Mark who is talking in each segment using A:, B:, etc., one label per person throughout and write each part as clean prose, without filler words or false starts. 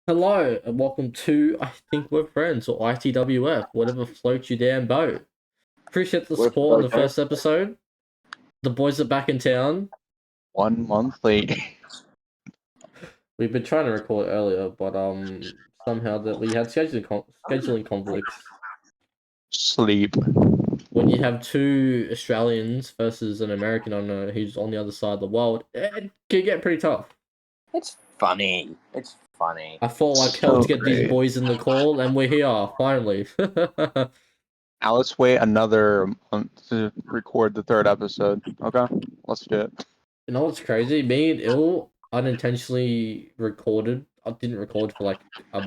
A: Hello and welcome to I Think We're Friends or ITWF, whatever floats your damn boat. Appreciate the
B: With
A: support on the
B: Bojo.
A: first episode. The boys are back in town.
C: 1 month late.
A: We've been trying to record earlier, but somehow that we had scheduling conflicts.
C: Sleep.
A: When you have two Australians versus an American who's on the other side of the world, it can get pretty tough.
B: It's funny. It's funny.
A: I felt like hell to get these boys in the call, and we're here finally.
C: Now let's wait another month to record the third episode. Okay, let's do it.
A: You know what's crazy? Me and Ill unintentionally recorded. I didn't record for like a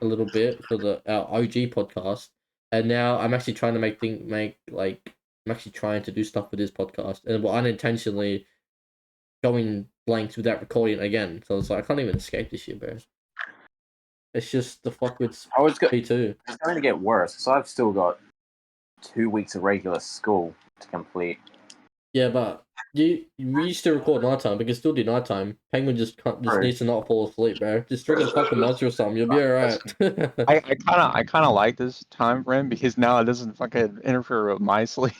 A: little bit for our OG podcast, and now I'm actually trying to I'm actually trying to do stuff with this podcast, and we're unintentionally going blanks without recording again. So it's like I can't even escape this shit, bro. It's just the fuck with P2.
B: It's going to get worse because I've still got 2 weeks of regular school to complete.
A: Yeah, but we used to record nighttime. We can still do nighttime. Penguin just needs to not fall asleep, bro. Just drink a fucking monster or something. You'll be alright.
C: I kind of like this time frame because now it doesn't fucking interfere with my sleep.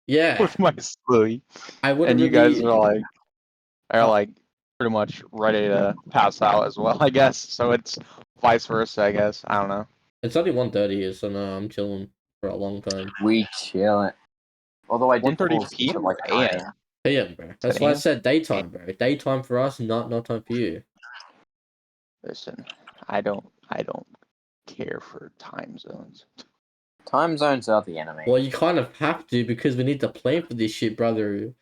A: Yeah,
C: with my sleep.
A: and
C: you guys are like pretty much ready to pass out as well, I guess. So it's vice versa, I guess. I don't know.
A: It's only 1:30 here, so no, I'm chilling for a long time.
B: We chilling. Although I did
C: 1:30 p.m.
B: like
A: AM. PM, bro. That's why I said daytime, bro. Daytime for us, not time for you.
C: Listen, I don't care for time zones.
B: Time zones are the enemy.
A: Well, you kind of have to because we need to plan for this shit, brother.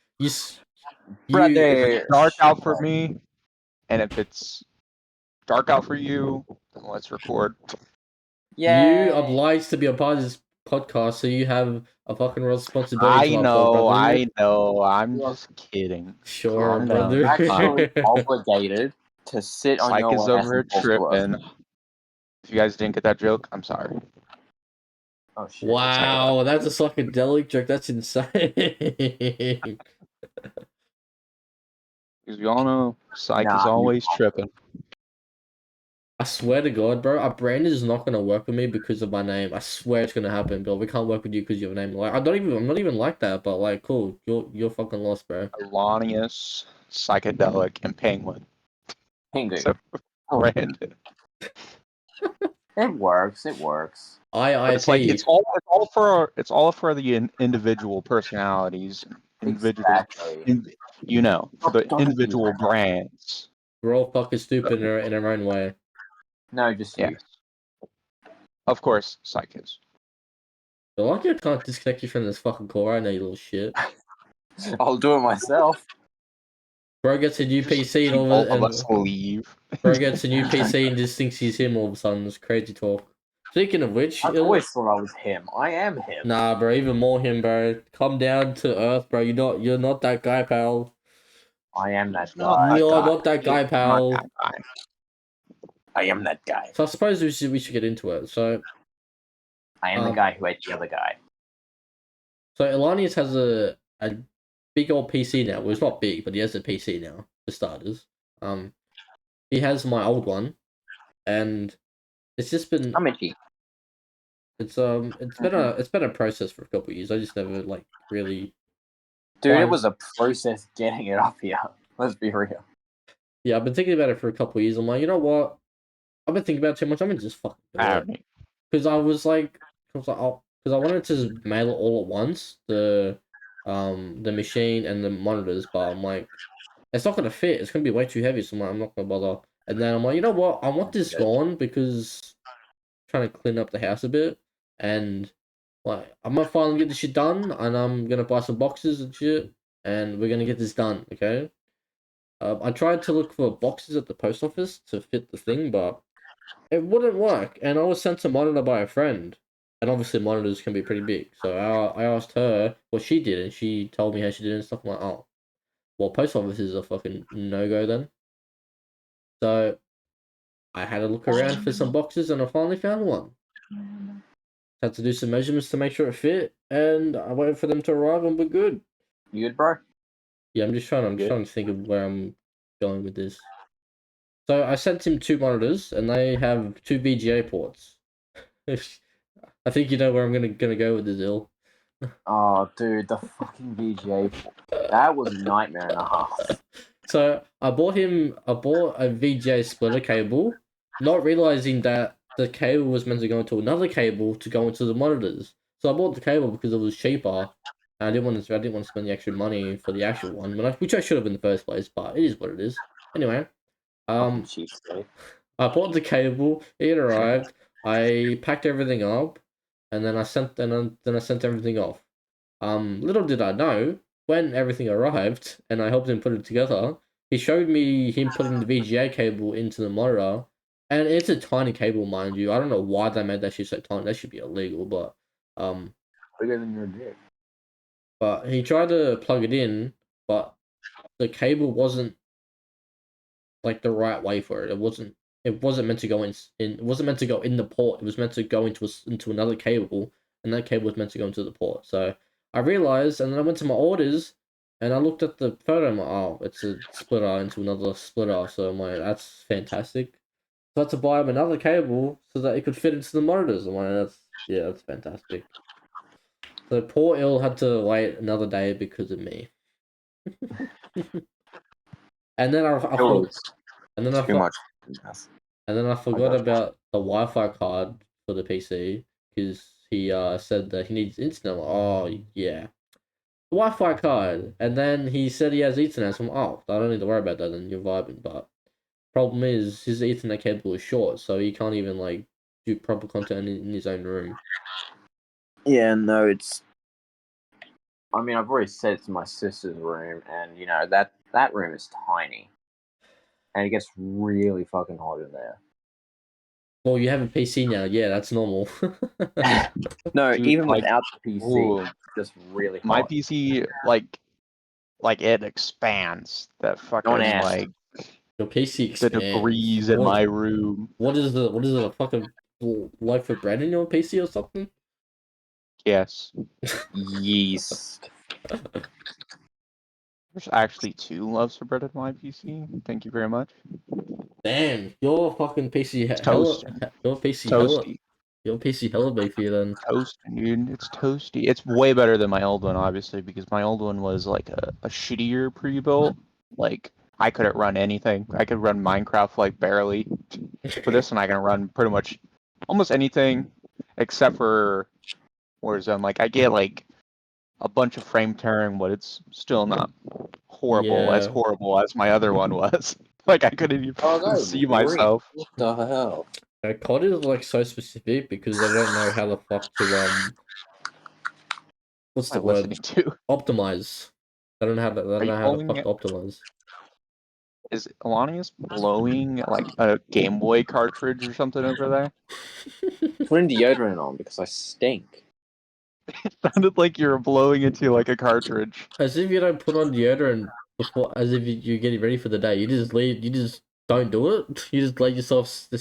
C: Brother, if it's dark out for me, and if it's dark out for you, then let's record.
A: Yeah. You obliged to be a part of this podcast, so you have a fucking responsibility.
C: I know. I'm just kidding.
A: Sure, brother.
B: You're actually obligated to sit on your ass
C: over tripping. If you guys didn't get that joke, I'm sorry.
B: Oh shit!
A: Wow, that's a psychedelic joke. That's insane.
C: Because we all know Psych is always tripping.
A: I swear to God, bro, our brand is not gonna work with me because of my name. I swear it's gonna happen, Bill. We can't work with you because you have a name. Like, I'm not even like that. But like, cool, you're fucking lost, bro.
C: Illanias, psychedelic, and penguin.
B: Penguin.
C: So, branded.
B: It works. It works.
C: It's like it's all for the individual personalities, individual,
B: exactly.
C: for the individual brands.
A: We're all fucking stupid in our own way.
B: No, just you.
C: Of course, Psych is.
A: I like I can't disconnect you from this fucking call right now, you little shit.
B: I'll do it myself.
A: Bro gets a new PC and all of us
C: leave.
A: Bro gets a new PC and just thinks he's him all of a sudden. It's crazy talk. Speaking of which,
B: I always thought I was him. I am him.
A: Nah, bro, even more him, bro. Come down to earth, bro. You're not that guy, pal.
B: I am that guy.
A: You're not that guy, pal.
B: I am that guy.
A: So I suppose we should get into it. So
B: I am the guy who ate the other guy.
A: So Illanias has a big old PC now. Well, it's not big, but he has a PC now for starters. He has my old one, and it's just been.
B: I'm itchy.
A: It's been a process for a couple of years. I just never like really.
B: Dude, it was a process getting it up here. Let's be real.
A: Yeah, I've been thinking about it for a couple of years. I'm like, you know what? I've been thinking about it too much. I'm gonna just fucking do it. Because I wanted to mail it all at once, the machine and the monitors, but I'm like, it's not gonna fit. It's gonna be way too heavy, so I'm not gonna bother. And then I'm like, you know what? I want this gone because I'm trying to clean up the house a bit, and like I'm gonna finally get this shit done, and I'm gonna buy some boxes and shit, and we're gonna get this done, okay? I tried to look for boxes at the post office to fit the thing, but it wouldn't work. And I was sent a monitor by a friend, and obviously monitors can be pretty big. So I asked her what she did, and she told me how she did it and stuff. I'm like, oh, well, post office is a fucking no-go then. So I had to look around for some boxes, and I finally found one. Had to do some measurements to make sure it fit, and I waited for them to arrive, and we're good.
B: You good, bro?
A: Yeah, I'm just trying to think of where I'm going with this. So I sent him 2 monitors, and they have 2 VGA ports. I think you know where I'm gonna go with this, Ill.
B: Oh, dude, the fucking VGA. That was a nightmare and a half.
A: So I bought a VGA splitter cable, not realizing that the cable was meant to go into another cable to go into the monitors. So I bought the cable because it was cheaper. And I didn't want to spend the extra money for the actual one, which I should have in the first place. But it is what it is. Anyway,
B: Fucking cheapskate.
A: I bought the cable. It arrived. I packed everything up, and then I sent everything off. Little did I know, when everything arrived and I helped him put it together, he showed me him putting the VGA cable into the monitor, and it's a tiny cable, mind you. I don't know why they made that shit so tiny. That should be illegal, but
B: Bigger than your dick.
A: but he tried to plug it in, but the cable wasn't like the right way for it. It wasn't meant to go in. It wasn't meant to go in the port. It was meant to go into another cable, and that cable was meant to go into the port. So I realized, and then I went to my orders, and I looked at the photo. I'm like, oh, it's a splitter into another splitter. So I'm like, that's fantastic. So I had to buy him another cable so that it could fit into the monitors. I'm like, that's fantastic. So poor Ill had to wait another day because of me. And then and then I
B: Too much.
A: And then I forgot about the Wi-Fi card for the PC because he said that he needs internet. Oh yeah, Wi-Fi card. And then he said he has Ethernet. So I'm, oh, I don't need to worry about that. Then you're vibing. But problem is his Ethernet cable is short, so he can't even like do proper content in his own room.
B: Yeah, no, it's. I mean, I've already said it's my sister's room, and you know that room is tiny, and it gets really fucking hot in there.
A: Well, you have a PC now. Yeah, that's normal.
B: No,
C: Dude,
B: even
C: like,
B: without the PC,
C: ooh,
B: it's just really hot.
C: my PC like it expands. That fucking
B: Don't ask.
C: like
A: Your PC
C: the
A: expands.
C: degrees in my room.
A: What is it? A fucking loaf of bread in your PC or something?
C: Yes.
B: Yeast.
C: There's actually 2 loaves of bread in my PC. Thank you very much.
A: Damn, your fucking PC
C: It's
A: hella,
C: toasty.
A: your PC hella,
C: Toasty.
A: your PC hella big for you then.
C: Toasty, dude. It's toasty. It's way better than my old one, obviously, because my old one was like a shittier pre-built. Like, I couldn't run anything. I could run Minecraft like barely. For this one, I can run pretty much almost anything except for Warzone. Like, I get like a bunch of frame tearing, but it's still not
A: Yeah,
C: horrible as my other one was. Like, I couldn't even see myself.
B: What the hell?
A: COD is like so specific because they don't know how the fuck to what's the
C: I'm
A: word?
C: listening to.
A: Optimize. They don't
C: Are you
A: know how to fuck
C: blowing?
A: to optimize.
C: Is Illanias blowing like a Game Boy cartridge or something over there?
B: Putting deodorant on because I stink.
C: It sounded like you were blowing into like a cartridge.
A: As if you don't put on deodorant before, as if you're getting ready for the day. You just leave. You just don't do it. You just let yourself You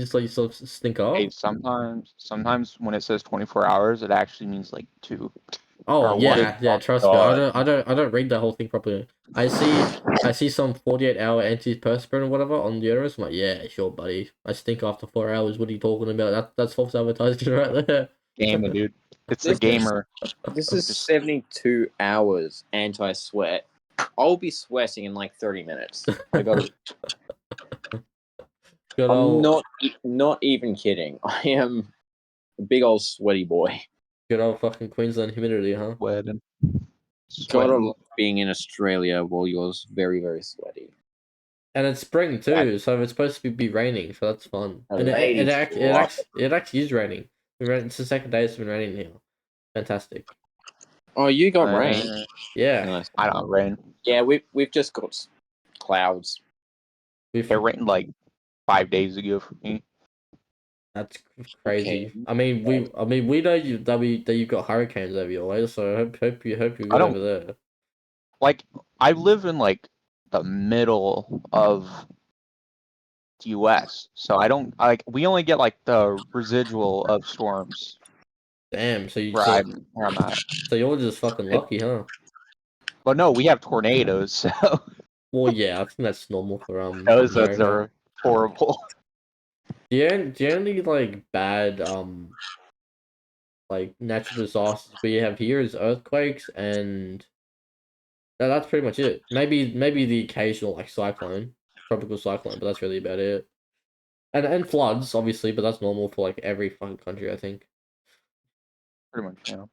A: just let yourself stink
C: Hey,
A: up.
C: sometimes when it says 24 hours, it actually means like 2
A: Oh
C: or 1.
A: yeah, yeah. Trust me, I don't read the whole thing properly. I see some 48-hour antiperspirant or whatever on deodorants. I'm like, yeah, sure, buddy. I stink after 4 hours. What are you talking about? That's false advertising right there.
C: Gamer, dude. It's the
B: This is
C: gamer.
B: This is 72 hours anti-sweat. I'll be sweating in like 30 minutes. I got.
A: Good
B: I'm
A: old,
B: not even kidding. I am a big old sweaty boy.
A: good old fucking Queensland humidity, huh?
C: Sweating.
B: Gotta
C: Sweating.
B: love being in Australia while you're very, very sweaty.
A: And it's spring too, so it's supposed to be raining, so that's fun. And
B: Ladies love it.
A: it actually is raining. It's the second day it's been raining here. Fantastic.
B: Oh, you got rain.
A: Yeah.
B: Nice.
C: I don't rain.
B: Yeah, we've just got clouds.
A: We've
C: It rained like 5 days ago for me.
A: That's crazy.
B: Okay.
A: I mean we know that you've got hurricanes over your way, so I hope you're
C: I
A: good
C: don't
A: over there.
C: like. I live in like the middle of the U.S., so I don't like. We only get like the residual of storms
A: Damn,
C: where I'm at.
A: so you're just fucking lucky, huh?
C: But no, we have tornadoes. So
A: Well, yeah, I think that's normal for
C: Those
A: America.
C: are horrible.
A: The only like bad like natural disasters we have here is earthquakes, and that's pretty much it. Maybe the occasional like cyclone, tropical cyclone, but that's really about it. And floods, obviously, but that's normal for like every fucking country, I think.
C: Pretty much, yeah.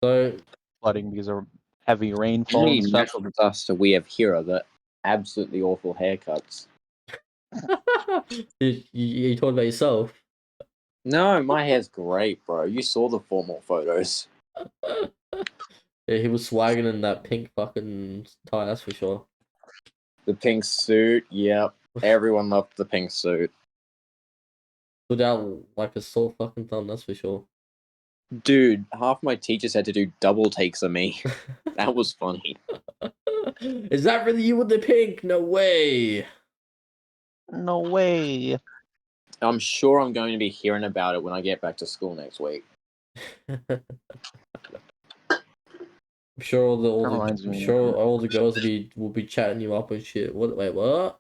A: So
C: Flooding because of heavy
B: The
C: rainfall
B: only
C: and stuff.
B: natural disaster we have here are the absolutely awful haircuts.
A: you talking about yourself.
B: No, my hair's great, bro. You saw the formal photos.
A: Yeah, he was swagging in that pink fucking tie, that's for sure.
B: The pink suit, yep. Everyone loved the pink suit.
A: Stood out like a sore fucking thumb, that's for sure.
B: Dude, half my teachers had to do double takes of me. That was funny.
A: Is that really you with the pink? No way.
C: No way.
B: I'm sure I'm going to be hearing about it when I get back to school next week.
A: I'm sure all the girls will be chatting you up and shit. Wait, what?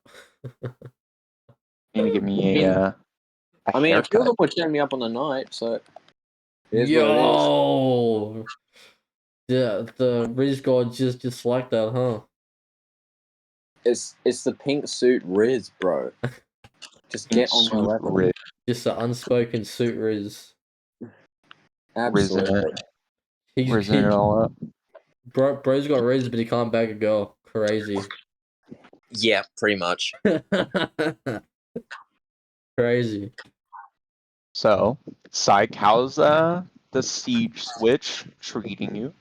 C: Need to give me a
B: I mean, a few of
C: haircut.
B: them were chatting me up on the night, so it is what it
A: Yo, the Riz God just like that, huh?
B: is. It's the pink suit Riz, bro. Just get on my level.
C: Riz.
A: Just an unspoken suit Riz.
B: Absolutely.
C: Rizzing it all up.
A: Bro's got Riz, but he can't bag a girl. Crazy.
B: Yeah, pretty much.
A: Crazy.
C: So, Psych, how's the Siege Switch treating you?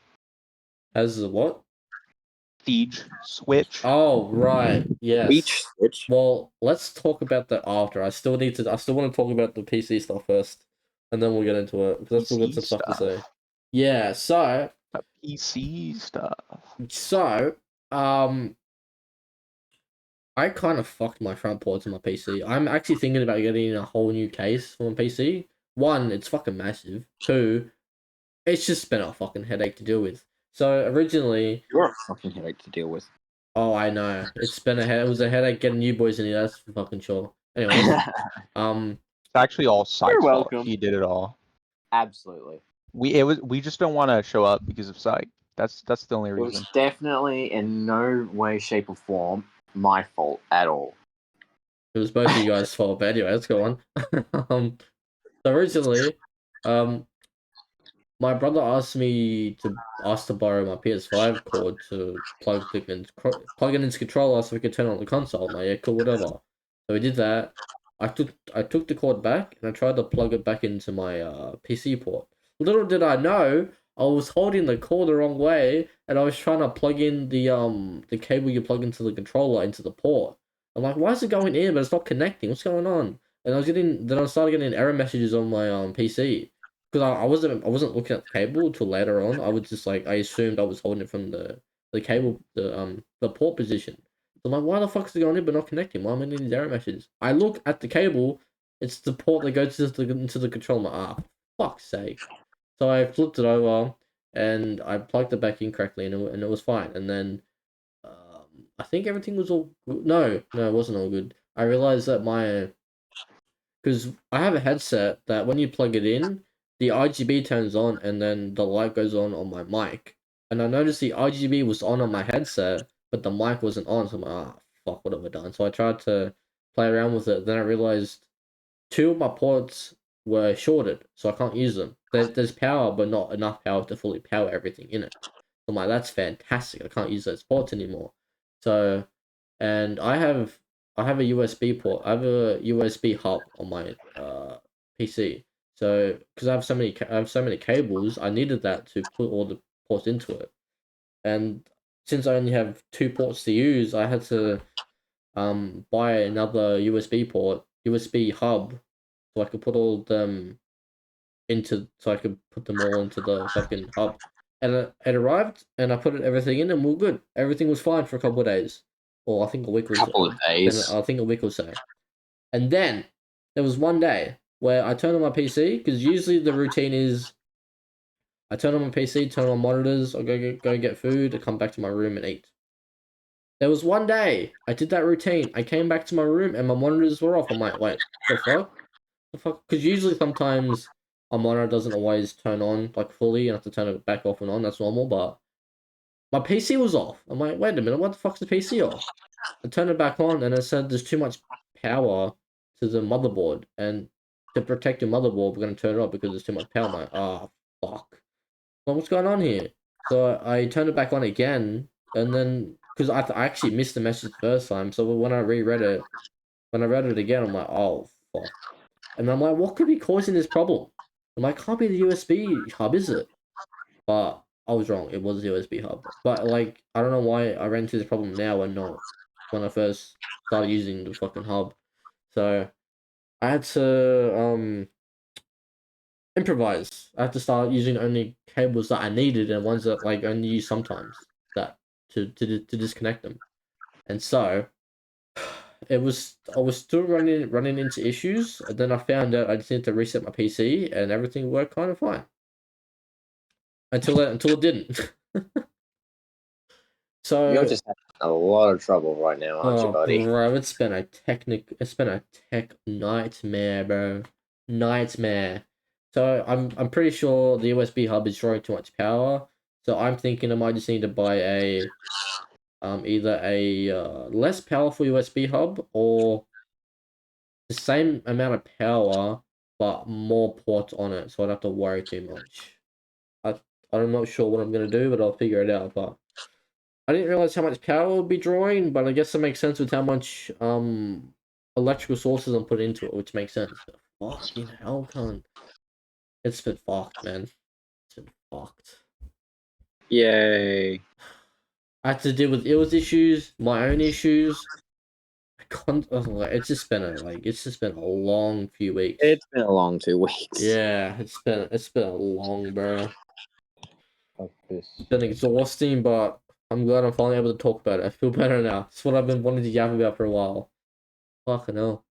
A: As the what?
C: Siege Switch.
A: Oh, right. Yes.
B: Beach switch.
A: Well, let's talk about that after. I still want to talk about the PC stuff first, and then we'll get into it because I've still got some stuff to say. Yeah. So.
C: The PC stuff.
A: So, I kind of fucked my front ports on my PC. I'm actually thinking about getting a whole new case for my PC. One, it's fucking massive. Two, it's just been a fucking headache to deal with. So originally,
B: You're a fucking headache to deal with.
A: oh, I know, it was a headache getting you boys in here. That's for fucking sure. Anyway,
C: It's actually all Psych's fault.
B: welcome.
C: He did it all.
B: Absolutely.
C: We just don't want to show up because of Psych. That's the only
B: It
C: reason.
B: was definitely in no way, shape, or form my fault at all.
A: it was both of you guys' fault. But anyway, let's go on. So originally, my brother asked to borrow my PS5 cord to plug it into controller so we could turn on the console. I'm like, yeah, cool, whatever. So we did that. I took the cord back and I tried to plug it back into my PC port. Little did I know, I was holding the cord the wrong way and I was trying to plug in the cable you plug into the controller into the port. I'm like, why is it going in but it's not connecting? What's going on? And I started getting error messages on my PC. Because I wasn't looking at the cable until later on. I was just like I assumed I was holding it from the cable the port position. So I'm like, why the fuck is it going in but not connecting? Why am I getting these error messages? I look at the cable, it's the port that goes into the controller. Ah, fuck's sake! So I flipped it over and I plugged it back in correctly, and it was fine. And then I think everything was all good. No, it wasn't all good. I realized that because I have a headset that when you plug it in, the RGB turns on and then the light goes on my mic. And I noticed the RGB was on my headset, but the mic wasn't on. So I'm like, fuck, what have I done? So I tried to play around with it. Then I realized two of my ports were shorted, so I can't use them. There's power, but not enough power to fully power everything in it. So I'm like, that's fantastic. I can't use those ports anymore. So, and I have a USB port. I have a USB hub on my PC. So, because I have so many cables, I needed that to put all the ports into it. And since I only have two ports to use, I had to buy another USB hub, so I could put all of them so I could put them all into the fucking hub. And it arrived, and I put everything in, and we're good. Everything was fine for a couple of days, or I think a week or
B: Couple of days.
A: I think a week or so. And then there was one day where I turned on my PC because usually the routine is I turn on my PC, turn on monitors, I go get food, I come back to my room and eat. There was one day I did that routine. I came back to my room and my monitors were off. I'm like, wait, the fuck? The fuck? Because usually sometimes a monitor doesn't always turn on like fully. You have to turn it back off and on. That's normal. But my PC was off. I'm like, wait a minute, what the fuck's the PC off? I turned it back on and it said there's too much power to the motherboard. And to protect your motherboard, we're going to turn it off because there's too much power. I'm like, oh, fuck. Well, what's going on here? So I turned it back on again. And then, because I actually missed the message the first time. So when I reread it, when I read it again, I'm like, oh, fuck. And I'm like, what could be causing this problem? I'm like, can't be the USB hub, is it? But I was wrong. It was the USB hub. But like, I don't know why I ran into this problem now and not when I first started using the fucking hub. So I had to improvise. I had to start using only cables that I needed and ones that like only use sometimes that to disconnect them. And so I was still running into issues, and then I found out I just need to reset my PC and everything worked kind of fine. Until it didn't. So
B: You're just having a lot of trouble right now, aren't you, buddy?
A: Bro, it's been a tech nightmare, bro. Nightmare. So I'm pretty sure the USB hub is drawing too much power. So I'm thinking I might just need to buy a either a less powerful USB hub or the same amount of power but more ports on it, so I don't have to worry too much. I'm not sure what I'm gonna do, but I'll figure it out. But I didn't realize how much power it would be drawing, but I guess it makes sense with how much electrical sources I'm putting into it, which makes sense. But fucking hell, cunt. It's been fucked, man. It's been fucked.
B: Yay.
A: I had to deal with Ill's issues, my own issues. It's just been a long few weeks.
B: It's been a long 2 weeks.
A: Yeah, it's been a long, bro.
B: Fuck this.
A: It's been exhausting, but I'm glad I'm finally able to talk about it. I feel better now. It's what I've been wanting to yap about for a while. Fucking hell.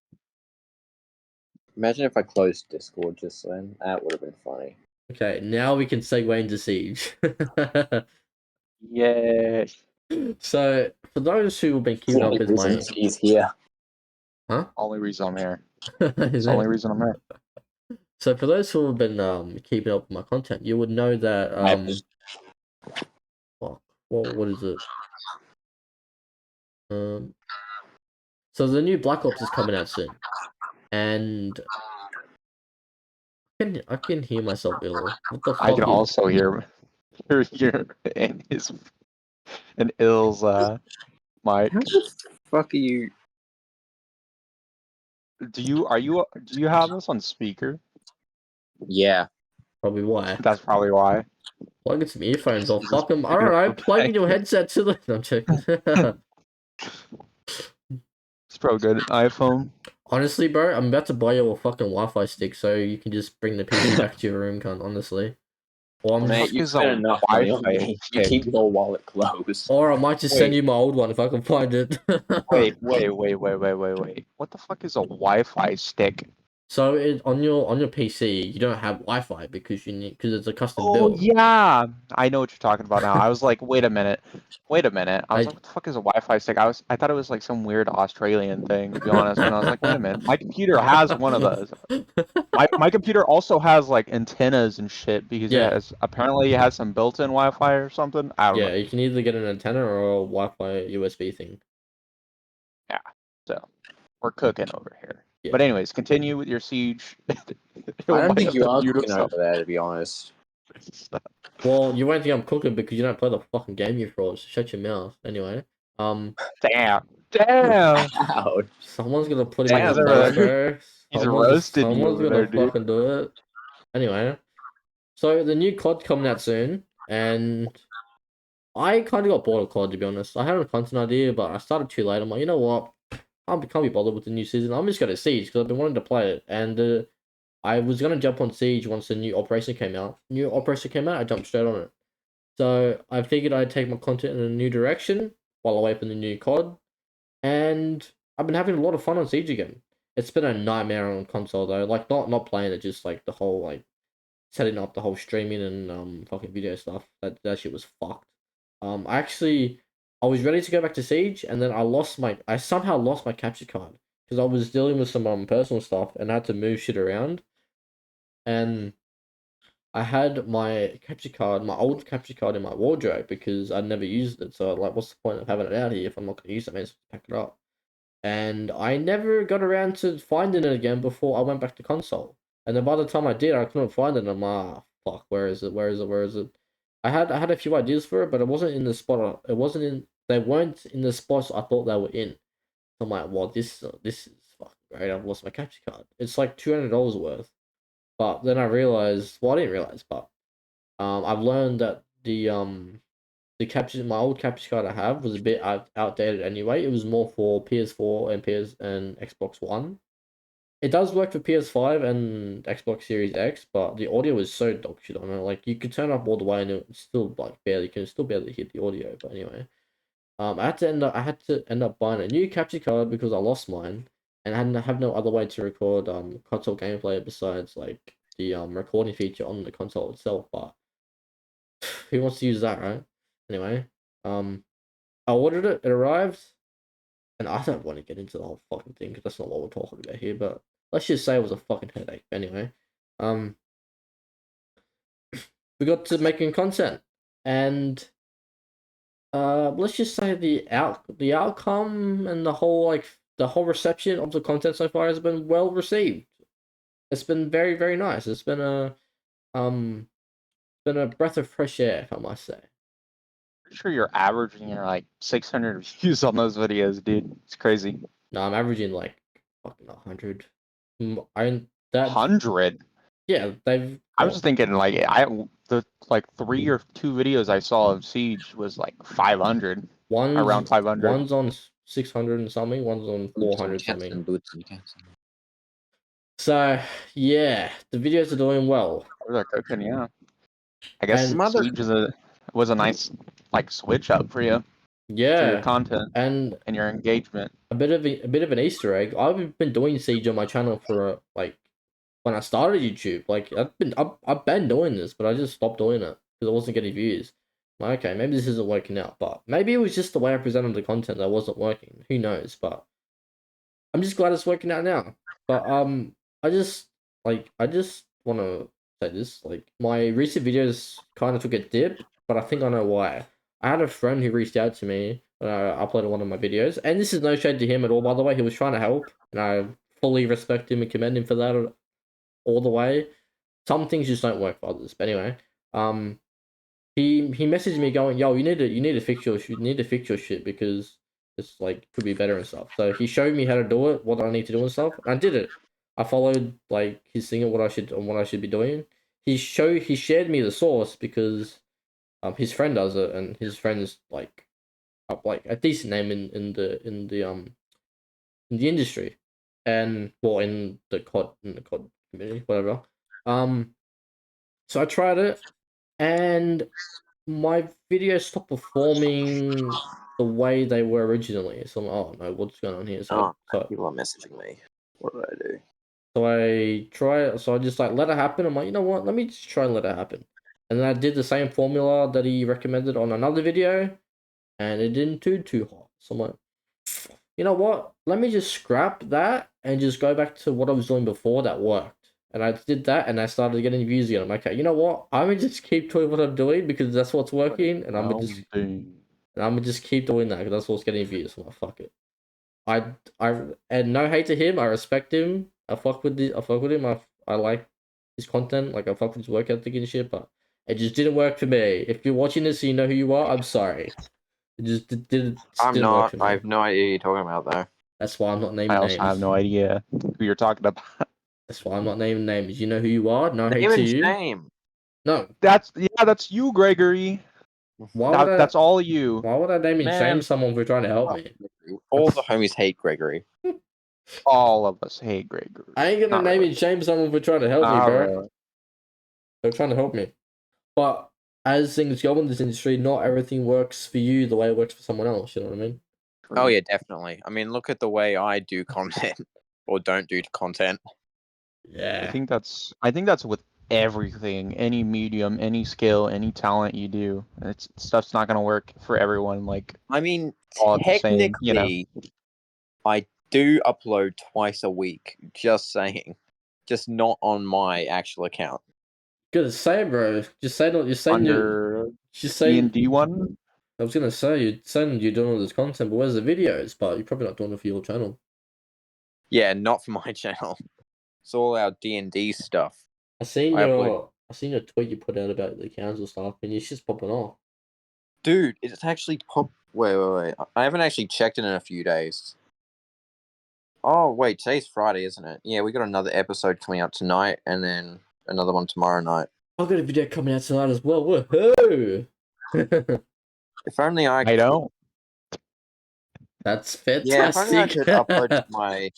B: Imagine if I closed Discord just then. That would have been funny.
A: Okay, now we can segue into Siege.
C: Yeah.
A: So, for those who have been keeping up with my...
B: He's here.
A: Huh?
C: Only reason I'm here.
A: Is
C: the only
A: it?
C: reason I'm here.
A: So, for those who have been keeping up with my content, you would know that... Fuck. What is it? So, the new Black Ops is coming out soon. And... I can hear myself ill. What the fuck?
C: I can also hear in his in Ill's mic.
B: How the fuck are you?
C: Do you have this on speaker?
B: Yeah.
A: Probably why.
C: That's probably why.
A: Plug some earphones or fuck them. I don't know. Plug in your headset to the... No, I'm checking.
C: It's probably good. iPhone.
A: Honestly, bro, I'm about to buy you a fucking Wi-Fi stick so you can just bring the PC back to your room, cunt, honestly. Or I'm
B: Mate, you spent enough money on me. You keep your wallet closed.
A: Or I might just send you my old one if I can find it.
C: Wait. What the fuck is a Wi-Fi stick?
A: So on your PC, you don't have Wi-Fi because it's a custom
C: Oh
A: build.
C: yeah, I know what you're talking about now. I was like, wait a minute. I was like, what the fuck is a Wi-Fi stick? I thought it was like some weird Australian thing, to be honest. And I was like, wait a minute, my computer has one of those. My computer also has like antennas and shit because apparently it has some built-in Wi-Fi or something. I don't know.
A: Yeah, you can either get an antenna or a Wi-Fi USB thing.
C: Yeah, so we're cooking over here.
A: Yeah.
C: But anyways, continue with your Siege.
B: I don't think you are cooking over there, to be honest.
A: Well, you won't think I'm cooking because you don't play the fucking game, you fraud. So shut your mouth. Anyway,
C: Damn.
B: Ouch.
A: Someone's gonna put him in the poster.
C: He's roasted you
A: Someone's
C: over
A: gonna
C: there,
A: fucking do it. Anyway, so the new COD coming out soon, and I kind of got bored of COD, to be honest. I had a content idea, but I started too late. I'm like, you know what? I can't be bothered with the new season. I'm just gonna Siege because I've been wanting to play it, and I was gonna jump on Siege once the new Operation came out. New Operation came out, I jumped straight on it. So I figured I'd take my content in a new direction while I wait for the new COD, and I've been having a lot of fun on Siege again. It's been a nightmare on console though. Like not playing it, just like the whole like setting up the whole streaming and fucking video stuff. That shit was fucked. I actually I was ready to go back to Siege, and then I somehow lost my capture card because I was dealing with some personal stuff and I had to move shit around, and I had my capture card, my old capture card in my wardrobe because I'd never used it. So like, what's the point of having it out here if I'm not gonna use it? I mean, pack it up. And I never got around to finding it again before I went back to console. And then by the time I did, I couldn't find it. And I'm like, fuck, where is it? Where is it? Where is it? I had a few ideas for it, but it wasn't in the spot. It wasn't in. They weren't in the spots I thought they were in. So I'm like, well, this is fucking great. I've lost my capture card. It's like $200 worth. But then I realized, well, I didn't realize, but I've learned that my old capture card I have was a bit outdated anyway. It was more for PS4 and and Xbox One. It does work for PS5 and Xbox Series X, but the audio is so dog shit on it. Like you could turn up all the way and it's still like barely hear the audio. But anyway, I had to end up buying a new capture card because I lost mine, and I hadn't have no other way to record console gameplay besides like the recording feature on the console itself. But who wants to use that, right? Anyway, I ordered it. It arrived, and I don't want to get into the whole fucking thing because that's not what we're talking about here. But let's just say it was a fucking headache. Anyway, we got to making content, and let's just say the outcome and the whole reception of the content so far has been well received. It's been very, very nice. It's been a breath of fresh air, if I must say.
C: Pretty sure you're averaging like 600 views on those videos, dude. It's crazy.
A: No, I'm averaging like fucking 100. That
C: 100.
A: Yeah, they've.
C: I was just thinking like the 3 or 2 videos I saw of Siege was like 500. Around 500.
A: One's on 600 and something. One's on 400 something. So yeah, the videos are doing well.
C: They're cooking, yeah. I guess Siege was a nice switch up for you.
A: Yeah,
C: for your content
A: and
C: your engagement.
A: A bit of an Easter egg. I've been doing Siege on my channel for when I started YouTube. Like I've been doing this, but I just stopped doing it because I wasn't getting views. Like, okay, maybe this isn't working out, but maybe it was just the way I presented the content that wasn't working. Who knows? But I'm just glad it's working out now. But I just want to say this. Like my recent videos kind of took a dip, but I think I know why. I had a friend who reached out to me when I uploaded one of my videos, and this is no shade to him at all, by the way. He was trying to help, and I fully respect him and commend him for that all the way. Some things just don't work for others. But anyway, he messaged me going, "Yo, you need to fix your shit because it's like could be better and stuff." So he showed me how to do it, what I need to do and stuff, and I did it. I followed like his thing of what I should be doing. He shared me the source because his friend does it, and his friend is like a decent name in the industry, and well in the COD community, whatever. So I tried it, and my videos stopped performing the way they were originally. So I'm like, oh no, what's going on here? So
B: people are messaging me. What do I do?
A: So I just let it happen. I'm like, you know what? Let me just try and let it happen. And then I did the same formula that he recommended on another video, and it didn't do too hot. So I'm like, you know what? Let me just scrap that and just go back to what I was doing before that worked. And I did that, and I started getting views again. I'm like, okay, you know what? I'm gonna just keep doing what I'm doing because that's what's working, and I'm gonna just keep doing that because that's what's getting views. So I'm like, fuck it. And no hate to him. I respect him. I fuck with him. I like his content. Like I fuck with his work ethic and shit. But it just didn't work for me. If you're watching this, and you know who you are. I'm sorry. It just didn't.
B: I'm not. I have no idea who you're talking about though.
A: That's why I'm not naming names.
C: I have no idea who you're talking about.
A: That's why I'm not naming names. You know who you are. No
B: name
A: hate to you.
B: Name.
A: No.
C: That's you, Gregory. That's all you.
A: Why would I name and shame someone for trying to help me?
B: All the homies hate Gregory.
C: All of us hate Gregory.
A: I ain't gonna name and shame someone for trying to help me, bro.
C: Really.
A: They're trying to help me. But as things go in this industry, not everything works for you the way it works for someone else. You know what I mean?
B: Oh yeah, definitely. I mean, look at the way I do content or don't do content.
A: Yeah.
C: I think that's with everything, any medium, any skill, any talent you do. Stuff's not gonna work for everyone. Like
B: I mean,
C: all at the same,
B: technically, I do upload twice a week. Just saying, just not on my actual account.
A: Gotta say, bro. Just say not. You're saying you.
C: Under
A: Just
C: D
A: say.
C: and D one.
A: I was gonna say you're saying you're doing all this content, but where's the videos? But you're probably not doing it for your channel.
B: Yeah, not for my channel. It's all our D&D stuff.
A: I seen your tweet you put out about the council stuff, and it's just popping off.
B: Dude, it's actually Wait. I haven't actually checked it in a few days. Oh, wait, today's Friday, isn't it? Yeah, we got another episode coming out tonight, and then another one tomorrow night.
A: I've got a video coming out tonight as well. Woohoo!
B: If only I could...
C: don't.
A: That's fantastic.
B: Yeah, if only I could upload to my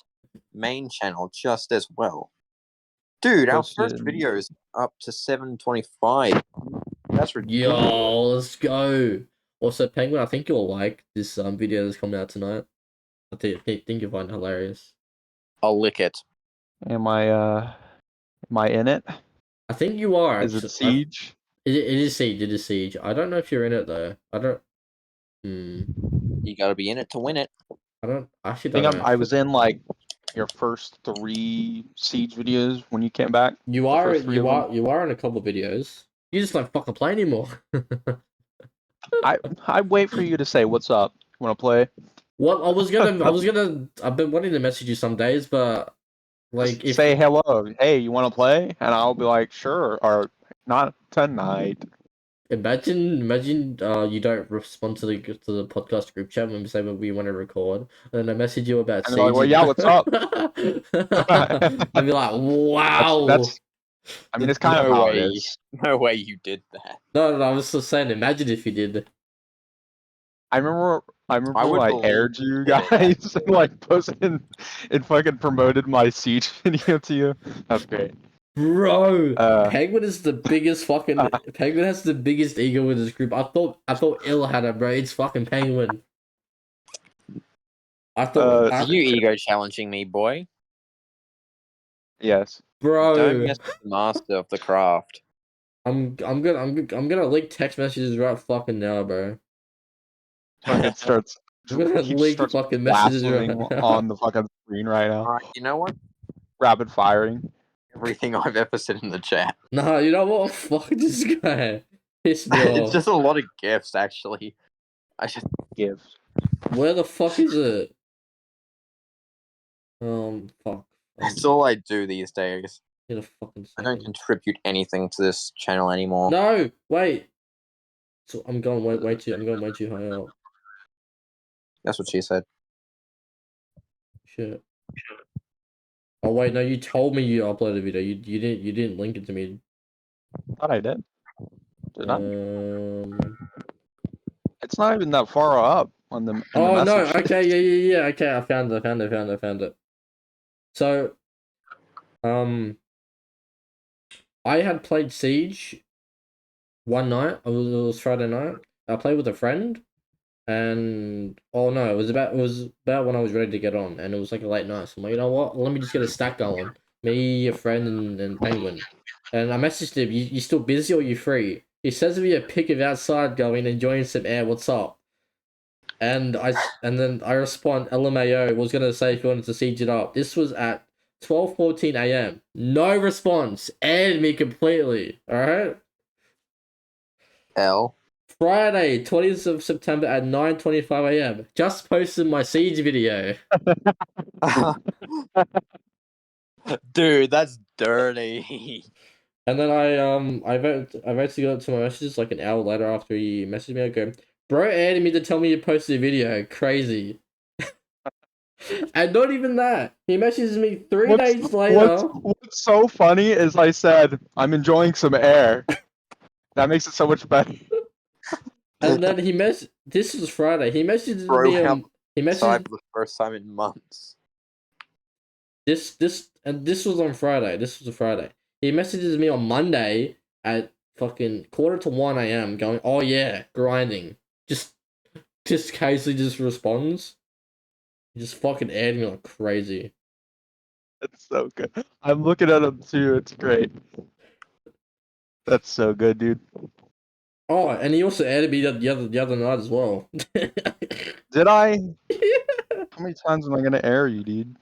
B: main channel just as well. Dude, our first video is up to 725. That's ridiculous.
A: Yo, let's go. Also, Penguin, I think you'll like this video that's coming out tonight. I think you'll find it hilarious.
B: I'll lick it.
C: Am I in it?
A: I think you are.
C: Is it Siege?
A: It is Siege. It is Siege. I don't know if you're in it though. I don't.
B: You gotta be in it to win it.
A: I don't. Actually, don't know.
C: I was in like your first 3 Siege videos when you came back.
A: You are in a couple videos. You just don't fucking play anymore.
C: I wait for you to say what's up. Want to play?
A: Well, I've been wanting to message you some days, but like
C: Just say hello. Hey, you want to play? And I'll be like, sure, or not tonight.
A: Imagine, you don't respond to the podcast group chat when we say what we want to record, and then I message you about Siege.
C: Like, well, yeah, what's up?
A: I'd be like, wow.
C: I mean, it's kind of how it is.
B: No way you did that.
A: No, I was just saying, imagine if you did.
C: I remember I aired you guys and like posted and fucking promoted my Siege video to you. That's great.
A: Bro, Penguin is the biggest fucking... Penguin has the biggest ego in this group. I thought Ill had it, bro. It's fucking Penguin. I thought...
B: Are you ego challenging me, boy?
C: Yes.
A: Bro.
B: Don't mess with the master of the craft.
A: I'm gonna leak text messages right fucking now, bro.
C: It starts...
A: I'm gonna leak fucking messages right now.
C: On the fucking screen right now.
B: Alright, you know what?
C: Rapid firing.
B: Everything I've ever said in the chat.
A: Nah, you know what? Fuck this guy. Piss me off.
B: It's just a lot of gifts, actually. I should
C: gifts.
A: Where the fuck is it? Fuck.
B: That's all I do these days.
A: Get a fucking
B: I don't contribute anything to this channel anymore.
A: No, wait. So I'm going way too high up.
B: That's what she said.
A: Shit. Oh wait, no, you told me you uploaded a video. You didn't link it to me.
C: Thought I did. Did I? It's not even that far up on the.
A: Oh no! Okay, yeah. Okay, I found it. So, I had played Siege one night. It was Friday night. I played with a friend, and oh no, it was about when I was ready to get on, and it was like a late night. So I'm like, you know what? Let me just get a stack going. Me, a friend, and Penguin. And I messaged him. You still busy or you free? He sends me a pic of outside going enjoying some air. What's up? And then I respond. LMAO was gonna say if you wanted to siege it up. This was at 12:14 a.m. No response. Aired me completely. All right. Friday, 20th of September at 9:25 a.m. Just posted my siege video.
B: Dude, that's dirty.
A: And then I eventually got to my messages like an hour later after he messaged me. I go, bro, added me to tell me you posted a video. Crazy. And not even that. He messages me 3 days later.
C: What's so funny is I said I'm enjoying some air. That makes it so much better.
A: And then this was Friday. He messaged me. He messaged
B: for the first time in months.
A: This was on Friday. This was a Friday. He messages me on Monday at fucking 1:45 a.m. going, oh yeah, grinding. Just casually just responds. He just fucking aired me like crazy.
C: It's so good. I'm looking at him too. It's great. That's so good, dude.
A: Oh, and he also added me the other night as well.
C: Did I? How many times am I gonna air you, dude?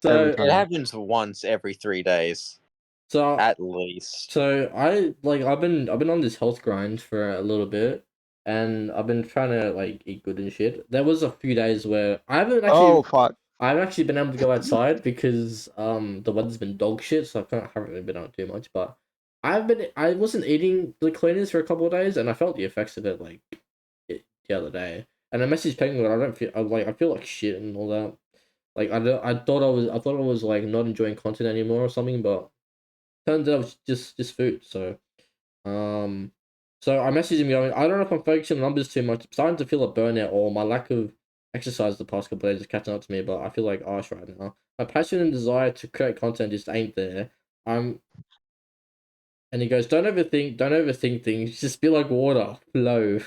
C: Every
A: So
C: time.
B: It happens once every 3 days,
A: so
B: at least.
A: so I've been on this health grind for a little bit, and I've been trying to like eat good and shit. There was a few days where
C: Oh fuck.
A: I haven't actually been able to go outside because the weather's been dog shit, so haven't really been out too much. But I wasn't eating the cleaners for a couple of days, and I felt the effects of it the other day. And I messaged Penguin. I feel like shit and all that. Like I thought I was like not enjoying content anymore or something, but turns out it was just food. So I messaged him going, I don't know if I'm focusing on numbers too much. I'm starting to feel a burnout, or my lack of exercise the past couple of days is catching up to me, but I feel like arse right now. My passion and desire to create content just ain't there. And he goes, don't overthink things, just be like water, flow.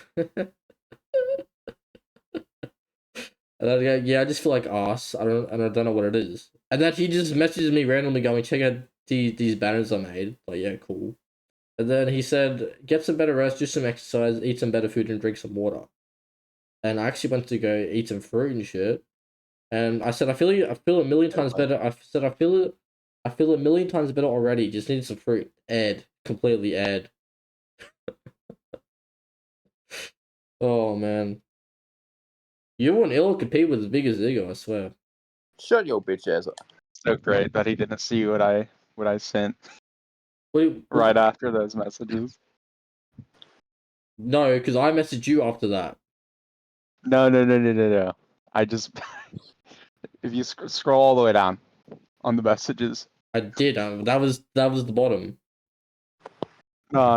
A: And I go, yeah, I just feel like arse. I don't know what it is. And then he just messages me randomly going, check out these banners I made. Like, yeah, cool. And then he said, get some better rest, do some exercise, eat some better food, and drink some water. And I actually went to go eat some fruit and shit. And I said, I feel a million times better. I said, I feel a million times better already. Just need some fruit. Completely ad. Oh man, you and Ill compete with as big as Zigo, I swear.
B: Shut your bitch ass up.
C: So great that he didn't see what I sent
A: What
C: right after those messages.
A: No, because I messaged you after that.
C: No. I just if you scroll all the way down on the messages.
A: I did. That was the bottom.
C: No.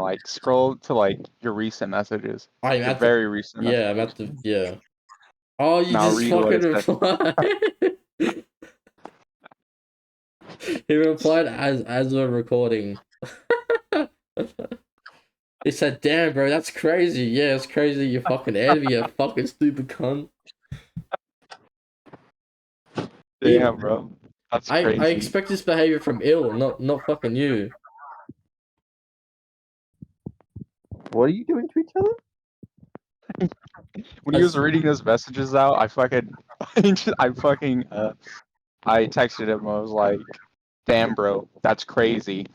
C: Like scroll to like your recent messages.
A: I'm
C: Your
A: at the
C: very recent
A: Yeah, I'm
C: messages.
A: at the yeah. Oh, you
C: Now
A: just
C: read what
A: fucking
C: it said.
A: replied. He replied as we're recording. He said, "Damn, bro, that's crazy. Yeah, it's crazy. You fucking enemy, you fucking stupid cunt."
C: Damn, bro. That's
A: I
C: crazy.
A: expect this behavior from Ill, not fucking you.
B: What are you doing to each other?
C: When he was reading those messages out, I fucking I texted him. I was like, "Damn, bro, that's crazy."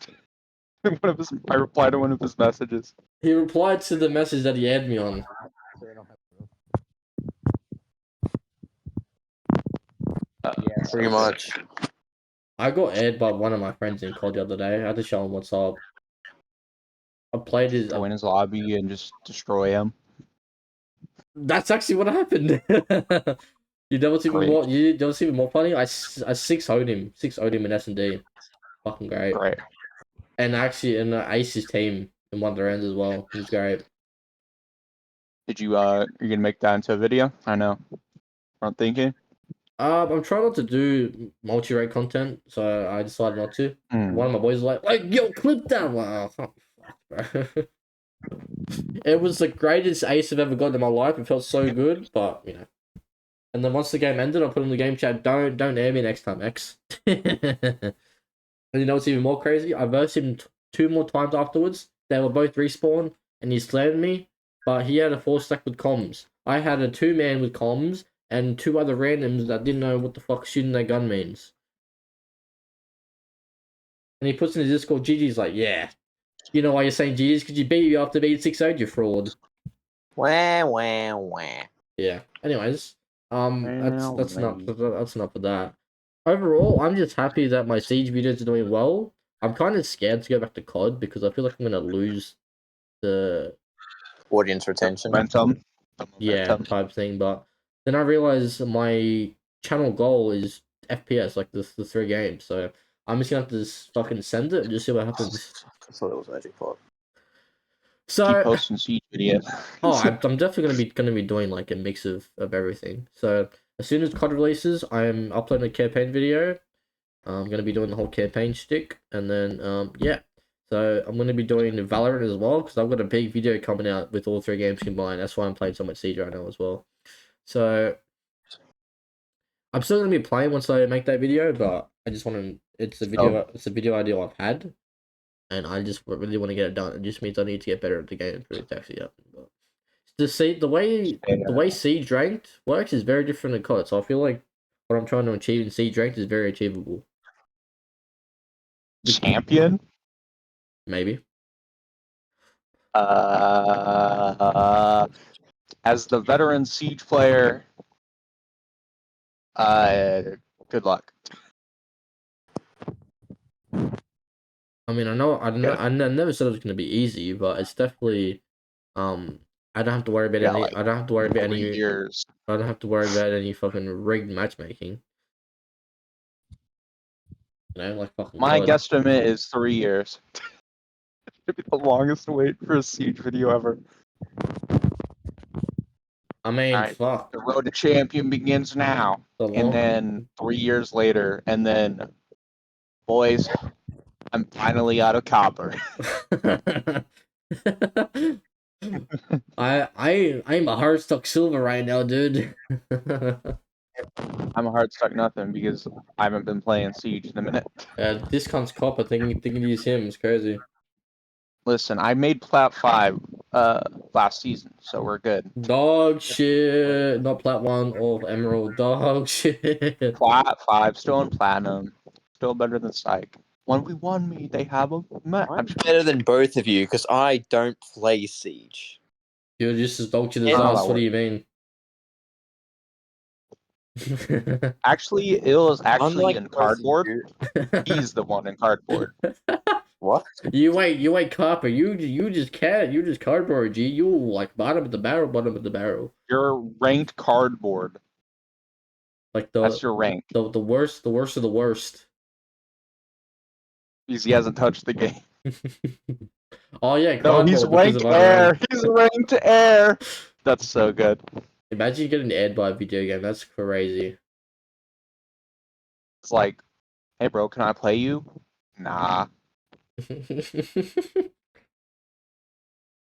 C: I replied to one of his messages.
A: He replied to the message that he had me on.
B: Yeah, pretty much.
A: I got aired by one of my friends in COD the other day. I had to show him what's up. I played his.
C: Go in his lobby and just destroy him.
A: That's actually what happened. You know what's even more? You know what's even more funny? I 6-0'd him. 6-0'd him in S&D. Fucking great.
C: Great.
A: And actually, I aced his team in one of the rounds as well. It was great.
C: Did you you're gonna make that into a video? I know. I'm thinking.
A: I'm trying not to do multi-rate content, so I decided not to.
C: Mm.
A: One of my boys was like, yo, clip that. Wow, fuck, bro. It was the greatest ace I've ever gotten in my life. It felt so good, but you know. And then once the game ended, I put in the game chat, don't air me next time, X. And you know what's even more crazy? I versed him 2 more times afterwards. They were both respawn, and he slammed me, but he had a 4-stack with comms. I had a 2-man with comms, and 2 other randoms that didn't know what the fuck shooting their gun means. And he puts in his Discord, GG's like, yeah. You know why you're saying GG's? Because you beat you after being 6-0, you fraud.
B: Wah.
A: Yeah. Anyways, that's enough of that. Overall, I'm just happy that my Siege videos are doing well. I'm kind of scared to go back to COD because I feel like I'm gonna lose the
B: Audience retention.
C: Momentum.
A: yeah type thing. But then I realize my channel goal is FPS, like the 3 games. So I'm just gonna have to just fucking send it and just see what happens.
B: I thought it was Magic Pot.
A: So
C: Keep posting Siege videos.
A: I'm definitely gonna be doing like a mix of everything. So as soon as COD releases, I'm uploading a campaign video. I'm gonna be doing the whole campaign shtick, and then yeah. So I'm gonna be doing Valorant as well because I've got a big video coming out with all 3 games combined. That's why I'm playing so much Siege right now as well. So I'm still gonna be playing once I make that video, but I just want to. It's a video idea I've had, and I just really want to get it done. It just means I need to get better at the game for it to actually happen. But the way Siege ranked works is very different than COD. So I feel like what I'm trying to achieve in Siege ranked is very achievable.
C: Champion?
A: Maybe.
C: As the veteran Siege player, good luck.
A: I mean, I never said it was gonna be easy, but it's definitely, I don't have to worry about any.
C: Like
A: I don't have to worry about
C: 3
A: any.
C: years.
A: I don't have to worry about any fucking rigged matchmaking. You know, like fucking
C: My
A: COD.
C: guesstimate is 3 years. It'd be the longest wait for a Siege video ever.
A: I mean,
C: Alright,
A: fuck.
C: the road to champion begins now, and then 3 years later, and then, boys, I'm finally out of copper.
A: I'm a hard stuck silver right now, dude.
C: I'm a hard stuck nothing because I haven't been playing Siege in a minute.
A: Discounts copper thinking to use him is crazy.
C: Listen, I made Plat 5 last season, so we're good.
A: Dog shit. Not Plat 1 or Emerald. Dog shit.
C: Plat 5, still in Platinum. Still better than Psych. 1v1 me, they have a match.
B: I'm better than both of you because I don't play Siege.
A: You're just as dog shit as
C: Yeah.
A: us. What do you mean?
C: Actually, Ill is actually
B: Unlike
C: in
B: both of
C: cardboard.
B: you-
C: He's the one in cardboard.
B: What?
A: You ain't copper. You just cardboard. G. You like bottom of the barrel.
C: You're ranked cardboard.
A: Like
C: That's your rank.
A: the worst of the worst.
C: Because he hasn't touched the game.
A: Oh yeah,
C: No, he's ranked air. He's ranked air. That's so good.
A: Imagine getting aired by a video game. That's crazy.
C: It's like, hey bro, can I play you? Nah.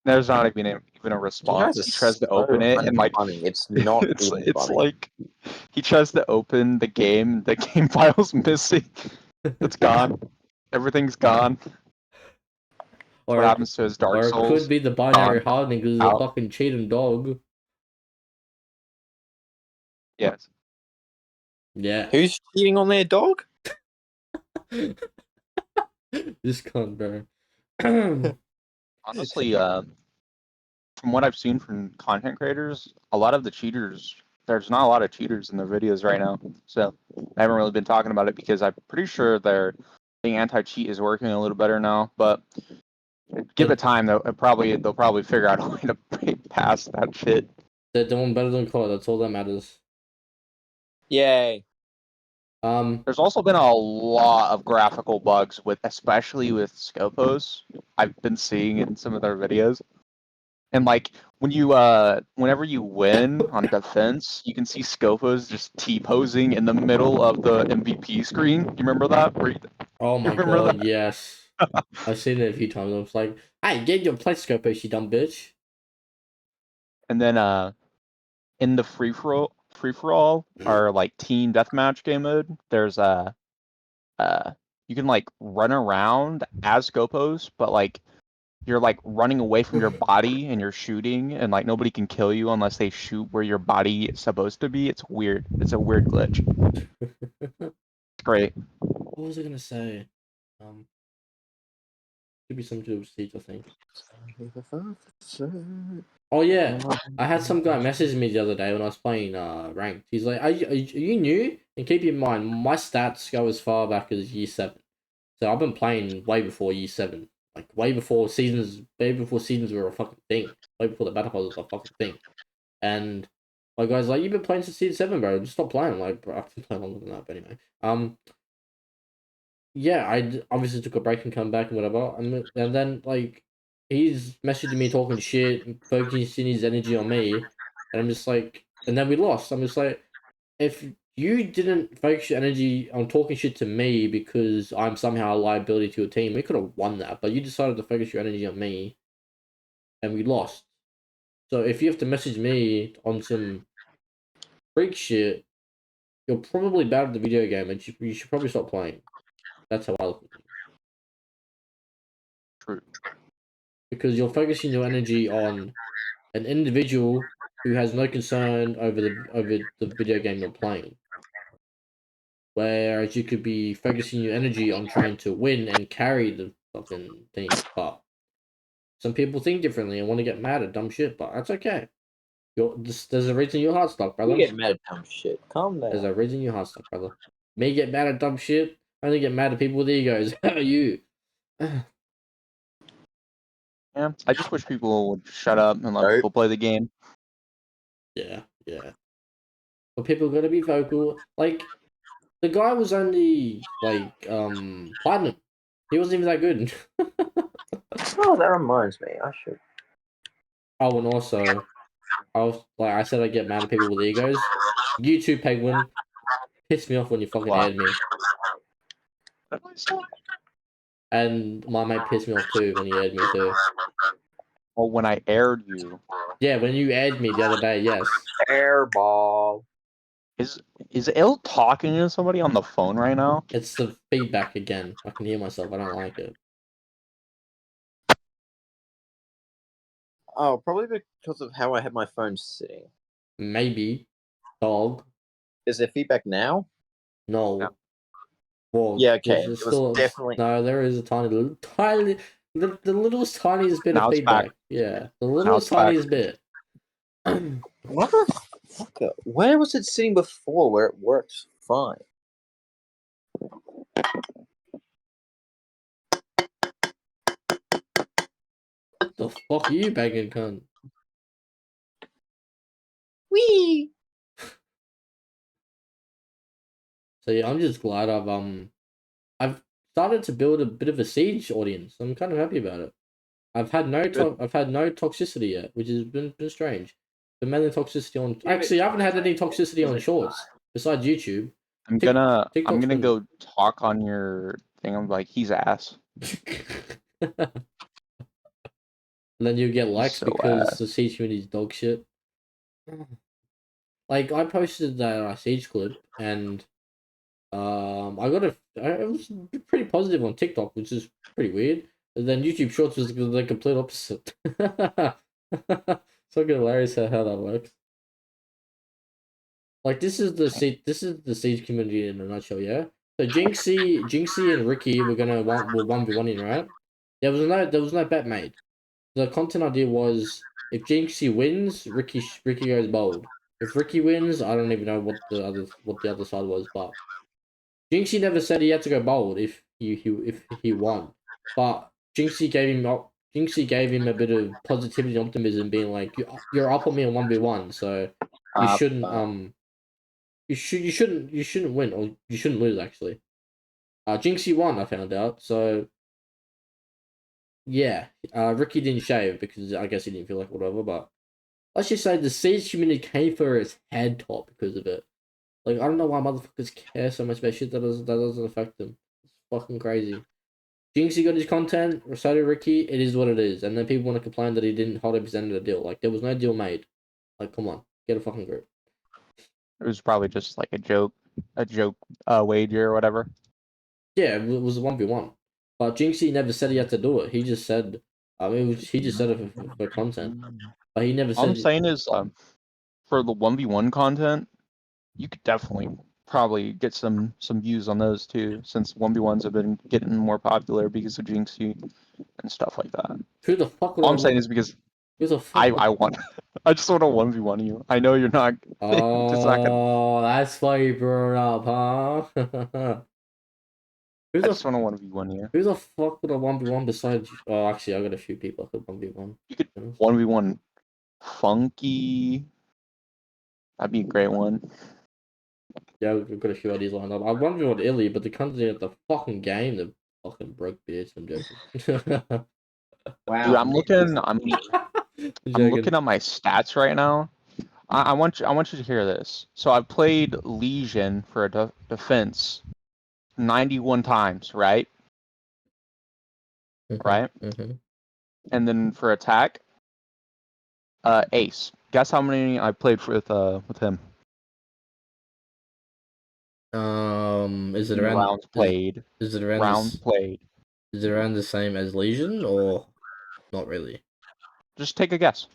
C: There's not even a response. He tries to open it and like
B: funny. It's not
C: it's
B: funny.
C: like he tries to open the game file's missing. It's gone. Everything's gone.
A: Or
C: What happens to his Dark
A: Souls? Or it could be the binary hardening because he's a fucking cheating dog.
C: Yes.
A: Yeah.
B: Who's cheating on their dog?
A: This cunt, bro.
C: Honestly, from what I've seen from content creators, a lot of the cheaters, there's not a lot of cheaters in their videos right now. So I haven't really been talking about it because I'm pretty sure their being anti-cheat is working a little better now. But give it time, though. They'll probably figure out a way to break past that shit.
A: They're doing better than COD. That's all that matters.
B: Yay.
C: There's also been a lot of graphical bugs especially with Scopos. I've been seeing in some of their videos. And like when you whenever you win on defense, you can see Scopos just T-posing in the middle of the MVP screen. You remember that?
A: Oh my god, yes. I've seen it a few times. I was like, hey, get your play scope, you dumb bitch.
C: And then in the free for all or like team deathmatch game mode, there's you can like run around as Scopos, but like you're like running away from your body and you're shooting and like nobody can kill you unless they shoot where your body is supposed to be. It's weird. It's a weird glitch. It's great.
A: What was I gonna say? Could be something to do with Siege, I think. Oh yeah, I had some guy message me the other day when I was playing ranked. He's like, are you new? And keep in mind, my stats go as far back as year 7. So I've been playing way before year 7. Like way before seasons were a fucking thing. Way before the battle pass was a fucking thing. And my guy's like, you've been playing since season 7, bro. Just stop playing. Like, bro, I've been playing longer than that, but anyway. Yeah, I obviously took a break and come back and whatever. And then, like, he's messaging me talking shit, focusing his energy on me. And I'm just like, and then we lost. I'm just like, if you didn't focus your energy on talking shit to me because I'm somehow a liability to your team, we could have won that. But you decided to focus your energy on me, and we lost. So if you have to message me on some freak shit, you're probably bad at the video game, and you should probably stop playing. That's how I look at it.
C: True.
A: Because you're focusing your energy on an individual who has no concern over the video game you're playing. Whereas you could be focusing your energy on trying to win and carry the fucking team. But some people think differently and want to get mad at dumb shit, but that's okay. There's a reason you're hard stuck, brother.
B: You get mad at dumb shit. Calm down.
A: There's a reason you're hard stuck, brother. Me get mad at dumb shit, I only get mad at people with egos. How are you?
C: Yeah, I just wish people would shut up and let people play the game.
A: Yeah. But people gotta be vocal. Like, the guy was only, like, platinum. He wasn't even that good.
B: Oh, that reminds me. I should.
A: Oh, and also, I said I get mad at people with egos. You too, Penguin. Pissed me off when you fucking aired me. And my mate pissed me off too when he aired me too.
C: Well, when I aired you.
A: Yeah, when you aired me the other day, yes.
B: Airball.
C: Is Il talking to somebody on the phone right now?
A: It's the feedback again. I can hear myself. I don't like it.
B: Oh, probably because of how I have my phone sitting.
A: Maybe. Dog.
B: Is there feedback now?
A: No.
C: Yeah.
A: Well,
B: Yeah, okay.
A: There's
B: It was definitely.
A: No, there is a tiny, the littlest tiniest bit
C: Now
A: of
C: it's
A: feedback.
C: back.
A: Yeah, the littlest tiniest bit.
B: What the fuck? Where was it sitting before where it works fine?
A: The fuck are you banging, cunt?
B: Wee.
A: So yeah, I'm just glad I've started to build a bit of a siege audience. I'm kind of happy about it. I've had no toxicity yet, which has been strange. The mainly toxicity on actually, I haven't had any toxicity on shorts besides YouTube.
C: I'm gonna go talk on your thing. I'm like, he's ass.
A: And then you get likes
C: so
A: because the siege community is dog shit. Like, I posted that siege clip and I got it was pretty positive on TikTok, which is pretty weird. And then YouTube Shorts was the complete opposite. So hilarious how that works. Like, this is the siege community in a nutshell, yeah. So Jynxzi and Ricci were 1v1ing, right? There was no bet made. The content idea was if Jynxzi wins, Ricci goes bold. If Ricci wins, I don't even know what the other side was, but Jynxzi never said he had to go bold if he won. But Jynxzi gave him a bit of positivity and optimism, being like, you're up on me on 1v1, so you shouldn't you shouldn't win, or you shouldn't lose actually. Jynxzi won, I found out, so yeah. Ricci didn't shave because I guess he didn't feel like whatever, but let's just say the siege community came for his head top because of it. Like, I don't know why motherfuckers care so much about shit that doesn't affect them. It's fucking crazy. Jynxzi got his content, so did Ricci, it is what it is. And then people want to complain that he didn't hold represent the deal. Like, there was no deal made. Like, come on, get a fucking grip.
C: It was probably just like a joke wager or whatever.
A: Yeah, it was a 1v1. But Jynxzi never said he had to do it. He just said, he just said it for content. But he never said.
C: All I'm saying is, for the 1v1 content, you could definitely probably get some views on those too, since 1v1s have been getting more popular because of Jynxzi and stuff like that.
A: Who the fuck would
C: All I'm saying is because I want I just want to 1v1 you. I know you're not.
A: Oh, that's why you brought it up, huh?
C: I just want to 1v1 you.
A: Who the fuck would a 1v1 besides? Oh, actually, I got a few people I could 1v1.
C: You could 1v1 Funky. That'd be a great one.
A: Yeah, we've got a few ideas lined up. I 1v1 Illy, but the country at the fucking game, the fucking broke bitch. I'm joking.
B: Wow.
C: Dude, I'm looking at my stats right now. I want you to hear this. So I played Legion for a defense 91 times, right? Right?
A: Mm-hmm.
C: And then for attack, Ace. Guess how many I played with him?
A: Is it around
C: rounds played?
A: Is it around
C: rounds played?
A: Is it around the same as Legion or not really?
C: Just take a guess.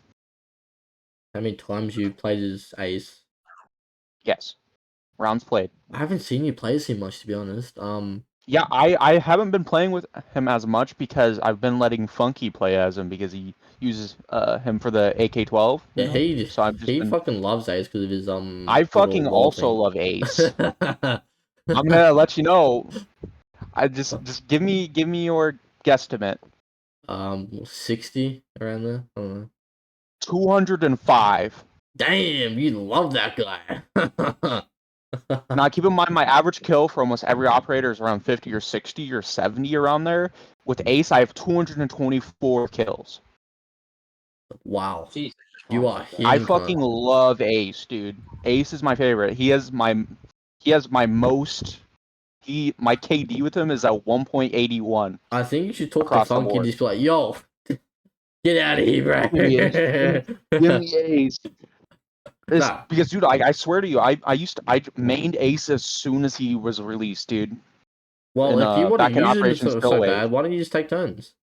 A: How many times you played as Ace?
C: Yes. Rounds played.
A: I haven't seen you play as him much, to be honest.
C: Yeah, I haven't been playing with him as much because I've been letting Funky play as him because he uses him for the AK-12.
A: Yeah,
C: So I've just
A: he
C: been.
A: fucking loves Ace because of his
C: I
A: little
C: fucking
A: wall
C: also
A: thing.
C: love Ace. I'm gonna let you know. I just give me your guesstimate.
A: 60 around there. I don't know.
C: 205.
A: Damn, you love that guy.
C: Now keep in mind my average kill for almost every operator is around 50 or 60 or 70 around there. With Ace, I have 224 kills.
A: Wow,
B: Jesus
A: you
B: Christ,
A: are
B: okay.
C: I
A: him,
C: fucking
A: cunt.
C: love Ace, dude. Ace is my favorite. He has my most. My KD with him is at 1.81
A: I think you should talk to
C: across the
A: Funky and
C: board.
A: just be like, "Yo, get out of here, bro."
C: Give me Ace. Give me Ace.
A: Nah,
C: Because dude, I swear to you, I mained Ace as soon as he was released, dude.
A: well, if you want to
C: Back in
A: use him
C: Operation
A: so
C: Stillwave.
A: bad, why don't you just take turns?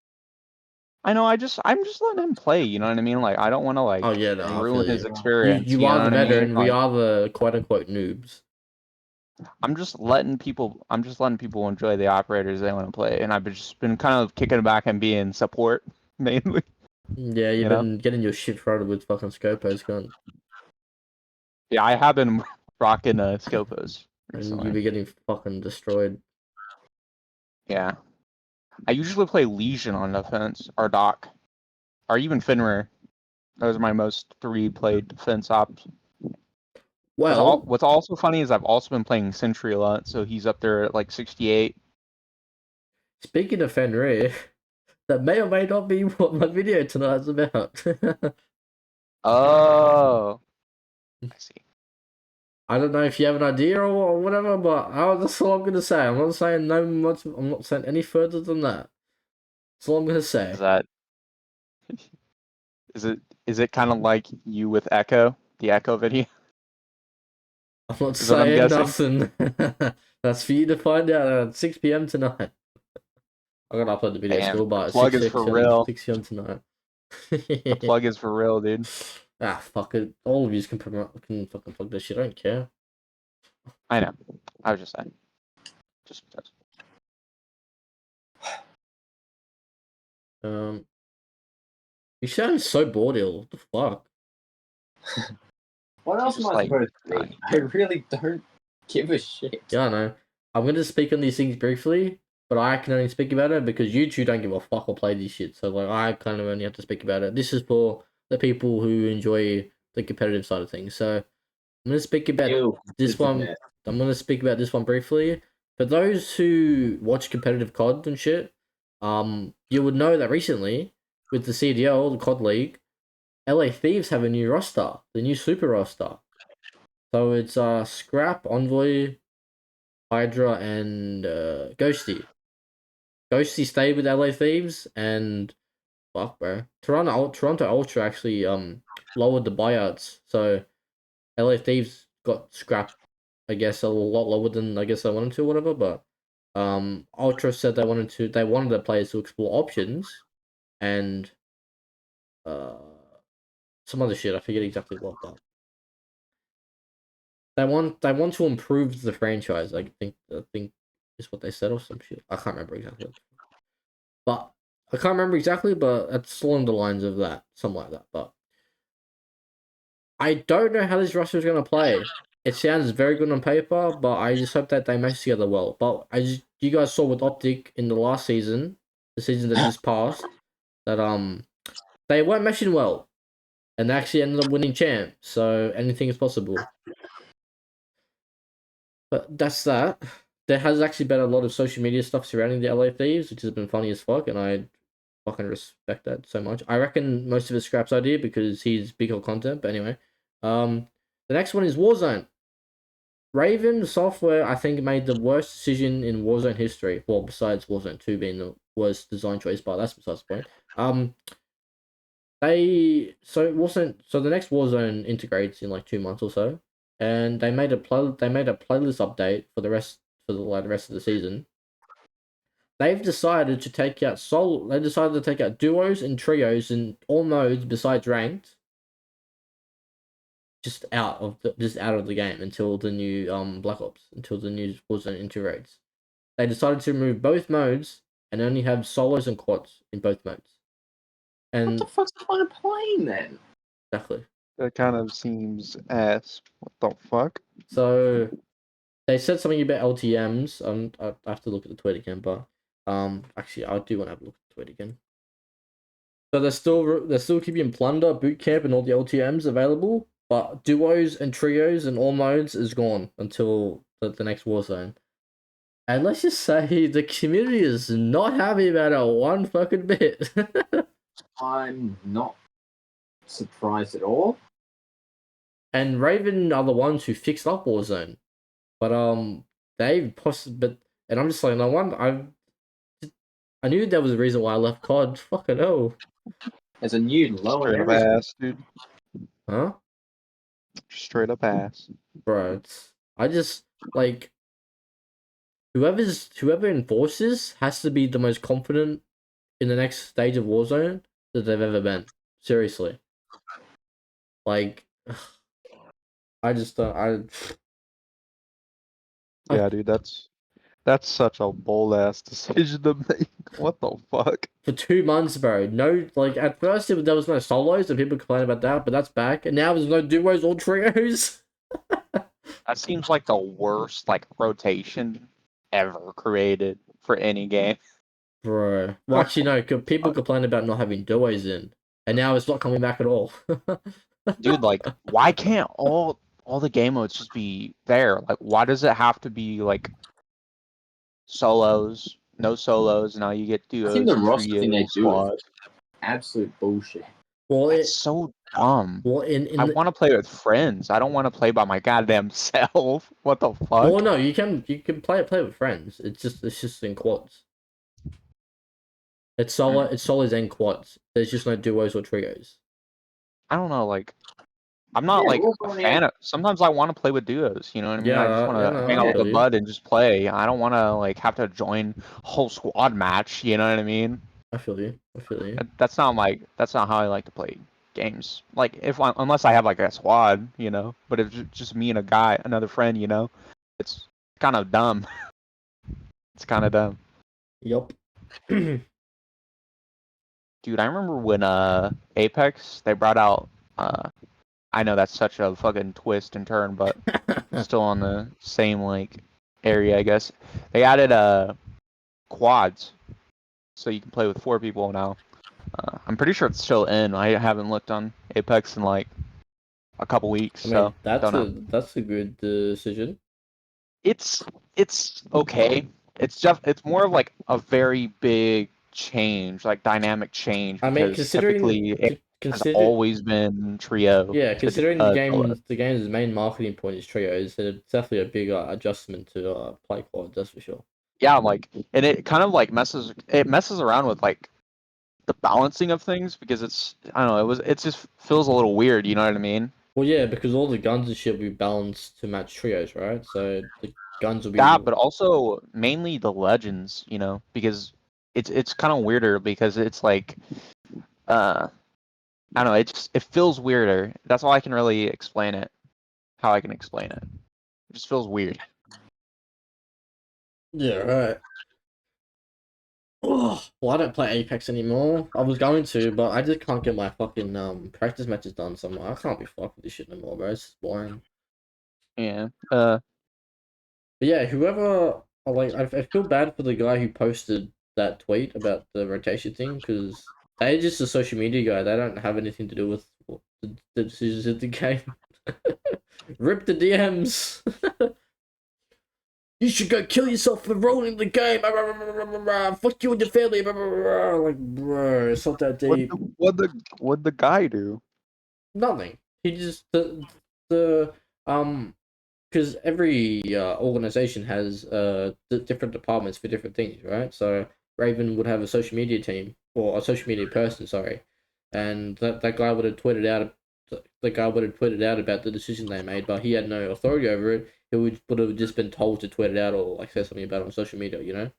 C: I know. I'm just letting him play. You know what I mean? Like I don't want to
A: Oh yeah, no, I
C: ruin
A: feel
C: his
A: you.
C: experience.
A: You
C: You
A: are
C: know
A: the
C: what I mean?
A: veteran. We
C: Like
A: are the quote unquote noobs.
C: I'm just letting people. Enjoy the operators they want to play, and I've just been kind of kicking back and being support mainly.
A: Yeah, you've
C: You know?
A: been getting your shit thrown with fucking Scopos, cunt.
C: Yeah, I have been rocking Scopos
A: And you'll
C: recently.
A: be getting fucking destroyed.
C: Yeah, I usually play Legion on defense or Doc, or even Fenrir. Those are my most 3 played defense ops.
A: Well,
C: What's also funny is I've also been playing Sentry a lot, so he's up there at like 68.
A: speaking of Fenrir, that may or may not be what my video tonight's about.
C: Oh, I see.
A: I don't know if you have an idea or whatever, but that's all I'm gonna say. I'm not saying no much. I'm not saying any further than that. That's all I'm gonna say.
C: Is that is it kind of like you with Echo, the Echo video?
A: I'm not
C: Is what I'm
A: saying
C: guessing.
A: nothing. That's for you to find out at 6 p.m. tonight. I'm gonna upload the video
C: Damn,
A: still,
C: the
A: but at
C: plug is for real.
A: 6 p.m. tonight.
C: The plug is for real, dude.
A: Fuck it. All of you can fucking plug this shit. I don't care.
C: I know. I was just saying. Just because.
A: You sound so bored, ill. What the fuck?
B: What else am
C: Just
B: I
C: like
B: supposed to be? I really don't give a shit.
A: Yeah, I know. I'm gonna speak on these things briefly, but I can only speak about it because you two don't give a fuck or play this shit. So like, I kind of only have to speak about it. This is for the people who enjoy the competitive side of things. So I'm gonna speak about this one. I'm gonna speak about this one briefly. For those who watch competitive COD and shit, you would know that recently with the CDL, the COD League, LA Thieves have a new roster, the new Super Roster. So it's Scrap, Envoy, Hydra, and Ghosty. Ghosty stayed with LA Thieves, and fuck, bro. Toronto Ultra actually lowered the buyouts, so LA Thieves got scrapped. I guess a lot lower than I guess they wanted to, or whatever. But Ultra said they wanted the players to explore options and uh some other shit. I forget exactly what, but they want to improve the franchise. I think is what they said or some shit. I can't remember exactly. But I can't remember exactly, but it's along the lines of that, something like that. But I don't know how this roster is going to play. It sounds very good on paper, but I just hope that they mesh together well. But you guys saw with Optic in the last season, the season that just passed, that they weren't meshing well, and they actually ended up winning champ. So anything is possible. But that's that. There has actually been a lot of social media stuff surrounding the LA Thieves, which has been funny as fuck, and I fucking respect that so much. I reckon most of it's Scrap's idea because he's big on content. But anyway, the next one is Warzone. Raven Software, I think, made the worst decision in Warzone history. Well, besides Warzone 2 being the worst design choice, but that's besides the point. So the next Warzone integrates in like 2 months or so, and they made a playlist update for the rest of the season. they've decided to take out They decided to take out duos and trios in all modes besides ranked. Just out of the game until the new Black Ops, until the new Warzone integrates. They decided to remove both modes and only have solos and quads in both modes. And
B: what the fuck's the point of playing then?
A: exactly.
C: That kind of seems ass. What the fuck?
A: So they said something about LTMs. I have to look at the tweet again, but actually I do want to have a look at the tweet again. So they're still keeping Plunder, Boot Camp, and all the LTMs available, but duos and trios and all modes is gone until the next Warzone. And let's just say the community is not happy about it one fucking bit.
B: I'm not surprised at all.
A: And Raven are the ones who fixed up Warzone, but and I'm just like, no one. I knew there was a reason why I left COD. Fucking hell.
B: There's a new low
C: Straight up ass, dude.
A: Huh?
C: Straight up ass.
A: Bro, I just like whoever enforces has to be the most confident in the next stage of Warzone that they've ever been. Seriously. Like I just don't
C: Yeah, dude, that's such a bold ass decision to make. What the fuck?
A: for 2 months, bro. No, like at first there was no solos and people complain about that, but that's back. And now there's no duos or trios.
C: That seems like the worst like rotation ever created for any game.
A: Bro. Well, actually, no, people complain about not having duos in, and now it's not coming back at all.
C: Dude, like, why can't all the game modes just be there? Like, why does it have to be like solos, no solos? Now you get duos.
B: I think the
C: and
B: roster thing they
C: trios,
B: do
C: squads.
B: is absolute bullshit.
A: Well,
C: It's so dumb.
A: well,
C: I want to play with friends. I don't want to play by my goddamn self. What the fuck?
A: well, no, you can play with friends. It's just in quads. It's solos and quads. There's just no duos or trios.
C: I don't know, like, I'm not like a fan of. Sometimes I want to play with duos. You know what I mean? I just want to hang out with a bud and just play. I don't want to like have to join a whole squad match. You know what I mean?
A: I feel you.
C: That's not how I like to play games. Like unless I have like a squad, you know. But if it's just me and another friend, you know, it's kind of dumb. It's kind of dumb.
A: Yup.
C: Dude, I remember when Apex they brought out I know that's such a fucking twist and turn, but still on the same like area, I guess. They added quads, so you can play with 4 people now. I'm pretty sure it's still in. I haven't looked on Apex in like a couple weeks, so
A: that's a good decision.
C: It's okay. It's more of like a very big change, like dynamic change.
A: I mean,
C: Because typically it has always been trio.
A: Yeah, considering the game's main marketing point is trios, it's definitely a big adjustment to play quads. That's for sure.
C: Yeah, like, and it kind of like messes around with like the balancing of things because I don't know, it just feels a little weird. You know what I mean?
A: Well, yeah, because all the guns and shit will be balanced to match trios, right? So the guns will be
C: but also mainly the legends, you know, because it's kind of weirder because it's like I don't know, it feels weirder. That's all I can really explain it. How I can explain it. It just feels weird.
A: Yeah, right. Oh, well, I don't play Apex anymore. I was going to, but I just can't get my fucking practice matches done. So I'm like, I can't be fucked with this shit no more, bro. It's just boring.
C: Yeah.
A: But yeah, whoever like, I feel bad for the guy who posted that tweet about the rotation thing because they're just a social media guy. They don't have anything to do with the decisions of the game. Rip the DMs. You should go kill yourself for rolling the game. Fuck you and your family. Like, bro, it's not that deep.
C: What'd the guy do?
A: Nothing. He just because every organization has different departments for different things, right? So Raven would have a social media team or a social media person, sorry, and that guy would have tweeted out. The guy would have tweeted out about the decision they made, but he had no authority over it. He would have just been told to tweet it out or like say something about it on social media, you know?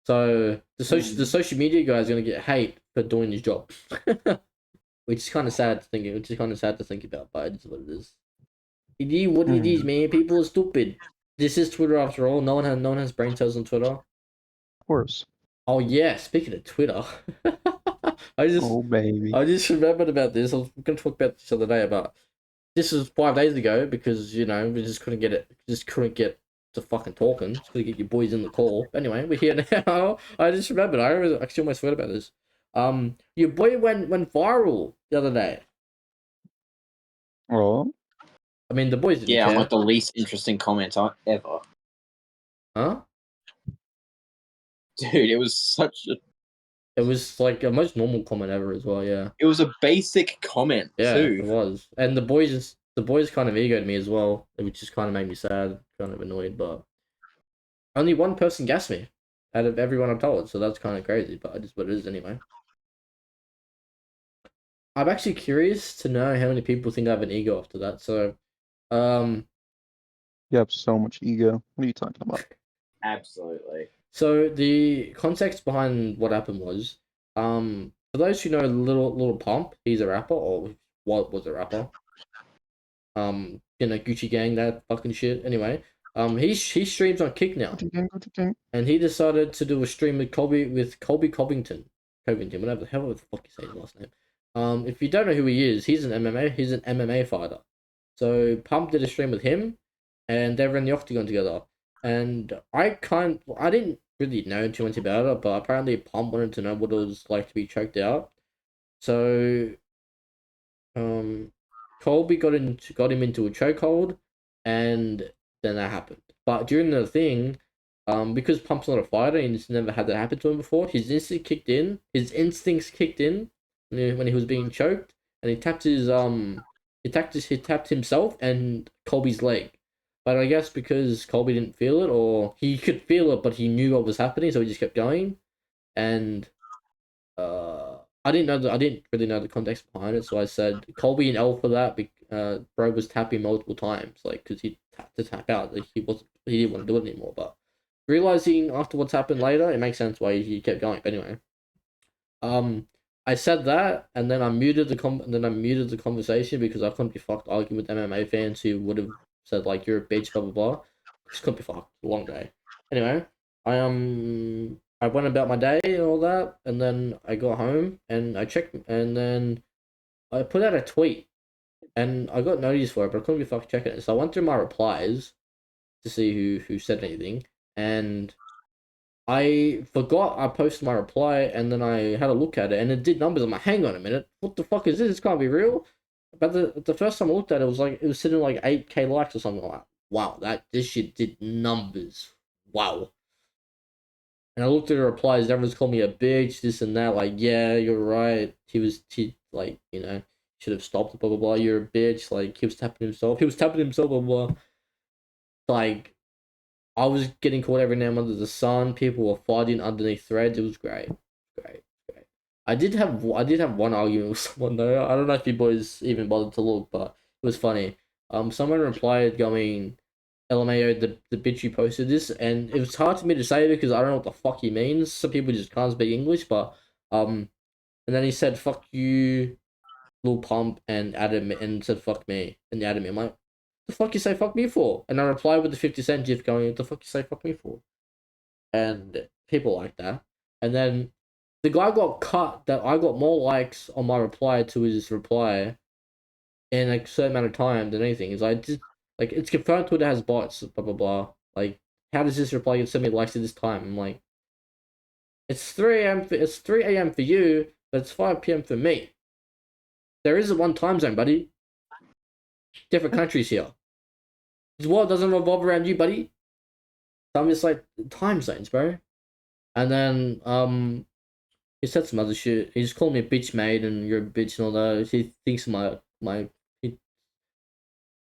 A: So the social media guy is gonna get hate for doing his job, which is kind of sad to think. Which is kind of sad to think about, but it's what it is. It is what it is, man. People are stupid. This is Twitter after all. No one has brain cells on Twitter.
C: Of course.
A: Oh yeah, speaking of Twitter,
C: Oh baby.
A: I just remembered about this. I was gonna talk about this the other day, but this was 5 days ago because we just couldn't get it. Just couldn't get to fucking talking. Just couldn't get your boys in the call. But anyway, we're here now. I just remembered. I actually almost forgot about this. Your boy went viral the other day.
C: Oh.
A: I mean, the boys didn't care.
B: I'm like the least interesting comment ever.
A: Huh?
B: Dude, it was such a...
A: It was like a most normal comment ever as well, yeah.
B: It was a basic comment, too.
A: It was. And the boys kind of egoed me as well, which just kind of made me sad, kind of annoyed, but only one person gassed me out of everyone I've told, so that's kind of crazy, but it is what it is anyway. I'm actually curious to know how many people think I have an ego after that, so
C: You have so much ego. What are you talking about?
B: Absolutely.
A: So the context behind what happened was, for those who know Little Pump, he's a rapper, or what was a rapper. Gucci Gang, that fucking shit. Anyway, he streams on Kick now, and he decided to do a stream with Colby Covington, whatever the hell the fuck you say his last name. If you don't know who he is, he's an MMA fighter. So Pump did a stream with him, and they were in the octagon together. And I didn't really know too much about it, but apparently Pump wanted to know what it was like to be choked out. So, Colby got him into a chokehold, and then that happened. But during the thing, because Pump's not a fighter and he's never had that happen to him before, his instincts kicked in when he was being choked, and he tapped himself and Colby's leg. But I guess because Colby didn't feel it, or he could feel it, but he knew what was happening, so he just kept going. And I didn't really know the context behind it, so I said Colby and L for that. Bro was tapping multiple times, like because he tapped to tap out, like he didn't want to do it anymore. But realizing after what's happened later, it makes sense why he kept going. But anyway, I said that, and then I muted the conversation because I couldn't be fucked arguing with MMA fans who would have said like you're a bitch, blah blah blah. Just couldn't be fucked. Long day. Anyway, I went about my day and all that, and then I got home and I checked, and then I put out a tweet, and I got noticed for it, but I couldn't be fucking checking it. So I went through my replies to see who said anything, and I forgot I posted my reply, and then I had a look at it, and it did numbers. I'm like, hang on a minute, what the fuck is this? This can't be real. But the first time I looked at it, it was sitting like 8K likes or something like that. Wow, this shit did numbers. Wow. And I looked at the replies, everyone's called me a bitch, this and that, like, yeah, you're right. He like, should have stopped, blah, blah, blah, you're a bitch, like, he was tapping himself, blah, blah. Like, I was getting caught every now and under the sun, people were fighting underneath threads, it was great. I did have one argument with someone though. I don't know if you boys even bothered to look, but it was funny. Someone replied going, LMAO, the bitch you posted this, and it was hard for me to say because I don't know what the fuck he means. Some people just can't speak English, but and then he said fuck you, Lil Pump, and added me, and said fuck me, and added me. I'm like, the fuck you say fuck me for? And I replied with the 50 Cent gif going, what the fuck you say fuck me for? And people like that. And then the guy got cut that I got more likes on my reply to his reply in a certain amount of time than anything. Is like it's confirmed Twitter has bots, blah blah blah. Like, how does this reply get so many likes at this time? I'm like, it's 3 a.m. for you, but it's 5 p.m. for me. There isn't one time zone, buddy. Different countries here. This world doesn't revolve around you, buddy. So I'm just like, time zones, bro. And then he said some other shit. He just called me a bitch, mate, and you're a bitch and all that. He thinks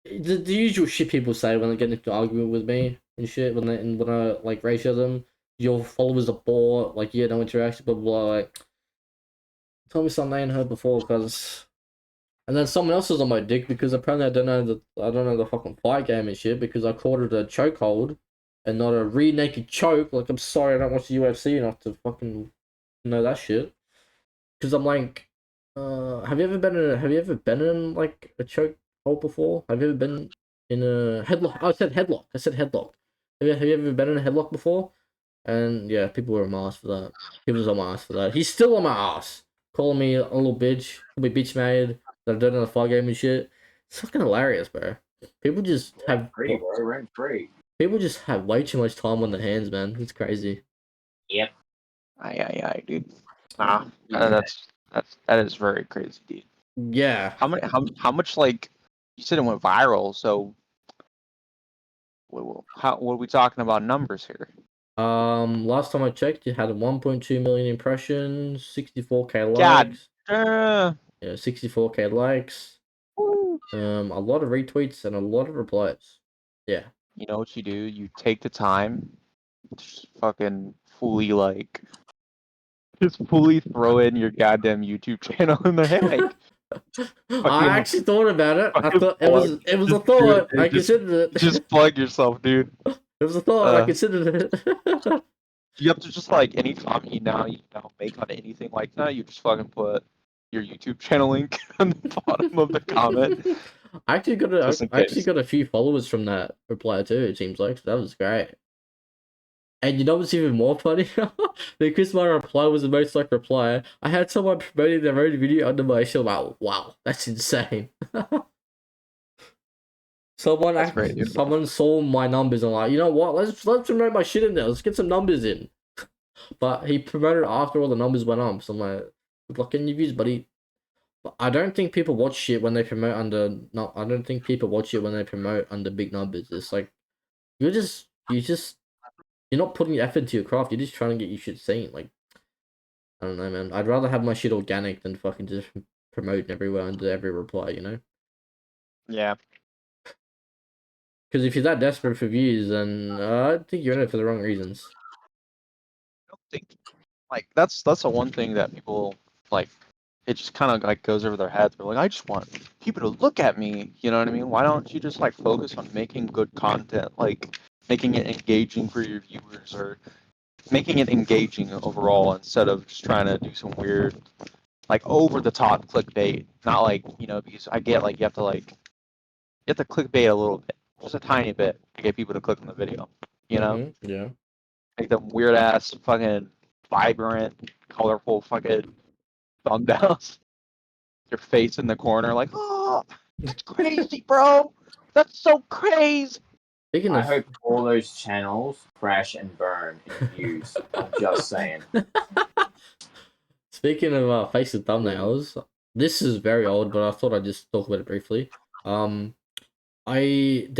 A: the usual shit people say when they get into argument with me and shit, when I like ratio them. Your followers are bored, like, yeah, no interaction, blah blah blah. Like, tell me something I ain't heard before, cause. And then someone else was on my dick because apparently I don't know the fucking fight game and shit because I called it a chokehold, and not a rear naked choke. Like, I'm sorry, I don't watch the UFC enough to fucking know that shit. Because I'm like, have you ever been in like a choke hold before? Have you ever been in a headlock? Oh, I said headlock. Have you ever been in a headlock before? And yeah, people were on my ass for that. He was on my ass for that. He's still on my ass, calling me a little bitch, call me bitch made that I don't know the fight game and shit. It's fucking hilarious, bro. People just have
B: Free, bro. Rent free.
A: people just have way too much time on their hands, man. It's crazy.
B: Yep.
C: Aye, dude. That is very crazy, dude.
A: Yeah.
C: How much, like, you said it went viral, so what are we talking about numbers here?
A: Last time I checked, it had 1.2 million impressions, 64k
C: God,
A: likes. Yeah, 64k likes. A lot of retweets and a lot of replies. Yeah.
C: you know what you do? You take the time to just fucking fully throw in your goddamn YouTube channel in there. Hey, like,
A: I actually thought about it. I thought it was a thought. I considered it.
C: Just plug yourself, dude.
A: It was a thought. I considered it.
C: You have to just, like, anytime you make on anything like that, you just fucking put your YouTube channel link on the bottom of the comment.
A: I actually got a few followers from that reply too. It seems like, so that was great. And you know what's even more funny? Because my reply was the most like reply, I had someone promoting their own video under my show. Wow, that's insane. Someone saw my numbers and like, you know what? Let's promote my shit in there. Let's get some numbers in. But he promoted after all the numbers went up. So I'm like, good luck getting your views, buddy. But I don't think people watch shit when they promote under. No, I don't think people watch it when they promote under big numbers. It's like you're not putting effort into your craft. You're just trying to get your shit seen. Like, I don't know, man. I'd rather have my shit organic than fucking just promoting everywhere under every reply. You know?
C: Yeah.
A: Because if you're that desperate for views, then I think you're in it for the wrong reasons.
C: I don't think, like, that's the one thing that people, like, it just kind of, like, goes over their heads. They're like, I just want people to look at me. You know what I mean? Why don't you just, like, focus on making good content, like making it engaging for your viewers, or making it engaging overall, instead of just trying to do some weird, like, over the top clickbait. Not like, because I get, like, you have to clickbait a little bit, just a tiny bit, to get people to click on the video.
A: Yeah.
C: Like the weird ass fucking vibrant, colorful fucking thumbnails. Your face in the corner, like, oh, that's crazy, bro. That's so crazy.
B: I hope all those channels crash and burn in views. I'm just saying.
A: Speaking of face and thumbnails, this is very old, but I thought I'd just talk about it briefly. There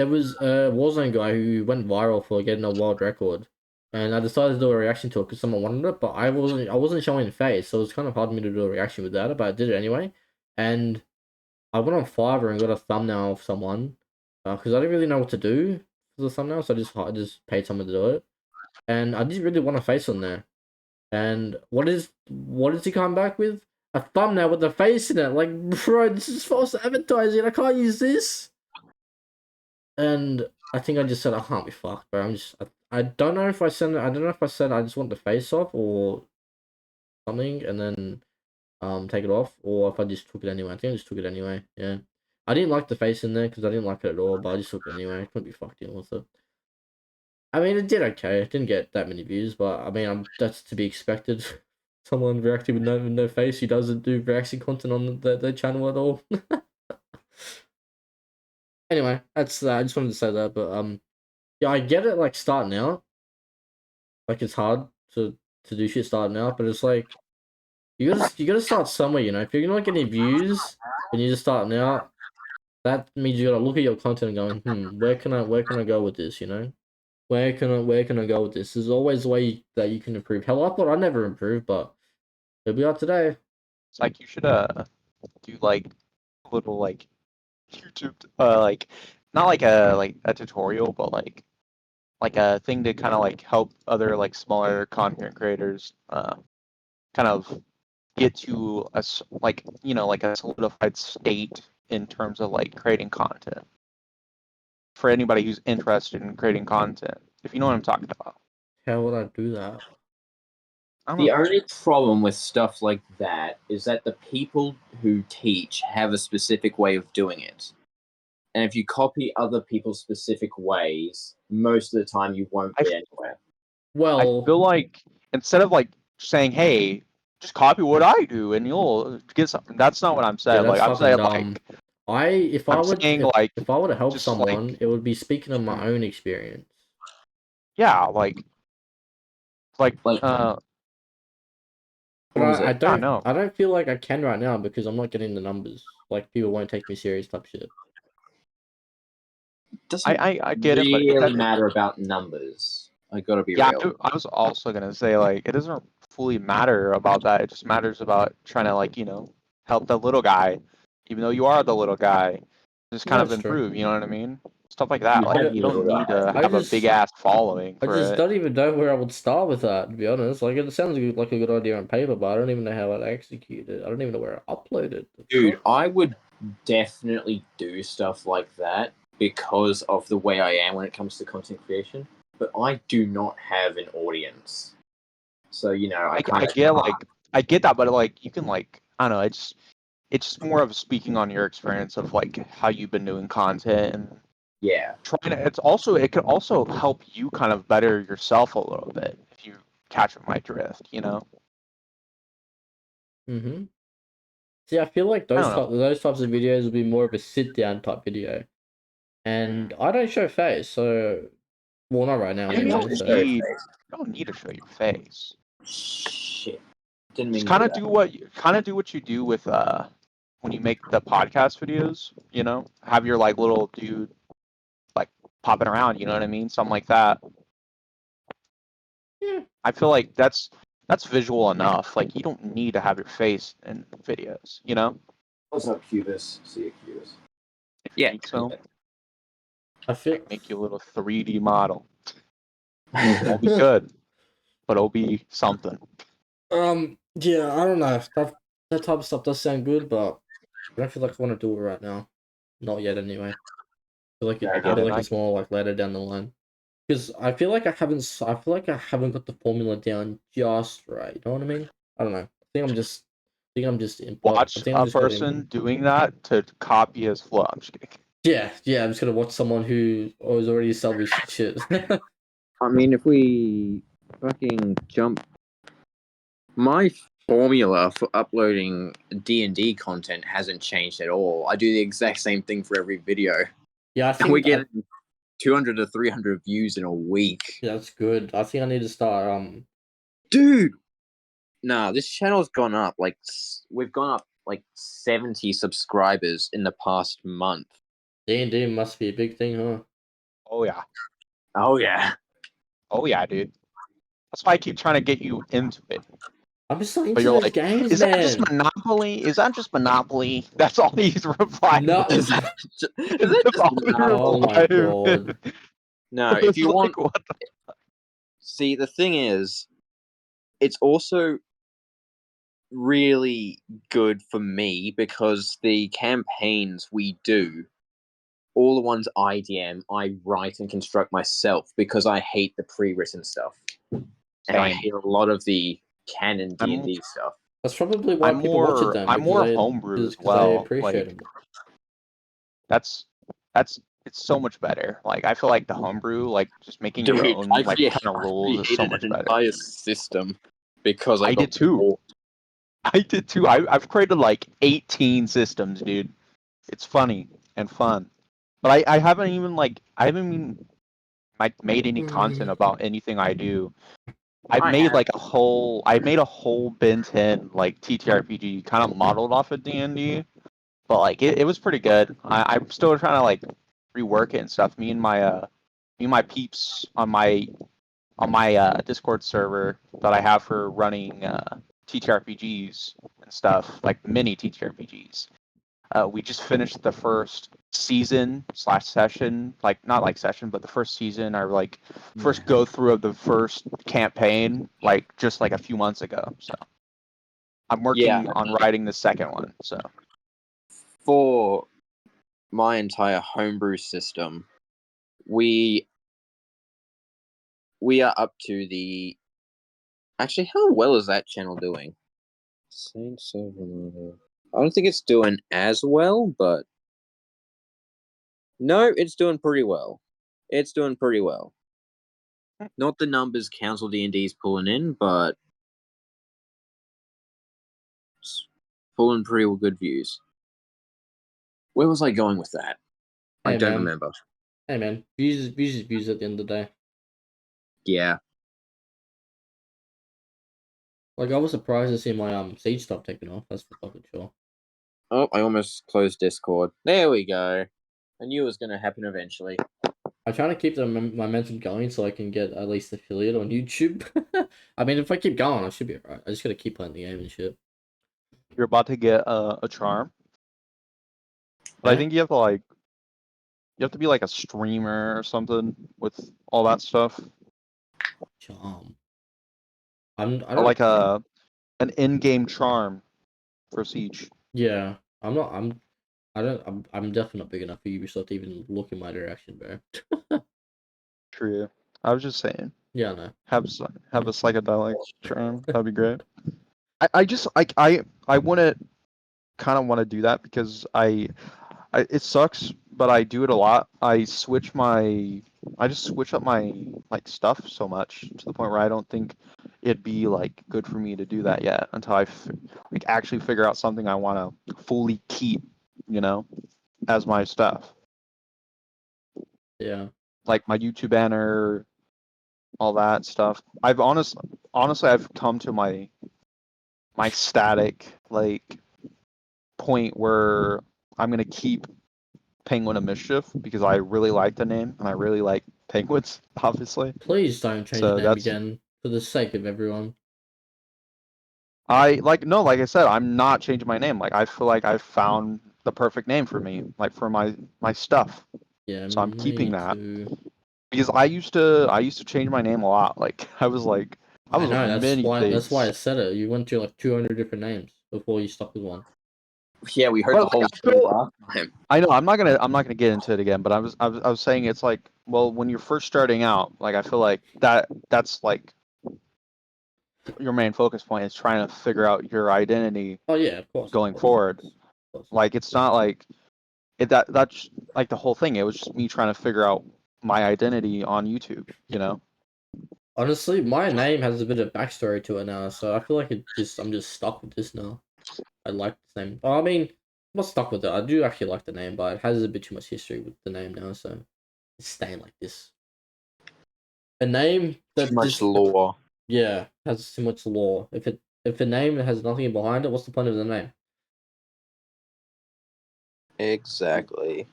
A: was a Warzone guy who went viral for getting a world record, and I decided to do a reaction to it because someone wanted it, but I wasn't showing face, so it was kind of hard for me to do a reaction without it, but I did it anyway. And I went on Fiverr and got a thumbnail of someone, because I didn't really know what to do for the thumbnail, so I just paid someone to do it, and I didn't really want a face on there. And what does he come back with? A thumbnail with a face in it. Like, bro, this is false advertising. I can't use this. And I think I just said I can't be fucked, bro. I don't know if I sent it. I don't know if I said I just want the face off or something, and then take it off, or if I just took it anyway. I think I just took it anyway. Yeah, I didn't like the face in there because I didn't like it at all, but I just took it anyway. I couldn't be fucked dealing with it. I mean, it did okay. It didn't get that many views, but I mean, that's to be expected. Someone reacting with no face who doesn't do reaction content on their channel at all. Anyway, that's I just wanted to say that, but yeah, I get it. Like, starting out, like, it's hard to do shit starting out, but it's like you gotta start somewhere, you know. If you're not getting views and you're just starting out, that means you gotta look at your content and going, where can I go with this, you know? Where can I go with this? There's always a way that you can improve. Hell, I thought I'd never improve, but here we are today.
C: It's like you should do, like, a little, like, YouTube, like, not like a tutorial, but like a thing to kind of, like, help other, like, smaller content creators kind of get to like a solidified state in terms of, like, creating content. For anybody who's interested in creating content, if you know what I'm talking about.
A: How would I do that?
B: The only problem with stuff like that is that the people who teach have a specific way of doing it. And if you copy other people's specific ways, most of the time you won't get anywhere.
A: Well,
C: I feel like instead of like saying, "Hey, just copy what I do and you'll get something," that's not what I'm saying.
A: yeah, that's
C: like I'm
A: fucking
C: saying,
A: dumb.
C: like
A: If I were to help
C: just
A: someone,
C: like,
A: it would be speaking of my own experience.
C: yeah, like
B: Like,
A: But
B: what was
A: I
B: it?
A: don't feel like I can right now because I'm not getting the numbers. Like people won't take me serious type shit.
B: Doesn't
C: I get it, but
B: really matter about numbers. I gotta be real.
C: I was also gonna say like it doesn't fully matter about that. It just matters about trying to like help the little guy, even though you are the little guy, just kind of
A: That's true.
C: improve. You know what I mean? Stuff like that.
B: You
C: Like
B: have
C: you
B: the
C: don't
B: little
C: need
B: guy.
C: to have a big ass following
A: I
C: for
A: just
C: it.
A: don't even know where I would start with that, to be honest. Like, it sounds like a good idea on paper, but I don't even know how I'd execute it. I don't even know where I upload it.
B: Dude, I would definitely do stuff like that because of the way I am when it comes to content creation. But I do not have an audience. So, I
C: get that, but like you can like I don't know, it's just more of speaking on your experience of like how you've been doing content and
B: yeah.
C: trying to it could also help you kind of better yourself a little bit if you catch my drift,
A: Mm-hmm. See, I feel like those types of videos would be more of a sit down type video, and I don't show face, so well, not right now
C: You
A: anyway.
C: don't need to show your face.
B: Shit. Didn't mean
C: Just
B: to
C: kind of do what you do with when you make the podcast videos. Have your like little dude like popping around. You know what I mean? Something like that.
A: Yeah.
C: I feel like that's visual enough. Like you don't need to have your face in videos.
B: What's up, Cubus? See you, Cubus.
C: If you need so.
A: I feel
C: make you a little 3D model. Won't be good, but it'll be something.
A: Yeah, I don't know. That type of stuff does sound good, but I don't feel like I want to do it right now. Not yet, anyway. I feel like it's more like later down the line. Because I feel like I haven't got the formula down just right. You know what I mean? I don't know. I think I'm just
C: watch a person doing that to copy his flow. I'm just kidding.
A: Yeah. I'm just gonna watch someone who was already established shit.
B: I mean, if we fucking jump, my formula for uploading D&D content hasn't changed at all. I do the exact same thing for every video.
A: Yeah, I think
B: we get 200 to 300 views in a week.
A: Yeah, that's good. I think I need to start.
B: Dude, nah, this channel's gone up. Like, we've gone up like 70 subscribers in the past month.
A: D&D must be a big thing, huh?
C: Oh yeah.
B: Oh yeah.
C: Oh yeah, dude. That's why I keep trying to get you into it.
A: I'm just not into those games,
C: is
A: man.
C: That just Monopoly? Is that just Monopoly? That's all he's replying.
B: No, is that just
A: oh my god.
B: No, if you want... See, the thing is, it's also really good for me because the campaigns we do, all the ones I DM, I write and construct myself because I hate the pre-written stuff. And I hate a lot of the canon D&D stuff.
A: That's probably why people watch it then.
C: I'm more homebrew as well.
A: They appreciate it.
C: That's it's so much better. Like I feel like the homebrew, like just making your own like kind of rules is so much better.
B: Entire system because
C: I did too. I've created like 18 systems, dude. It's funny and fun. But I haven't even made any content about anything I do. I made a whole Ben 10 like TTRPG kind of modeled off of D&D, but like it was pretty good. I'm still trying to like rework it and stuff. Me and my peeps on my Discord server that I have for running TTRPGs and stuff, like mini TTRPGs. We just finished the first season/session, like not like session, but the first season, or like first go through of the first campaign, like just like a few months ago. So I'm working on writing the second one. So
B: for my entire homebrew system, we we are up to the. Actually, how well is that channel doing? Saints of Another. I don't think it's doing as well, but no, it's doing pretty well. It's doing pretty well. Not the numbers Council D&D's pulling in, but it's pulling pretty good views. Where was I going with that? I
A: Hey,
B: don't
A: man.
B: remember.
A: Hey, man. Views is views at the end of the day.
B: Yeah.
A: Like, I was surprised to see my Siege stuff taken off. That's for fucking sure.
B: Oh, I almost closed Discord. There we go. I knew it was going to happen eventually.
A: I'm trying to keep the momentum going so I can get at least affiliate on YouTube. I mean, if I keep going, I should be alright. I just gotta keep playing the game and shit.
C: You're about to get a charm. But I think you have to be like a streamer or something with all that stuff.
A: Charm.
C: Or like an in-game charm for Siege.
A: Yeah. I'm definitely not big enough for Ubisoft to even look in my direction, bro.
C: True. I was just saying.
A: Yeah, I know.
C: Have a psychedelic charm. That'd be great. I just I want to do that because it sucks, but I do it a lot. I just switch up my like stuff so much to the point where I don't think it'd be like good for me to do that yet until I like actually figure out something I want to fully keep, as my stuff.
A: Yeah.
C: Like my YouTube banner, all that stuff. I've honestly I've come to my static like point where I'm gonna keep Penguin of Mischief because I really like the name and I really like penguins, obviously.
A: Please don't change
C: So
A: the name again for the sake of everyone.
C: like I said, I'm not changing my name. Like I feel like I've found the perfect name for me, like for my stuff.
A: Yeah,
C: So I'm keeping
A: me
C: that
A: too.
C: because I used to change my name a lot. Like I was
A: I know,
C: many
A: that's why I
C: things.
A: said it. You went to like 200 different names before you stuck with one.
B: Yeah, we heard
C: Well,
B: the whole
C: like,
B: story last time.
C: I know I'm not gonna get into it again, but I was saying it's like, well, when you're first starting out, like I feel like that's like your main focus point is trying to figure out your identity
A: Oh yeah, of course.
C: going
A: Of course,
C: forward.
A: of course.
C: Like it's not like that's like the whole thing. It was just me trying to figure out my identity on YouTube,
A: Honestly, my name has a bit of backstory to it now, so I feel like I'm just stuck with this now. I like this name. Oh, I mean, I'm not stuck with it. I do actually like the name, but it has a bit too much history with the name now, so it's staying like this. A name
B: Too
A: that
B: much
A: just
B: lore.
A: yeah has too much lore. If a name has nothing behind it, what's the point of the name?
B: Exactly.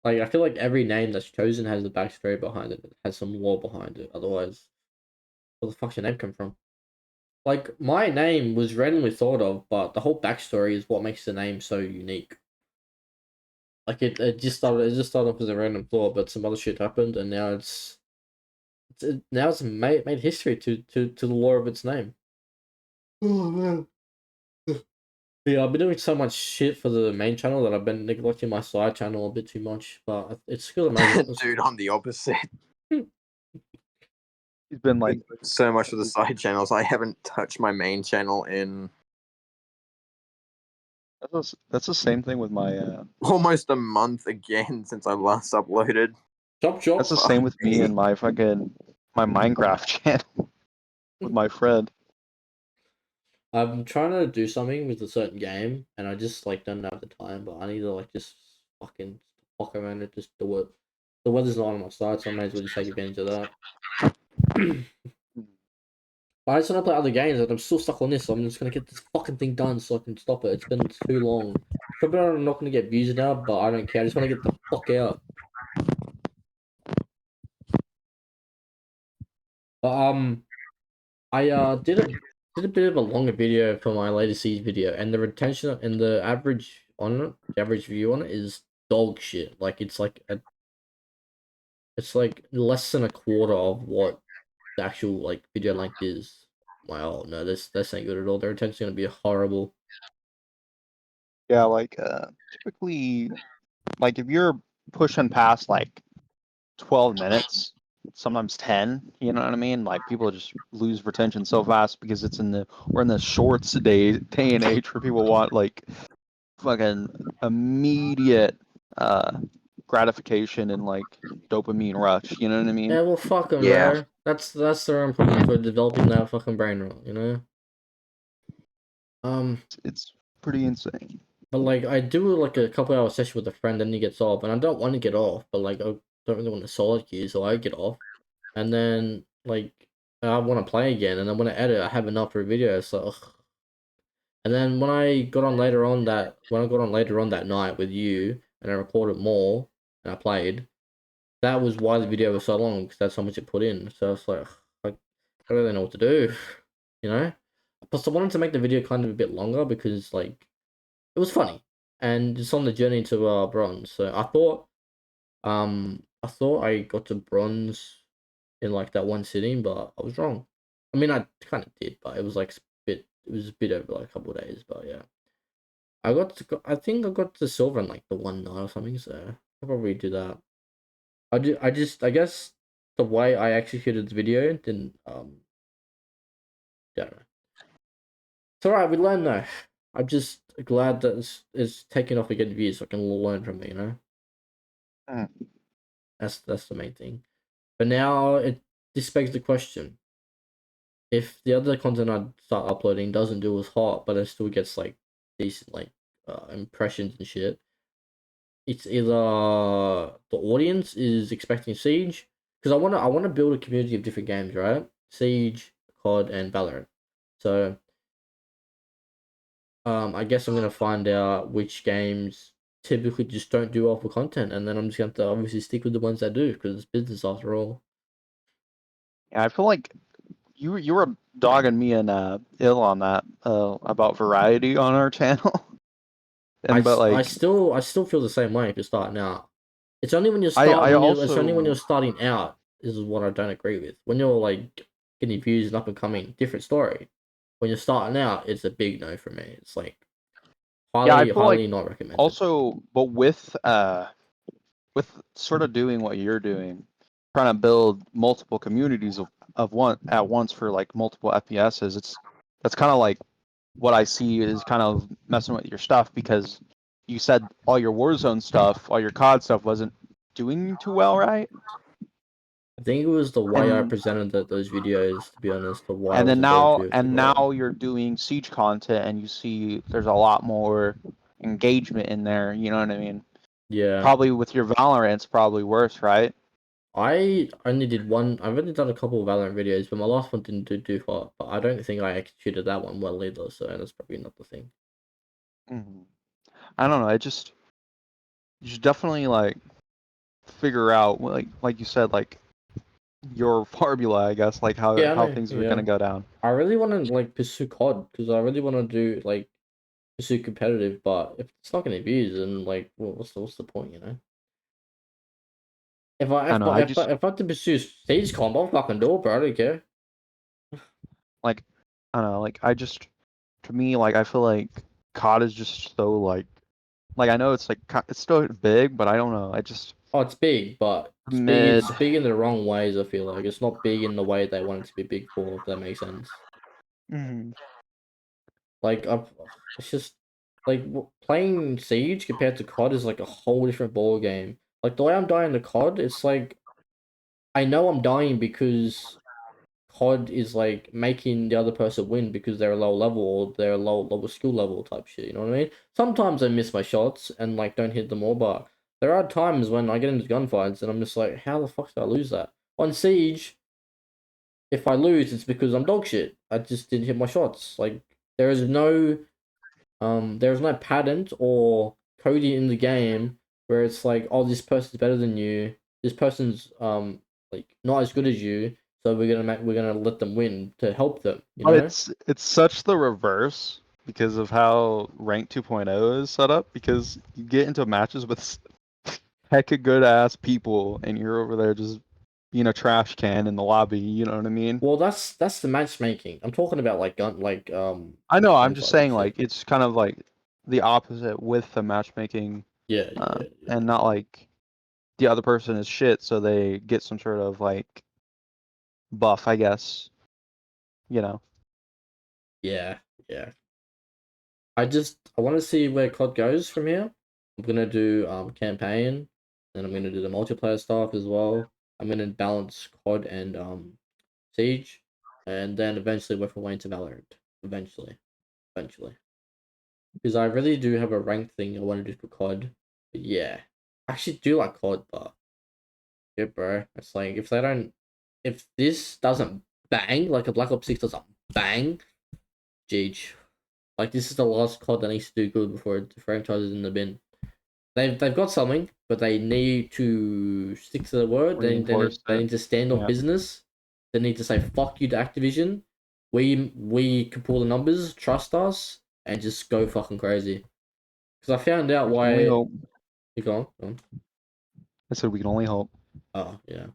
A: Like I feel like every name that's chosen has a backstory behind it. It has some lore behind it. Otherwise, where the fuck's your name come from? Like my name was randomly thought of, but the whole backstory is what makes the name so unique. Like it just started off as a random thought, but some other shit happened, and now now it's made history to the lore of its name. Oh man. Yeah, I've been doing so much shit for the main channel that I've been neglecting my side channel a bit too much, but it's because I'm over.
B: Dude, I'm the opposite.
C: He's been like
B: So much for the side channels. I haven't touched my main channel in
C: that's the same thing with my
B: almost a month again since I last uploaded.
A: Chop
C: that's the
A: chop.
C: same with me and my my Minecraft channel with my friend.
A: I'm trying to do something with a certain game, and I just like don't have the time. But I need to like just fucking fuck around and just do it. The weather's not on my side, so I may as well just take advantage of that. But I just want to play other games, and I'm still stuck on this. So I'm just gonna get this fucking thing done so I can stop it. It's been too long. Probably I'm not gonna get views now, but I don't care. I just want to get the fuck out. But I did a bit of a longer video for my latest Siege video, and the retention and the average on it, the average view on it is dog shit. Like it's like less than a quarter of what the actual like video length is. Wow, no, this ain't good at all. The retention's gonna be horrible.
C: Yeah, like typically like if you're pushing past like 12 minutes, sometimes 10. You know what I mean? Like people just lose retention so fast because we're in the shorts day and age where people want like fucking immediate gratification and like dopamine rush. You know what I mean?
A: Yeah, well, fuck them,
B: Yeah.
A: bro. That's their own problem for developing that fucking brain rot, you know.
C: It's pretty insane.
A: But like I do like a couple hour session with a friend, then he gets off, and I don't want to get off, but like I don't really want to solo queue, so I get off, and then like I want to play again, and then when I edit, I have enough for a video, so. Ugh. And then when I got on later on that night with you, and I recorded more, and I played, that was why the video was so long, because that's how much it put in. So it's like I don't really know what to do, you know. Plus, I wanted to make the video kind of a bit longer because like it was funny, and it's on the journey to bronze. So I thought I got to bronze in like that one sitting, but I was wrong. I mean, I kind of did, but it was like it was a bit over like a couple of days. But yeah, I think I got to silver in like the one night or something. So I'll probably do that. I guess the way I executed the video didn't yeah. It's alright, we learn though. I'm just glad that it's taking off again views so I can learn from it, you know?
C: Mm.
A: That's the main thing. But now this begs the question. If the other content I start uploading doesn't do as hot, but it still gets like decent like impressions and shit, it's either the audience is expecting Siege, because I wanna build a community of different games, right? Siege, COD, and Valorant. So I guess I'm gonna find out which games typically just don't do well for content, and then I'm just going to obviously stick with the ones that do, because it's business after all.
C: Yeah, I feel like you were dogging me and Ill on that about variety on our channel. But
A: I
C: like
A: still feel the same way if you're starting out. It's only when it's only when
C: also
A: you're starting out is what I don't agree with. When you're like getting views and up and coming, different story. When you're starting out, it's a big no for me. It's like
C: yeah, I feel like
A: highly not recommended.
C: also, but with sort of doing what you're doing, trying to build multiple communities of one at once for like multiple FPSs, that's kind of like what I see is kind of messing with your stuff because you said all your Warzone stuff, all your COD stuff wasn't doing too well, right?
A: I think it was the way I
C: And
A: presented those videos, to be honest, the why I
C: and then
A: wasn't getting too
C: and
A: well.
C: now you're doing Siege content and you see there's a lot more engagement in there, you know what I mean?
A: Yeah.
C: Probably with your Valorant, it's probably worse, right?
A: I've only done a couple of Valorant videos, but my last one didn't do too hot. But I don't think I executed that one well either, so that's probably not the thing.
C: Mhm. I don't know. You should definitely like figure out like you said like your formula, I guess, like
A: Yeah, I
C: how
A: know.
C: things are
A: Yeah,
C: gonna go down.
A: I really want to like pursue COD because I really want to do like pursue competitive. But if it's not getting views, then like, well, what's the point, you know?
C: I know.
A: If I had to pursue stage comp, I'll fucking do it, bro. I don't care.
C: Like I don't know. Like I just to me like I feel like COD is just so like I know it's like it's still big, but I don't know. I just
A: Oh, it's big, but
C: mid.
A: it's big in the wrong ways. I feel like it's not big in the way they want it to be big for. If that makes sense.
C: Mhm.
A: Like it's just like playing Siege compared to COD is like a whole different ball game. Like the way I'm dying to COD, it's like I know I'm dying because COD is like making the other person win because they're a low level or they're a lower skill level type shit. You know what I mean? Sometimes I miss my shots and like don't hit them all, but there are times when I get into gunfights and I'm just like, how the fuck did I lose that? On Siege, if I lose, it's because I'm dog shit. I just didn't hit my shots. Like there's no pattern or coding in the game where it's like, oh, this person's better than you. This person's like not as good as you, so we're gonna let them win to help them. You
C: But
A: know?
C: it's such the reverse because of how Rank 2.0 is set up. Because you get into matches with hecka good ass people, and you're over there just being a trash can in the lobby. You know what I mean?
A: Well, that's the matchmaking. I'm talking about like
C: I know. I'm just
A: gunfighting
C: saying,
A: shit.
C: like it's kind of like the opposite with the matchmaking,
A: Yeah.
C: and not like the other person is shit, so they get some sort of like buff, I guess. You know.
A: Yeah, yeah. I want to see where COD goes from here. I'm gonna do campaign, and I'm gonna do the multiplayer stuff as well. I'm gonna balance COD and Siege, and then eventually work my way into Valorant. Eventually, because I really do have a ranked thing I want to do for COD. But yeah, I actually do like COD, but yeah, bro, it's like if this doesn't bang like a Black Ops 6 doesn't bang, Jeej. Like this is the last COD that needs to do good before the franchise is in the bin. They've got something, but they need to stick to the word.
C: Reinforce
A: They
C: it.
A: need to stand on
C: Yeah.
A: business. They need to say fuck you to Activision. We can pull the numbers, trust us, and just go fucking crazy. Because I found out
C: We can only
A: why.
C: hope.
A: You go on.
C: I said we can only hope.
A: Oh yeah.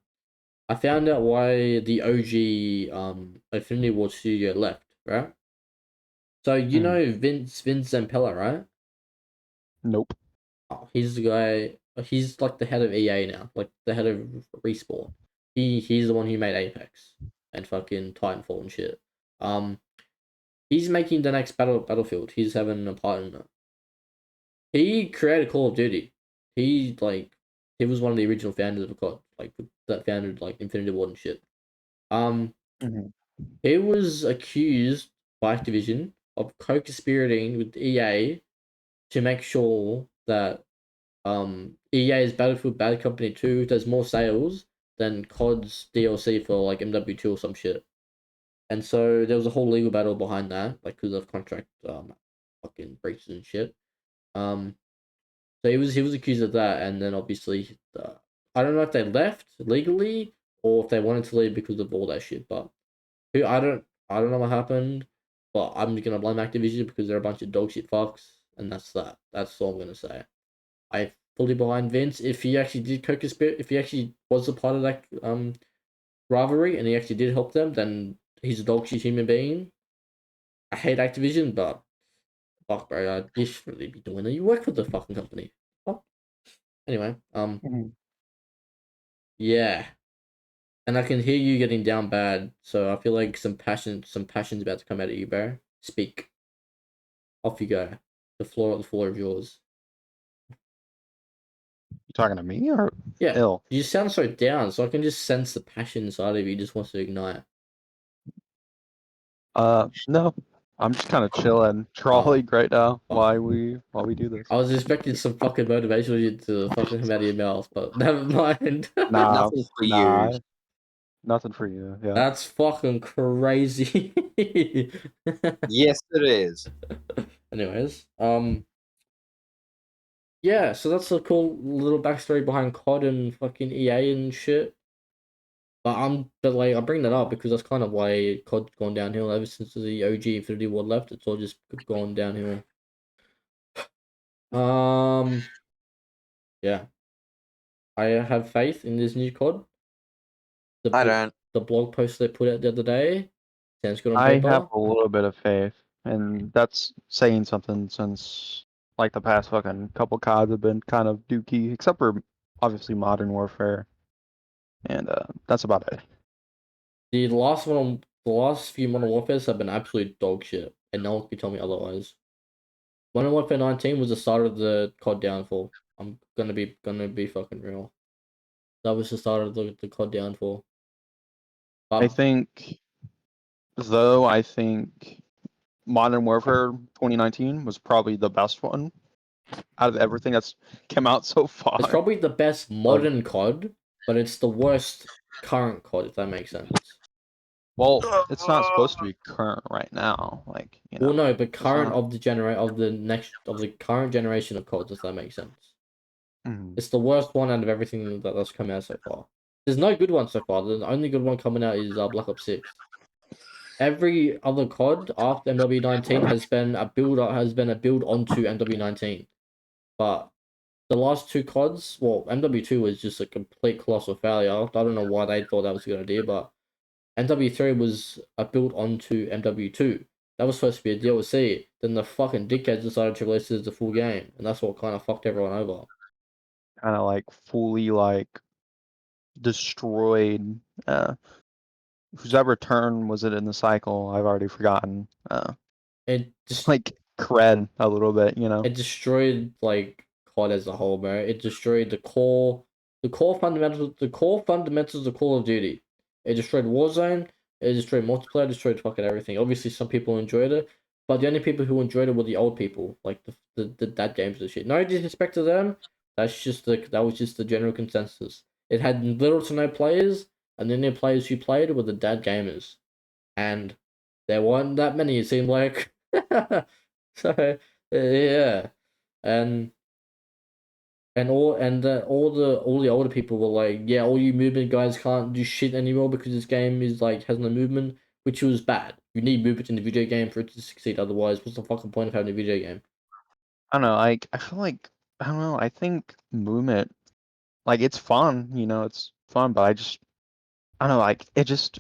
A: I found out why the OG Infinity Ward studio left, right? So you
C: Mhm.
A: know Vince Zampella, right?
C: Nope.
A: Oh, he's the guy. He's like the head of EA now, like the head of Respawn. He's the one who made Apex and fucking Titanfall and shit. Um, he's making the next Battlefield. He's having a part in it. He created Call of Duty. He was one of the original founders of COD, like that founded like Infinity Ward and shit. Um,
C: Mhm.
A: he was accused by Activision of co-conspirating with EA to make sure that EA's Battlefield Bad Company 2 does more sales than COD's DLC for like MW2 or some shit. And so there was a whole legal battle behind that, like because of contract fucking breaches and shit. Um so he was accused of that, and then obviously I don't know if they left legally or if they wanted to leave because of all that shit, but who I don't know what happened, but I'm gonna blame Activision because they're a bunch of dog shit fucks, and that's that. That's all I'm gonna say. I fully behind Vince. If he actually did co-conspire, if he actually was a part of that rivalry and he actually did help them, then he's a dog shit human being. I hate Activision, but fuck, bro, you shouldn't really be doing that. You work for the fucking company. Fuck. Anyway,
C: Mhm.
A: yeah, and I can hear you getting down bad, so I feel like some passion's about to come out of you, bro. Speak. Off you go. The floor is yours.
C: You talking to me or
A: Yeah,
C: ill?
A: you sound so down, so I can just sense the passion inside of you. Just wants to ignite.
C: No. I'm just kind of chilling,
A: Oh,
C: trolling right now
A: fuck.
C: while we do this.
A: I was expecting some fucking motivation you to fucking come out of your mouth, but never mind.
C: Nah,
B: Nothing for you.
C: nah, nothing for you. Yeah.
A: That's fucking crazy.
B: Yes, it is.
A: Anyways, yeah, so that's a cool little backstory behind COD and fucking EA and shit. But like I bring that up because that's kind of why COD's gone downhill ever since the OG Infinity Ward left. It's all just gone downhill. Um, yeah, I have faith in this new COD.
B: I don't.
A: The blog post they put out the other day sounds good on
C: I have
A: paper.
C: a little bit of faith, and that's saying something since like the past fucking couple CODs have been kind of dookie, except for obviously Modern Warfare, and that's about it.
A: The last few Modern Warfares have been absolute dog shit, and no one can tell me otherwise. Modern Warfare 19 was the start of the COD downfall. I'm gonna be fucking real. That was the start of the COD downfall.
C: I
A: But
C: think, though, I think Modern Warfare 2019 was probably the best one out of everything that's come out so
A: it's
C: far.
A: probably the best
C: Of
A: modern COD, but it's the worst current COD, if that makes sense.
C: well, it's not supposed to be current right now, like
A: Well, no, but
C: it's
A: current
C: not.
A: of the current generation of CODs, if that makes sense.
C: Mhm.
A: It's the worst one out of everything that's come out so far. There's no good one so far. The only good one coming out is Black Ops 6. Every other COD after MW19 has been a build onto MW19. But the last two CODs, well, MW2 was just a complete colossal failure. I don't know why they thought that was a good idea, but MW3 was a build onto MW2. That was supposed to be a DLC. Then the fucking dickheads decided to release it as a full game, and that's what kind of fucked everyone over.
C: kind of like fully like destroyed. Whose ever turn was it in the cycle? I've already forgotten.
A: It just
C: Like cred a little bit, you know.
A: it destroyed like COD as a whole, bro. It destroyed the core fundamentals of Call of Duty. It destroyed Warzone. It destroyed multiplayer. Destroyed fucking everything. Obviously, some people enjoyed it, but the only people who enjoyed it were the old people, like the that games and shit. No disrespect to them. That was just the general consensus. It had little to no players, and then the players who played were the dad gamers, and there weren't that many. It seemed like. So yeah, and all the older people were like, yeah, all you movement guys can't do shit anymore because this game is like has no movement, which was bad. You need movement in the video game for it to succeed. Otherwise, what's the fucking point of having a video game?
C: I don't know. Like I feel like I don't know. I think movement, like it's fun, you know, it's fun, but I don't know. Like it just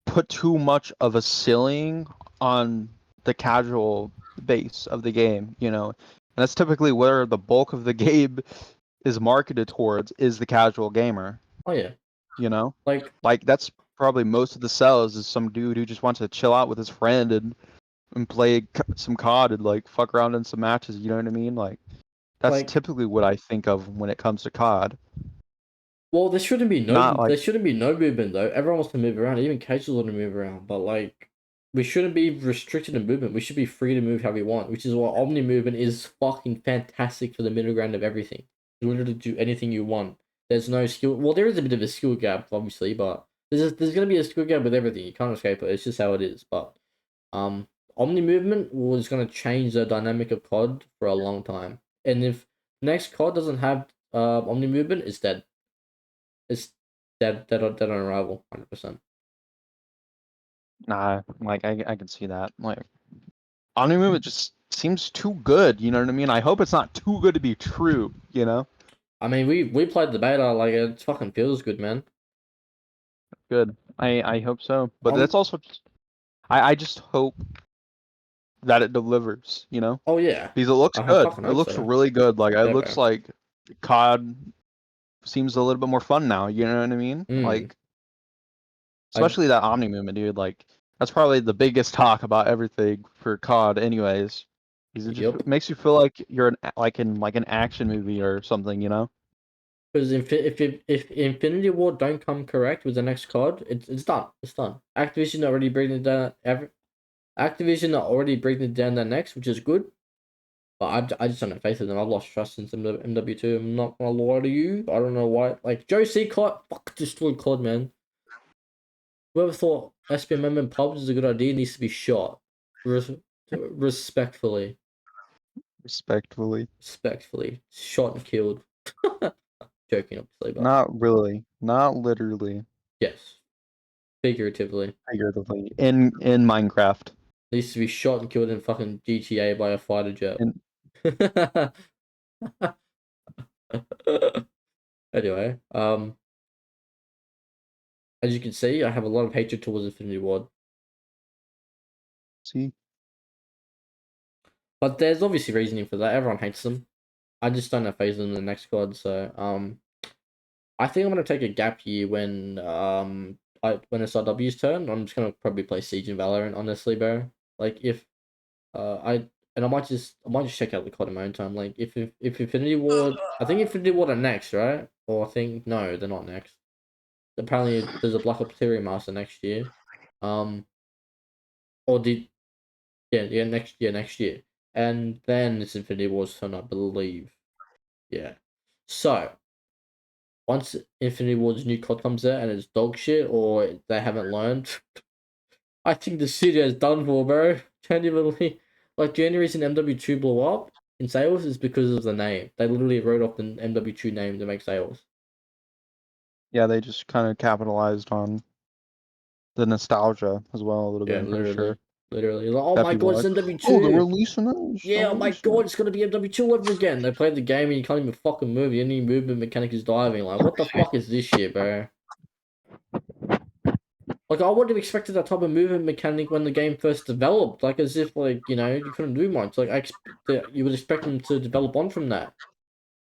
C: put too much of a ceiling on the casual base of the game, you know. And that's typically where the bulk of the game is marketed towards is the casual gamer,
A: Oh yeah,
C: you know?
A: like
C: Like that's probably most of the sales is some dude who just wants to chill out with his friend and play some COD and like fuck around in some matches, you know what I mean? Like that's
A: like
C: typically what I think of when it comes to COD.
A: well,
C: Not like
A: there shouldn't be no movement though. Everyone wants to move around, even casuals want to move around, but like we shouldn't be restricted in movement. We should be free to move how we want, which is why Omni movement is fucking fantastic for the middle ground of everything. You literally do anything you want. There's no skill. Well, there is a bit of a skill gap, obviously, but there's gonna be a skill gap with everything. You can't escape it. It's just how it is. But um, Omni movement was gonna change the dynamic of COD for a long time. And if next COD doesn't have Omni movement, it's dead. It's dead on arrival, 100%.
C: nah, like I can see that. Like Omni movement just seems too good, you know what I mean? I hope it's not too good to be true, you know?
A: I mean, we played the beta, like it fucking feels good, man.
C: Good. I hope so. But
A: Um,
C: that's also I just hope that it delivers, you know?
A: oh yeah,
C: Because it looks good.
A: fucking
C: It
A: hope
C: looks
A: so.
C: really good. Like it
A: Yeah,
C: looks
A: bro.
C: like COD seems a little bit more fun now, you know what I mean?
A: Mm.
C: Like
A: I
C: especially that Omni movement, dude. Like that's probably the biggest talk about everything for COD anyways. Because it just
A: yep.
C: makes you feel like you're in like an action movie or something, you know?
A: Because if Infinity War don't come correct with the next COD, it's done. It's done. Activision are already breaking it down that next, which is good. But I just don't have faith in them. I've lost trust in some MW2. I'm not gonna lie to you. I don't know why. Like Joe C. COD, fuck destroyed COD, man. Whoever thought SPMM and pubs is a good idea needs to be shot. Res- respectfully.
C: Respectfully.
A: Respectfully. Shot and killed. Joking, obviously, but
C: Not really. Not literally.
A: yes. Figuratively.
C: Figuratively. In Minecraft.
A: Needs to be shot and killed in fucking GTA by a fighter jet.
C: And
A: Anyway, as you can see, I have a lot of hatred towards Infinity Ward.
C: see,
A: But there's obviously reasoning for that. Everyone hates them. I just don't have faith in the next god, so I think I'm gonna take a gap year when it's RW's turn. I'm just gonna probably play Siege and Valorant, honestly, bro. Like if I might just check out the COD in my own time. Like if Infinity Ward, I think Infinity Ward are next, right? Or I think no, they're not next. Apparently there's a Black Ops Theory Master next year. Um or did next year. And then it's Infinity Ward's turn, I believe. Yeah. So once Infinity Ward's new COD comes out and it's dog shit or they haven't learned, I think the studio's done for, bro. Genuinely. Like the only reason MW2 blew up in sales is because of the name. They literally wrote off the MW2 name to make sales.
C: yeah, they just kind of capitalized on the nostalgia as well a little bit,
A: Yeah,
C: I'm pretty sure.
A: literally. Like, oh
C: That
A: my
C: people
A: god,
C: are
A: it's
C: like, oh, they're
A: MW2.
C: releasing those. They're
A: Yeah, oh my
C: releasing
A: god,
C: it.
A: it's gonna be MW2 all over again. They played the game and you can't even fucking move. The only movement mechanic is diving. Like, what the fuck is this shit, bro? Like, I would have expected that type of movement mechanic when the game first developed. Like, as if, like, you couldn't do much. Like, you would expect them to develop on from that.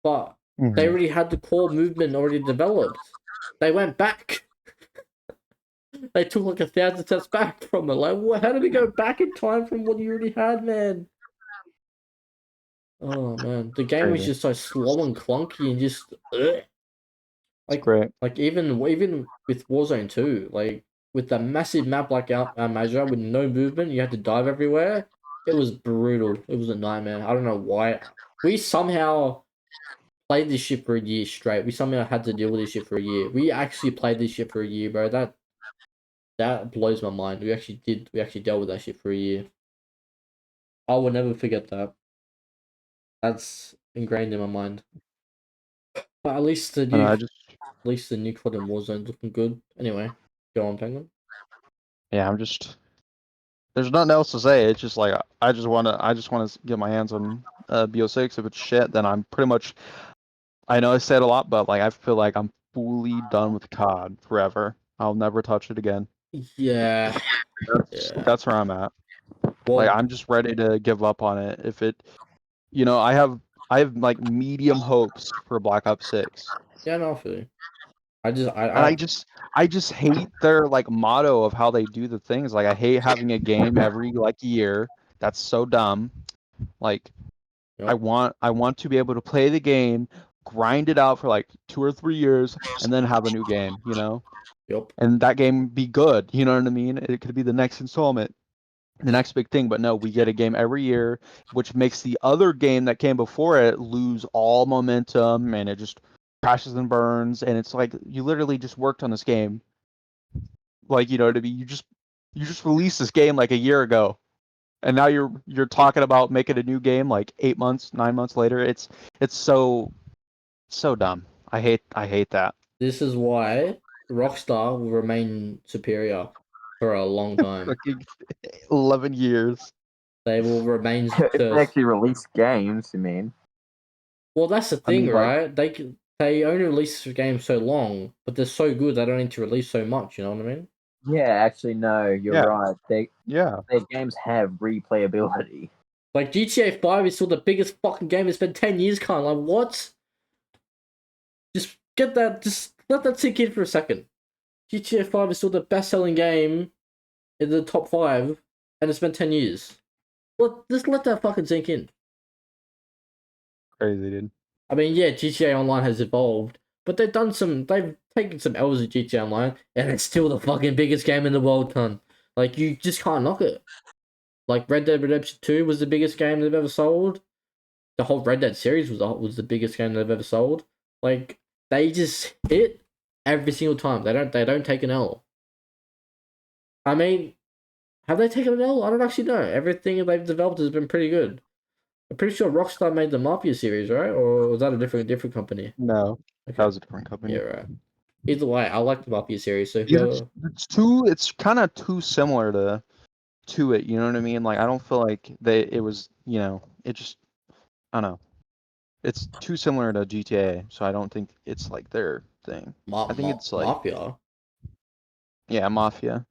A: But They already had the core movement already developed. They went back. They took like 1,000 steps back from it. Like, what? How did we go back in time from what you already had, man? Oh man, the game was just so slow and clunky and just like
C: great.
A: like even with Warzone 2, like with the massive map like Major with no movement, you had to dive everywhere. It was brutal. It was a nightmare. I don't know why. We somehow played this shit for a year straight. We somehow had to deal with this shit for a year. We actually played this shit for a year, bro. That blows my mind. We actually did. We actually dealt with that shit for a year. I will never forget that. That's ingrained in my mind. But at least the new,
C: At
A: least the new COD and Warzone's looking good. Anyway, go on, Penguin.
C: Yeah, I'm just. There's nothing else to say. It's just like I just wanna get my hands on BO6. If it's shit, then I'm pretty much. I know I said a lot, but like I feel like I'm fully done with COD forever. I'll never touch it again.
A: Yeah.
C: That's where I'm at.
A: Well,
C: Like I'm just ready to give up on it. If it, I have like medium hopes for Black Ops 6.
A: yeah, no, I feel you. I just,
C: And I just hate their like motto of how they do the things. Like I hate having a game every like year. That's so dumb. Like
A: yep,
C: I want to be able to play the game, grind it out for like 2 or 3 years, and then have a new game,
A: yep.
C: And that game be good, you know what I mean? It could be the next installment, the next big thing, but no, we get a game every year, which makes the other game that came before it lose all momentum, and it just crashes and burns, and it's like you literally just worked on this game, like to be you just released this game like a year ago, and now you're talking about making a new game like 8 months, 9 months later. It's so dumb. I hate that.
A: This is why Rockstar will remain superior for a long time.
C: Fucking 11 years.
A: They will remain.
B: If they actually release games, I mean.
A: Well, that's the thing, right? They only release the game so long, but they're so good they don't need to release so much. You know what I mean?
B: Yeah, actually, no, you're right. Their games have replayability.
A: Like GTA 5 is still the biggest fucking game. It's been 10 years, kind of like what? Just get that. Just let that sink in for a second. GTA 5 is still the best-selling game in the top 5, and it's been 10 years. Just let that fucking sink in.
C: Crazy, dude.
A: I mean, yeah, GTA Online has evolved, but they've taken some L's at GTA Online, and it's still the fucking biggest game in the world, cunt. Like, you just can't knock it. Like, Red Dead Redemption 2 was the biggest game they've ever sold. The whole Red Dead series was the biggest game they've ever sold. Like, they just hit every single time. They don't take an L. I mean, have they taken an L? I don't actually know. Everything they've developed has been pretty good. I'm pretty sure Rockstar made the Mafia series, right? Or was that a different company?
C: No,
A: Okay.
C: that was a different company.
A: Yeah, right. Either way, I like the Mafia series. So
C: it's kind of too similar to it. You know what I mean? Like I don't feel like it was. It just I don't know. It's too similar to GTA, so I don't think it's like their thing. I think it's like
A: Mafia.
C: Yeah, Mafia.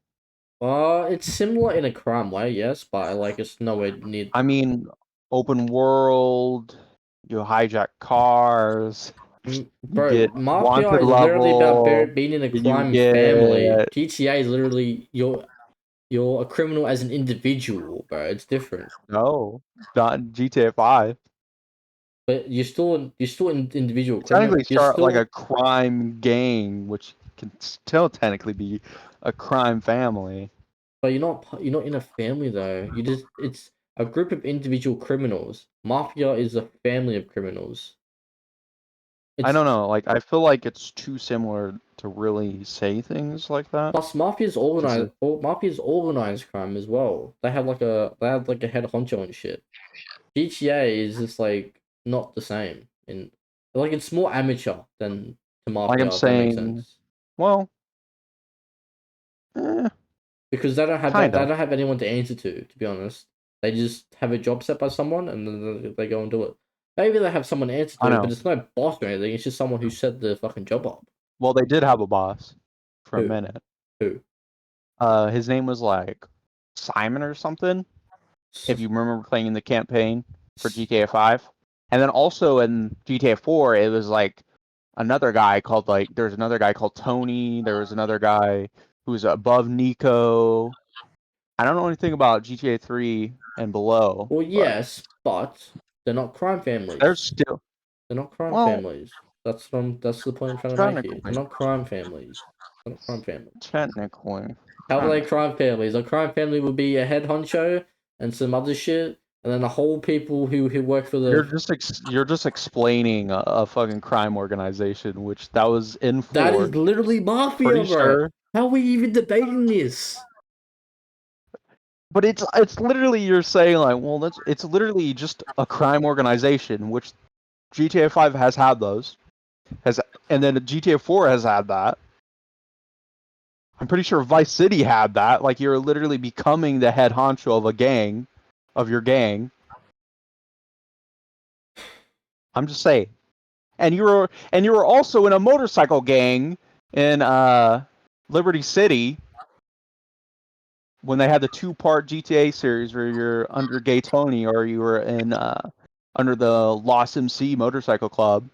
A: It's similar in a crime way, yes, but like it's nowhere near.
C: I mean, open world. You hijack cars.
A: Bro, Mafia
C: wanted
A: is literally about
C: level,
A: being in a
C: you
A: crime
C: get-
A: family. GTA is literally you're a criminal as an individual, bro. It's different.
C: No, not GTA 5.
A: But you're still an individual criminal.
C: Technically
A: You're
C: start like
A: still,
C: a crime gang, which can still technically be a crime family.
A: but you're not in a family though. It's a group of individual criminals. Mafia is a family of criminals.
C: I don't know, like I feel like it's too similar to really say things like that.
A: Plus, Mafia's organized crime as well. They have like a head honcho and shit. GTA is just like not the same, and like it's more amateur than to
C: Like
A: Mafia.
C: I'm
A: If that makes
C: saying,
A: sense.
C: well,
A: Because they don't have
C: kind
A: they
C: of.
A: don't have anyone to answer to. To be honest, they just have a job set by someone, and then they go and do it. Maybe they have someone to answer
C: I
A: to,
C: know.
A: but it's no boss or anything. It's just someone who set the fucking job up.
C: Well, they did have a boss for a
A: Who?
C: minute.
A: Who?
C: His name was like Simon or something. If you remember playing in the campaign for GTA 5, And then also in GTA 4, it was like another guy called there's another guy called Tony. There was another guy who's above Nico. I don't know anything about GTA 3 and below.
A: Well,
C: But
A: yes, but they're not crime families.
C: they're still
A: They're not crime
C: well
A: families. That's the point I'm trying to make here. They're not crime families. They're not crime families.
C: technically.
A: How are they crime families? A crime family would be a head honcho and some other shit, and then the whole people who work for the.
C: You're just explaining a fucking crime organization, which that was in
A: That
C: 4.
A: is literally Mafia,
C: Pretty
A: bro.
C: sure.
A: How are we even debating this?
C: But it's literally you're saying like, well, it's literally just a crime organization, which GTA 5 has had those, and then GTA 4 has had that. I'm pretty sure Vice City had that. Like you're literally becoming the head honcho of a gang, of your gang. I'm just saying. And you were also in a motorcycle gang in Liberty City when they had the 2-part GTA series where you're under Gay Tony or you were in under the Lost MC Motorcycle Club.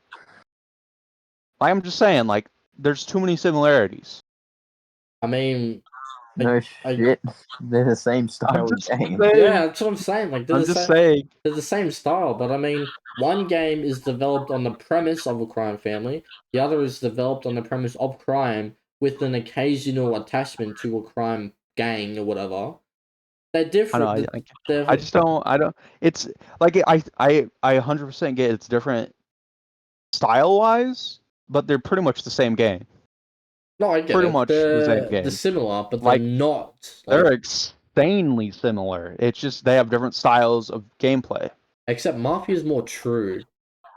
C: I'm just saying, like, there's too many similarities.
A: I mean,
B: No shit. They're the same style of game.
A: Yeah, that's what I'm saying. Like,
C: I'm just saying.
A: They're the same style, but I mean, one game is developed on the premise of a crime family. The other is developed on the premise of crime with an occasional attachment to a crime gang or whatever. They're different.
C: I just don't. I don't. It's like I 100% get it's different style wise, but they're pretty much the same game.
A: No, I get
C: pretty
A: it.
C: much the same game.
A: They're similar, but
C: Like,
A: they're not.
C: They're insanely similar. It's just they have different styles of gameplay.
A: Except Mafia is more true.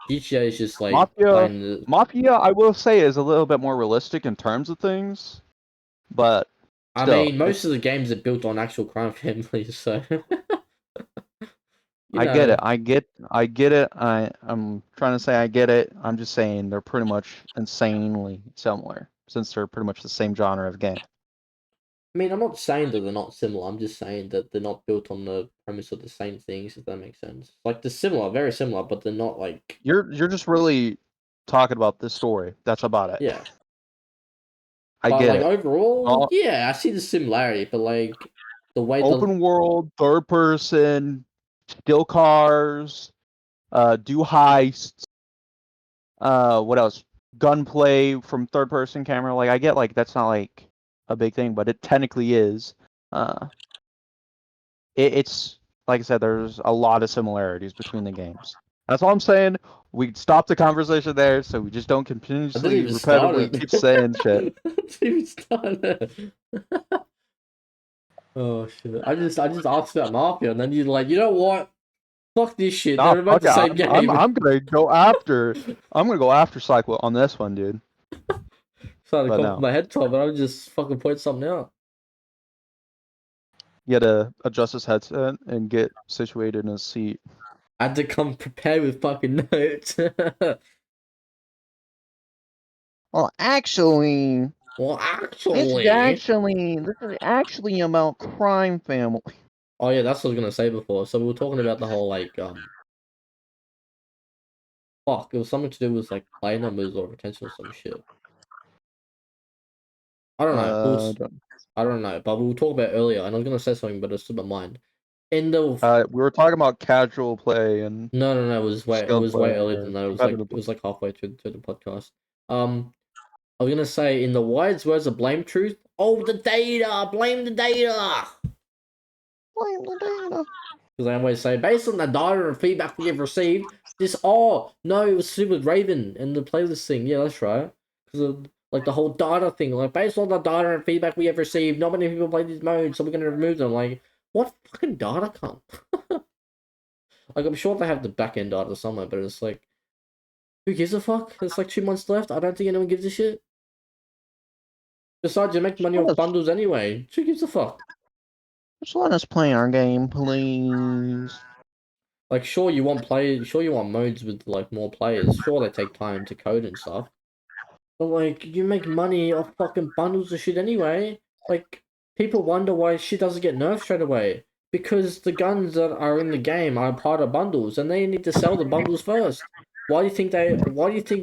A: GTA is just like
C: Mafia, I will say, is a little bit more realistic in terms of things, but
A: I mean, most of the games are built on actual crime families, so.
C: I get it. I get it. I'm trying to say I get it. I'm just saying they're pretty much insanely similar since they're pretty much the same genre of game.
A: I mean, I'm not saying that they're not similar. I'm just saying that they're not built on the premise of the same things, if that makes sense. Like, they're similar, very similar, but they're not like...
C: You're just really talking about this story. That's about it.
A: Yeah.
C: I get
A: it. Overall, yeah, I see the similarity, but like, the way
C: open world, third person, steal cars, do heists, what else? Gunplay from third person camera. Like, I get, like, that's not like a big thing, but it technically is. It's like I said, there's a lot of similarities between the games. That's all I'm saying. We stop the conversation there, so we just don't continuously, repetitively keep saying shit.
A: Oh shit! I just asked about Mafia, and then you're like, you know what? Fuck this shit.
C: Nah,
A: They're about the same game.
C: I'm gonna go after. I'm gonna go after Cycle on this one, dude.
A: Sorry to come my head top, but I'm just fucking point something out.
C: You had to adjust his headset and get situated in a seat.
A: I had to come prepared with fucking notes.
C: Well, actually, this is actually about crime family.
A: Oh yeah, that's what I was gonna say before. So we were talking about the whole like fuck, it was something to do with like play numbers or retention or some shit. I don't know. I don't know, but we were talking about earlier, and I was gonna say something, but it's slipped my mind. We
C: were talking about casual play and
A: no, it was way earlier than that. It was like halfway through the podcast. I was gonna say, in the wise words of Blame Truth, oh, the data! Blame the data!
C: Blame the data.
A: Because I always say, based on the data and feedback we have received, no, it was with Raven and the playlist thing. Yeah, that's right. Because of, like, the whole data thing. Like, based on the data and feedback we have received, not many people play these modes, so we're gonna remove them. Like, what fucking data come? Like, I'm sure they have the back-end data somewhere, but it's like, who gives a fuck? It's like 2 months left. I don't think anyone gives a shit. Besides, you make money off bundles anyway. Who gives a fuck?
C: Just let us play our game, please.
A: Like, sure you want modes with like more players. Sure, they take time to code and stuff. But like, you make money off fucking bundles of shit anyway. Like, people wonder why shit doesn't get nerfed straight away. Because the guns that are in the game are part of bundles, and they need to sell the bundles first. Why do you think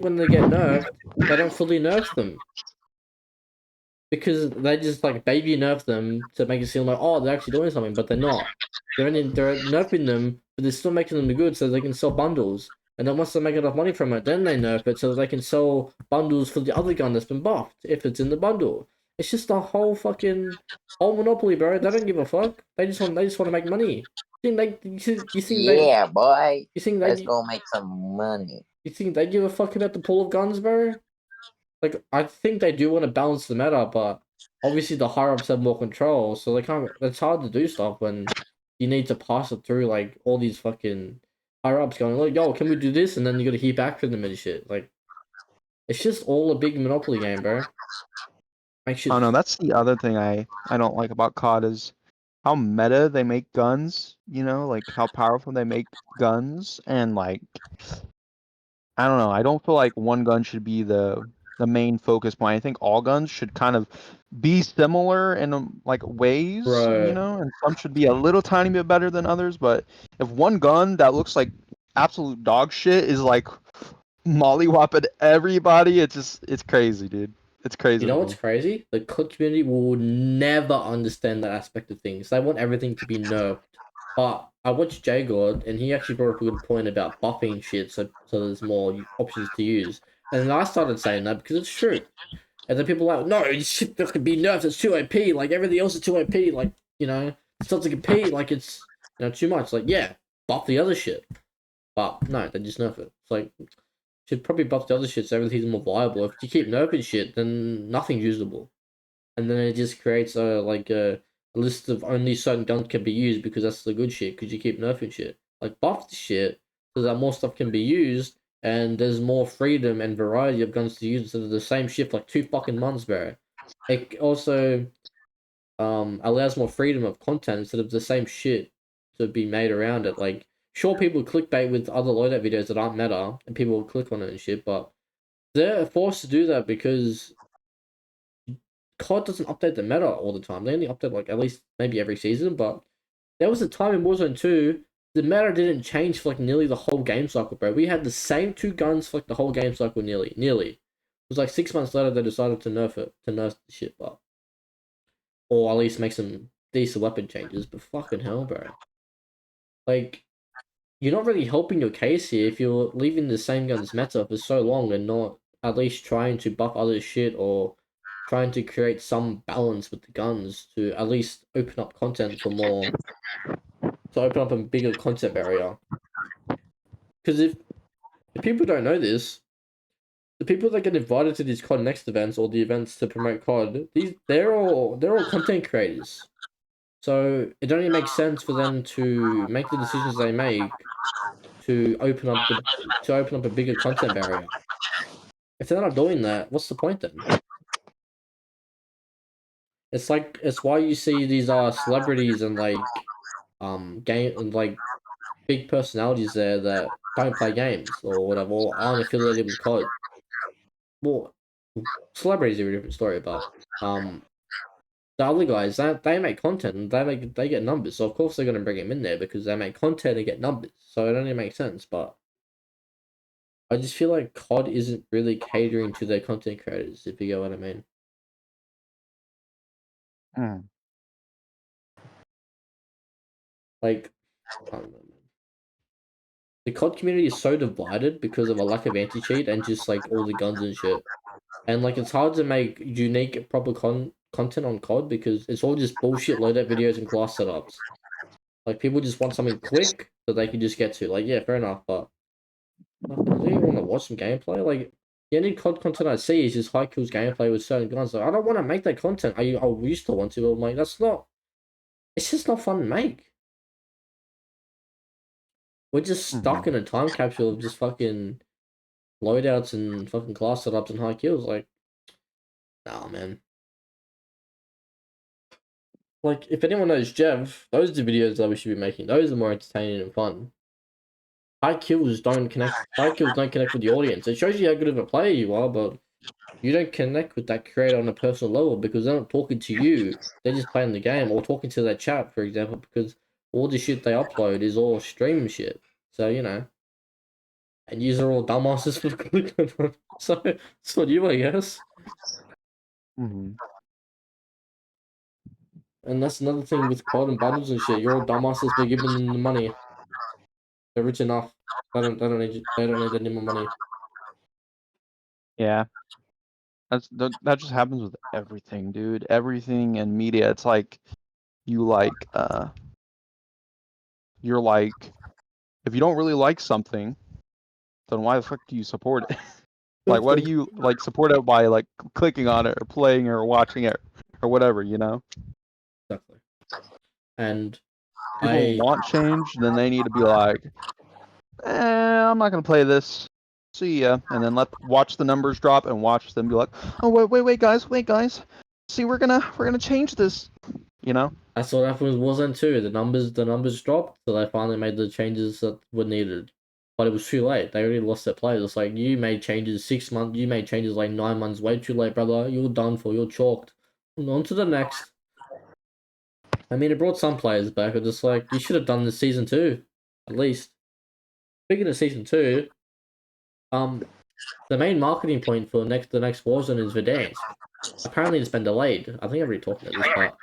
A: when they get nerfed, they don't fully nerf them? Because they just like baby nerf them to make it seem like, oh, they're actually doing something, but they're not. They're nerfing them, but they're still making them good so they can sell bundles. And then once they make enough money from it, then they nerf it so they can sell bundles for the other gun that's been buffed if it's in the bundle. It's just a whole monopoly, bro. They don't give a fuck. They just want to make money.
B: Yeah, boy.
A: You think
B: Let's go make some money.
A: You think they give a fuck about the pool of guns, bro? Like, I think they do want to balance the meta, but obviously the higher ups have more control, so they can't. It's hard to do stuff when you need to pass it through like all these fucking higher ups going like, "Yo, can we do this?" And then you got to hear back from them and shit. Like, it's just all a big monopoly game, bro.
C: Oh no, that's the other thing I don't like about COD is how meta they make guns. You know, like how powerful they make guns, and like I don't know. I don't feel like one gun should be the main focus point. I think all guns should kind of be similar in like ways, you know, and some should be a little tiny bit better than others. But if one gun that looks like absolute dog shit is like mollywopping everybody, it's crazy, dude. It's crazy.
A: You know what's crazy? The COD community will never understand that aspect of things. They want everything to be nerfed. But I watched J-God, and he actually brought up a good point about buffing shit, so there's more options to use. And then I started saying that because it's true. And then people are like, no, this shit can be nerfed, it's too OP, like everything else is too OP, like, you know, it's not to compete, like it's, you know, too much. Like, yeah, buff the other shit. But no, they just nerf it. It's like, should probably buff the other shit so everything's more viable. If you keep nerfing shit, then nothing's usable. And then it just creates a list of only certain guns can be used because that's the good shit, because you keep nerfing shit. Like, buff the shit so that more stuff can be used, and there's more freedom and variety of guns to use instead of the same shit for like 2 fucking months, bro. It also allows more freedom of content instead of the same shit to be made around it. Like, sure, people clickbait with other loadout videos that aren't meta, and people will click on it and shit, but they're forced to do that because COD doesn't update the meta all the time. They only update like at least maybe every season, but there was a time in Warzone 2, the meta didn't change for like nearly the whole game cycle, bro. We had the same 2 guns for like the whole game cycle nearly. It was like 6 months later they decided to nerf the shit, but or at least make some decent weapon changes, but fucking hell, bro. Like, you're not really helping your case here if you're leaving the same guns meta for so long and not at least trying to buff other shit or trying to create some balance with the guns to at least open up content for more, to open up a bigger content barrier. Because if people don't know this, the people that get invited to these COD Next events or the events to promote COD, they're all content creators. So it only makes sense for them to make the decisions they make to open up a bigger content barrier. If they're not doing that, what's the point then? It's why you see these celebrities and game and like big personalities there that don't play games or whatever, or aren't affiliated with COD. Well, celebrities are a different story, but the other guys that they make content and they get numbers, so of course they're gonna bring him in there because they make content and get numbers. So it only makes sense, but I just feel like COD isn't really catering to their content creators, if you get what I mean. Like, I don't know, man. The COD community is so divided because of a lack of anti-cheat and just like all the guns and shit. And like it's hard to make unique proper content on COD because it's all just bullshit loadout videos and class setups. Like people just want something quick that they can just get to. Like, yeah, fair enough, but I don't want to watch some gameplay. Like, the only COD content I see is just high kills gameplay with certain guns. Like, I don't want to make that content. I used to want to, but I'm like, that's not. It's just not fun to make. We're just stuck in a time capsule of just fucking loadouts and fucking class setups and high kills. Like, nah, man. Like, if anyone knows Jeff, those are the videos that we should be making. Those are more entertaining and fun. High kills don't connect with the audience. It shows you how good of a player you are, but you don't connect with that creator on a personal level because they're not talking to you. They're just playing the game or talking to their chat, for example, because all the shit they upload is all stream shit. So, you know. And yous are all dumbasses for clicking on it. So, it's on you, I guess.
C: Mm-hmm.
A: And that's another thing with COD and battles and shit. You're all dumbasses for giving them the money. They're rich enough. They don't need any more money.
C: Yeah. That just happens with everything, dude. Everything in media. It's like you're like if you don't really like something, then why the fuck do you support it? Like why do you like support it by like clicking on it or playing or watching it or whatever, you know?
A: Exactly. And
C: People want change, then they need to be like, I'm not gonna play this. See ya, and then watch the numbers drop and watch them be like, oh wait guys, see we're gonna change this, you know?
A: that's what happened with Warzone 2. The numbers dropped, so they finally made the changes that were needed. But it was too late. They already lost their players. It's like you made changes 6 months. You made changes like 9 months. Way too late, brother. You're done for. You're chalked. On to the next. I mean, it brought some players back, but just like you should have done this season 2, at least. Speaking of season 2, the main marketing point for the next Warzone is Verdansk. Apparently, it's been delayed. I think I've already talked about this, but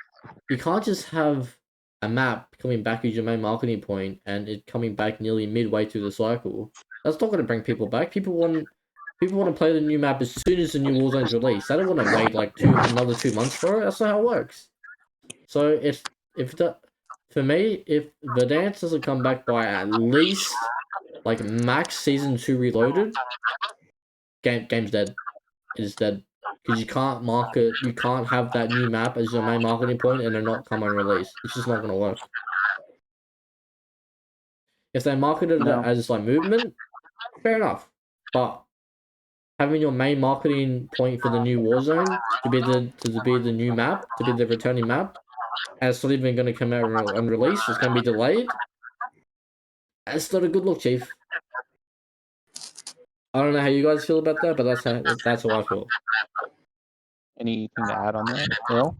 A: you can't just have a map coming back as your main marketing point and it coming back nearly midway through the cycle. That's not going to bring people back. People want to play the new map as soon as the new Warzone's released. They don't want to wait like another 2 months for it. That's not how it works. So for me, if Verdansk doesn't come back by at least like max season 2 reloaded, game's dead. It is dead. Because you can't have that new map as your main marketing point and then not come on release. It's just not going to work. If they marketed it
C: No.
A: as like movement, fair enough. But having your main marketing point for the new Warzone to be the new map, to be the returning map, and it's not even going to come out on release, it's going to be delayed. That's not a good look, Chief. I don't know how you guys feel about that, but that's how I feel.
C: Anything to add on that, Will?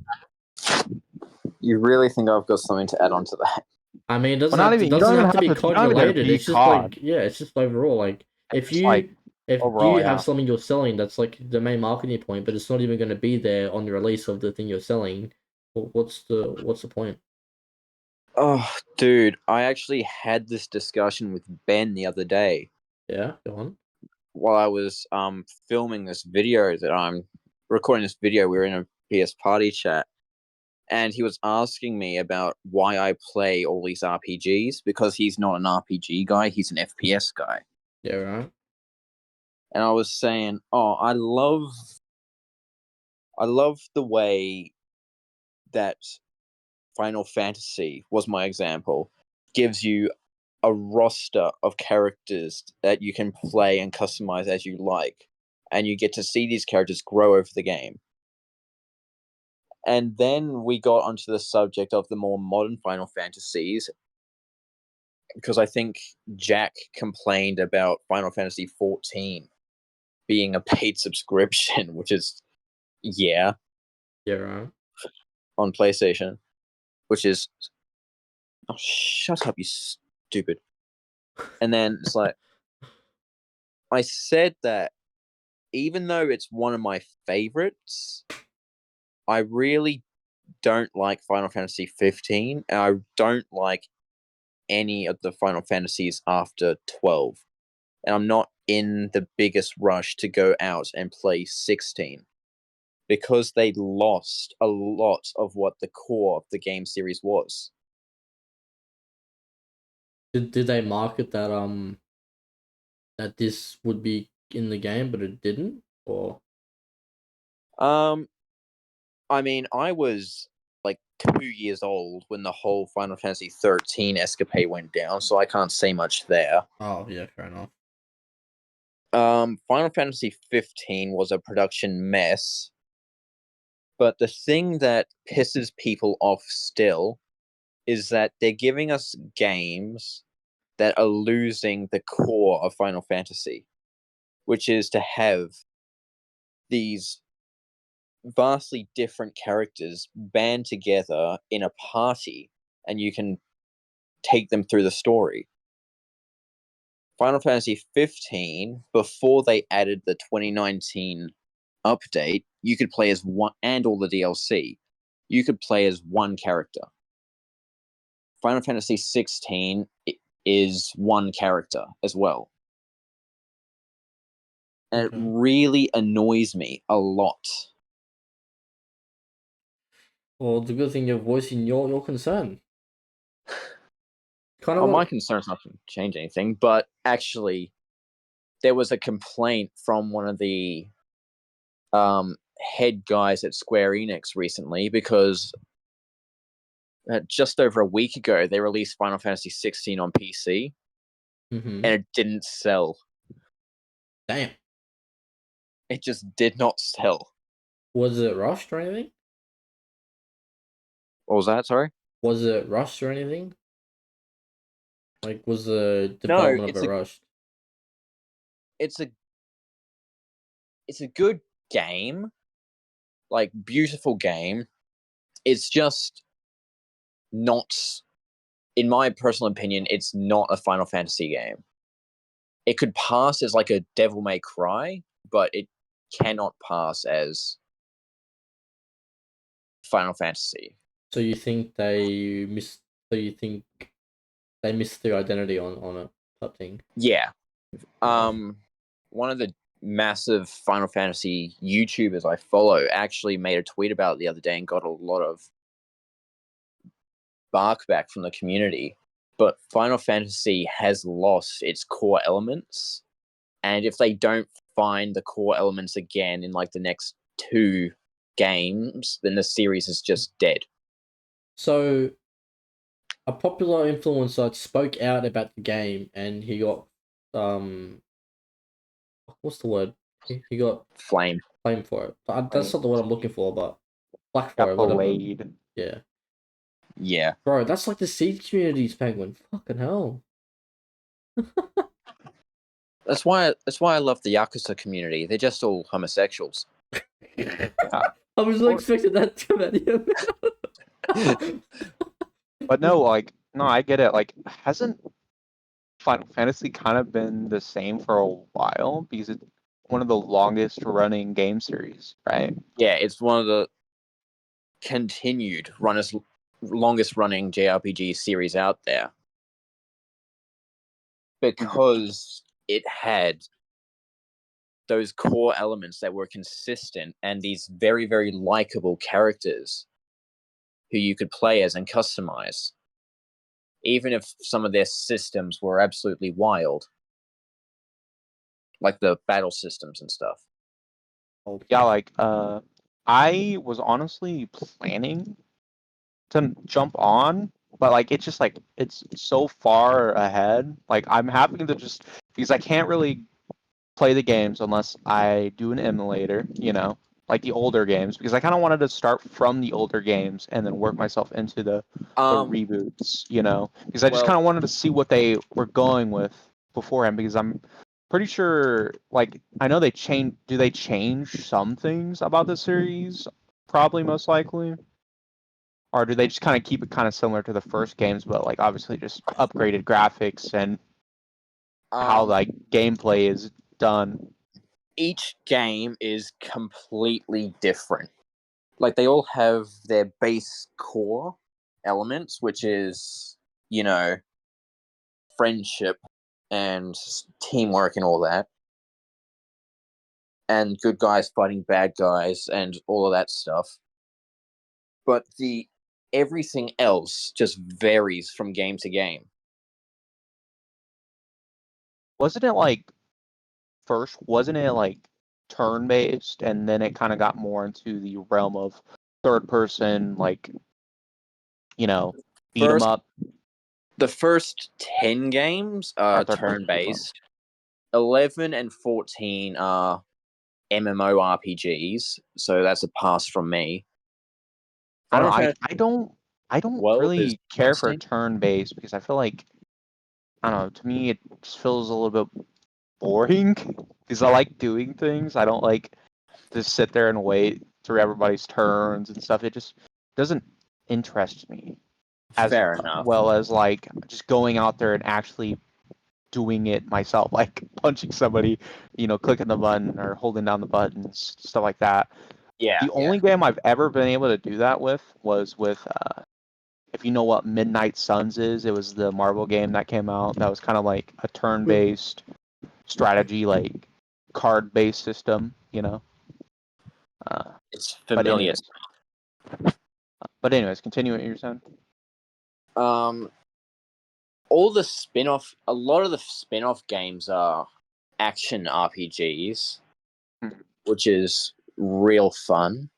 B: You really think I've got something to add on to that?
A: I mean, it doesn't
C: Well,
A: have to, doesn't have to be
C: you
A: COD
C: don't even have to
A: related.
C: be
A: It's just
C: COD.
A: like, yeah, it's just overall. Like, if
C: Just like overall,
A: you have
C: yeah.
A: something you're selling that's like the main marketing point, but it's not even going to be there on the release of the thing you're selling, what's the point?
B: Oh, dude, I actually had this discussion with Ben the other day
A: Yeah, go on.
B: while I was filming this video that I'm recording this video. We were in a PS party chat, and he was asking me about why I play all these RPGs, because he's not an RPG guy, he's an FPS guy.
A: Yeah, right.
B: And I was saying, oh, I love the way that Final Fantasy was my example, gives you a roster of characters that you can play and customize as you like, and you get to see these characters grow over the game. And then we got onto the subject of the more modern Final Fantasies, because I think Jack complained about Final Fantasy 14 being a paid subscription, which is, yeah,
A: right.
B: on PlayStation, which is, oh, shut up, you stupid. And then it's like, I said that even though it's one of my favorites, I really don't like Final Fantasy 15, and I don't like any of the Final Fantasies after 12. And I'm not in the biggest rush to go out and play 16, because they lost a lot of what the core of the game series was.
A: Did they market that this would be in the game, but it didn't? Or
B: I mean, I was like 2 years old when the whole Final Fantasy 13 escapade went down, so I can't say much there.
A: oh yeah, fair enough.
B: Final Fantasy 15 was a production mess, but the thing that pisses people off still is that they're giving us games that are losing the core of Final Fantasy, which is to have these vastly different characters band together in a party, and you can take them through the story. Final Fantasy 15, before they added the 2019 update, you could play as one, and all the DLC, you could play as one character. Final Fantasy 16 is one character as well. And
A: Okay.
B: it really annoys me a lot.
A: Well, it's a good thing you're voicing your concern. Kind of
B: Oh, my
A: what...
B: concern's not to change anything, but actually, there was a complaint from one of the head guys at Square Enix recently because just over a week ago they released Final Fantasy 16 on PC
A: Mm-hmm.
B: and it didn't sell.
A: Damn.
B: It just did not sell.
A: Was it rushed or anything?
B: What was that? Sorry.
A: Was it rushed or anything? Like, was the
B: No,
A: development of it rushed?
B: it's a good game, like beautiful game. It's just not, in my personal opinion, it's not a Final Fantasy game. It could pass as like a Devil May Cry, but it cannot pass as Final Fantasy.
A: So you think they missed? So you think they missed the identity on it, type thing?
B: Yeah. One of the massive Final Fantasy YouTubers I follow actually made a tweet about it the other day and got a lot of bark back from the community. But Final Fantasy has lost its core elements, and if they don't find the core elements again in like the next 2 games, then the series is just dead.
A: So a popular influencer spoke out about the game, and he got what's the word? He got
B: Flame.
A: for it. That's not the word I'm looking for, but black for
C: Got
A: it, whatever.
C: belayed.
A: Yeah.
B: Yeah.
A: Bro, that's like the Seed community's Penguin. Fucking hell.
B: That's why I love the Yakuza community. They're just all homosexuals.
A: I was not expecting that to be.
C: But no, like, no, I get it. Like, hasn't Final Fantasy kind of been the same for a while? Because it's one of the longest running game series, right?
B: Yeah, it's one of the continued longest running JRPG series out there. Because it had those core elements that were consistent and these very, very likable characters who you could play as and customize, even if some of their systems were absolutely wild, like the battle systems and stuff.
C: Yeah, like, I was honestly planning to jump on, but like it's just like it's so far ahead. Like I'm having to just because I can't really play the games unless I do an emulator, you know, like the older games, because I kind of wanted to start from the older games and then work myself into the reboots, you know, because I just kind of wanted to see what they were going with beforehand, because I'm pretty sure, like, I know they change. Do they change some things about the series? Probably, most likely. Or do they just kind of keep it kind of similar to the first games, but like obviously just upgraded graphics and how like gameplay is done?
B: Each game is completely different. Like they all have their base core elements, which is, you know, friendship and teamwork and all that, and good guys fighting bad guys and all of that stuff. But the everything else just varies from game to game.
C: Wasn't it like turn based and then it kind of got more into the realm of third person, like, you know, beat 'em up?
B: The first 10 games are turn based. 11 and 14 are MMORPGs, so that's a pass from me.
C: I don't really care for turn based because I feel like, I don't know, to me it just feels a little bit boring because I like doing things. I don't like to sit there and wait through everybody's turns and stuff. It just doesn't interest me. as
B: Fair enough.
C: well as like just going out there and actually doing it myself, like punching somebody, clicking the button or holding down the buttons, stuff like that.
B: Yeah.
C: The only game I've ever been able to do that with was with, if you know what Midnight Suns is, it was the Marvel game that came out. That was kind of like a turn-based strategy, like card-based system,
B: It's
C: But
B: familiar.
C: anyways, continue what you're saying.
B: All the a lot of the spin-off games are action RPGs, which is real fun.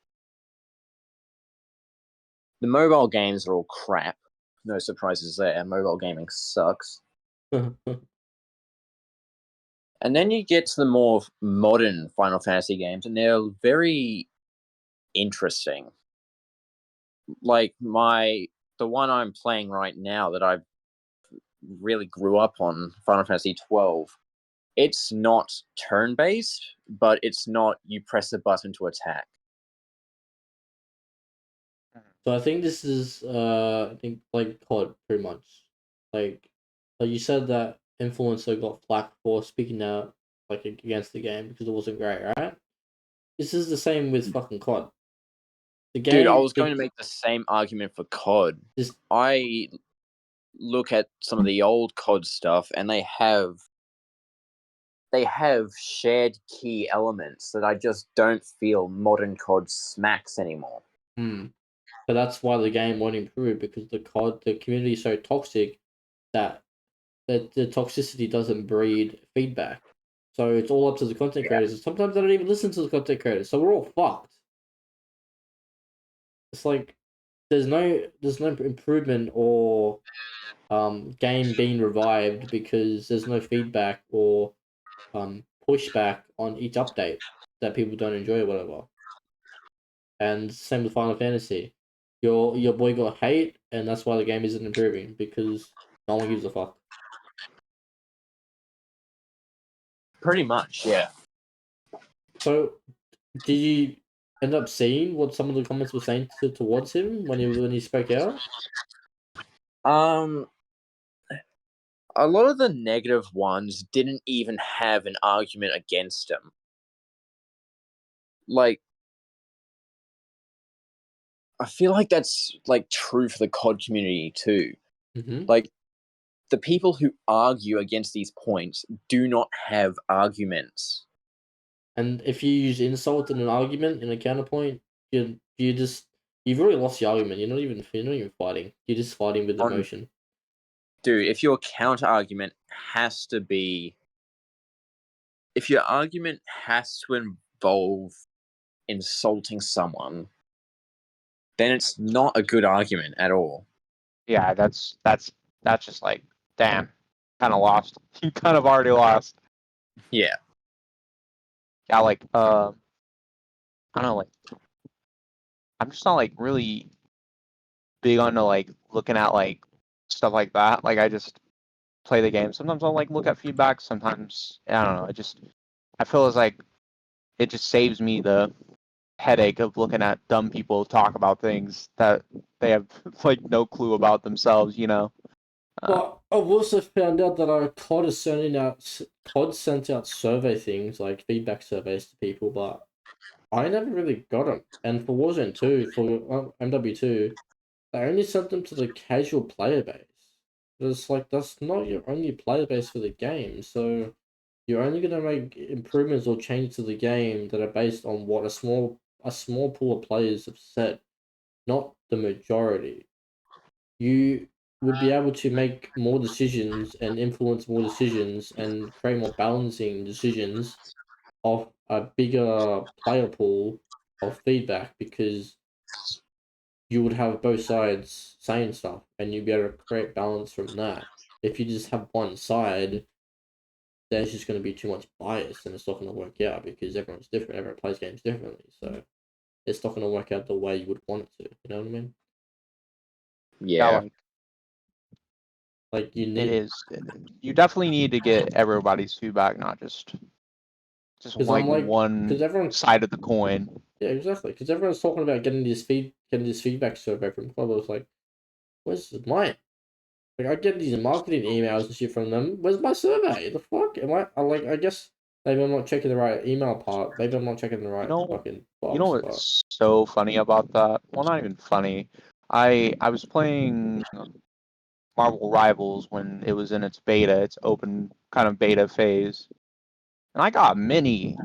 B: The mobile games are all crap. No surprises there. Mobile gaming sucks. And then you get to the more modern Final Fantasy games, and they're very interesting. Like the one I'm playing right now that I really grew up on, Final Fantasy 12. It's not turn-based, but it's not you press a button to attack.
A: So I think this is I think like COD pretty much. Like you said that influencer got flack for speaking out like against the game because it wasn't great, right? This is the same with fucking COD. The game,
B: Dude, I was going to make the same argument for COD.
A: This,
B: I look at some of the old COD stuff, and they have shared key elements that I just don't feel modern COD smacks anymore.
A: But that's why the game won't improve, because the community is so toxic that the toxicity doesn't breed feedback. So it's all up to the content creators. And sometimes they don't even listen to the content creators. So we're all fucked. It's like there's no improvement or game being revived because there's no feedback or pushback on each update that people don't enjoy or whatever. And same with Final Fantasy. Your boy got hate, and that's why the game isn't improving, because no one gives a fuck.
B: Pretty much, yeah.
A: So, did you end up seeing what some of the comments were saying towards him when he spoke out?
B: A lot of the negative ones didn't even have an argument against him. Like, I feel like that's like true for the COD community too.
A: Mm-hmm.
B: Like, the people who argue against these points do not have arguments.
A: And if you use insult in an argument, in a counterpoint, you've already lost the argument. You're not even fighting. You're just fighting with emotion.
B: Dude, if your counter argument has to be, if your argument has to involve insulting someone, then it's not a good argument at all.
C: Yeah, that's just like, damn, kind of lost. You kind of already lost.
B: Yeah.
C: Yeah, like, I don't know, like, I'm just not like really big onto like looking at like stuff like that. Like, I just play the game. Sometimes I'll like look at feedback. Sometimes I don't know. I feel as like it just saves me the headache of looking at dumb people talk about things that they have like no clue about themselves.
A: But I've also found out that our COD sent out survey things like feedback surveys to people, but I never really got them. And for Warzone 2, for MW2, they only sent them to the casual player base. It's like that's not your only player base for the game, so you're only gonna make improvements or changes to the game that are based on what a small pool of players have said, not the majority. You would be able to make more decisions and influence more decisions and create more balancing decisions of a bigger player pool of feedback, because you would have both sides saying stuff and you'd be able to create balance from that. If you just have one side, there's just going to be too much bias and it's not going to work out because everyone's different. Everyone plays games differently. So it's not going to work out the way you would want it to. You know what I mean?
B: Yeah.
A: Like you
C: It
A: need.
C: is. You definitely need to get everybody's feedback, not just like one side of the coin.
A: Yeah, exactly. Because everyone's talking about getting this feedback survey from Club. It's like, Where's my like I get these marketing emails and shit from them. Where's my survey? The fuck? I guess maybe I'm not checking the right email part. Maybe I'm not checking the
C: You
A: right
C: know,
A: fucking
C: you know
A: box, but
C: what's so funny about that? Well, not even funny. I was playing Marvel Rivals when it was in its beta, its open kind of beta phase, and I got many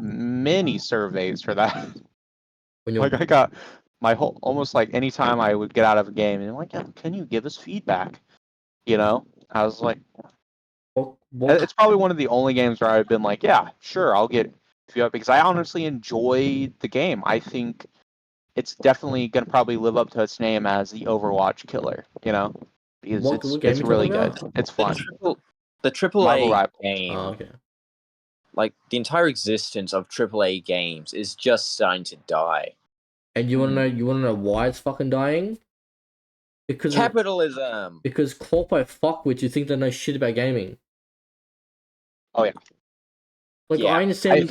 C: surveys for that.
A: when
C: Like
A: you're
C: I got my whole almost like anytime I would get out of a game, and like, "Yeah, can you give us feedback?" You know, I was like,
A: what
C: it's probably one of the only games where I've been like, yeah, sure, I'll get feedback because I honestly enjoy the game. I think it's definitely gonna probably live up to its name as the Overwatch killer. You know, because
A: what game
C: it's
A: you talking
C: really good.
A: about?
C: It's
B: The
C: fun.
B: triple
C: Marvel
B: A
C: Rivals.
B: game,
A: Oh, okay.
B: like the entire existence of AAA games, is just starting to die.
A: And you wanna know why it's fucking dying? Because
B: Capitalism.
A: because corporate fuckwits you think they know shit about gaming.
C: Oh yeah.
A: Like
B: Yeah.
A: I understand.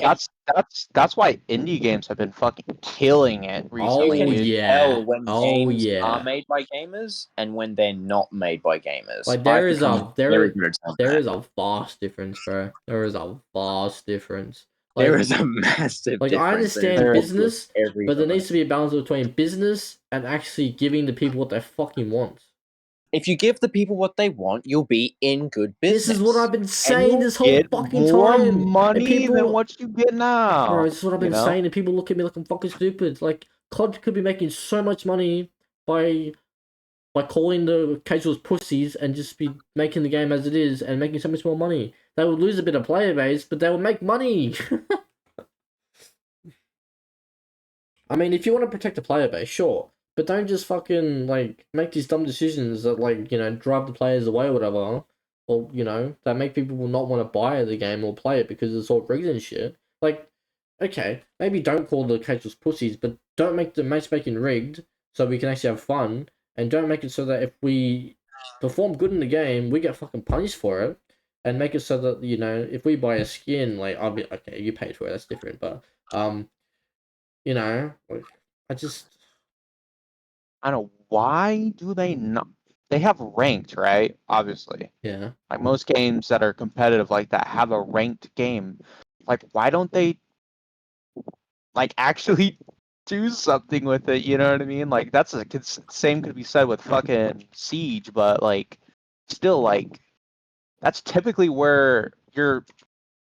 C: That's why indie games have been fucking killing it recently,
B: You can
C: dude.
B: tell when
A: Oh
B: games are
A: yeah.
B: made by gamers and when they're not made by gamers.
A: Like
B: I've become very good at telling
A: there
B: that.
A: is a vast difference, bro. There is a vast difference.
B: There
A: Like
B: is a massive
A: like I
B: difference.
A: understand
C: There-
A: business,
B: Every
A: but there
B: time.
A: needs to be a balance between business and actually giving the people what they fucking want.
B: If you give the people what they want, you'll be in good business.
A: This is what I've been
C: And
A: saying
C: you
A: this whole
C: get
A: fucking
C: more
A: time. And
C: money than
A: people,
C: what you get now.
A: bro, this is what I've been saying, and people look at me like I'm fucking stupid. Like COD could be making so much money by calling the casuals pussies and just be making the game as it is and making so much more money. They would lose a bit of player base, but they would make money. I mean, if you want to protect the player base, sure. But don't just fucking, like, make these dumb decisions that, like, you know, drive the players away or whatever. Or, you know, that make people not want to buy the game or play it because it's all rigged and shit. Like, okay, maybe don't call the casuals pussies, but don't make the matchmaking rigged so we can actually have fun. And don't make it so that if we perform good in the game, we get fucking punished for it. And make it so that, you know, if we buy a skin, like, I'll be, okay, you paid for it, that's different. But, you know, like, I just,
C: I don't know, why do they not? They have ranked, right? Obviously.
A: yeah.
C: Like most games that are competitive like that have a ranked game. Like why don't they like actually do something with it, you know what I mean? Like that's a same could be said with fucking Siege, but like still like that's typically where your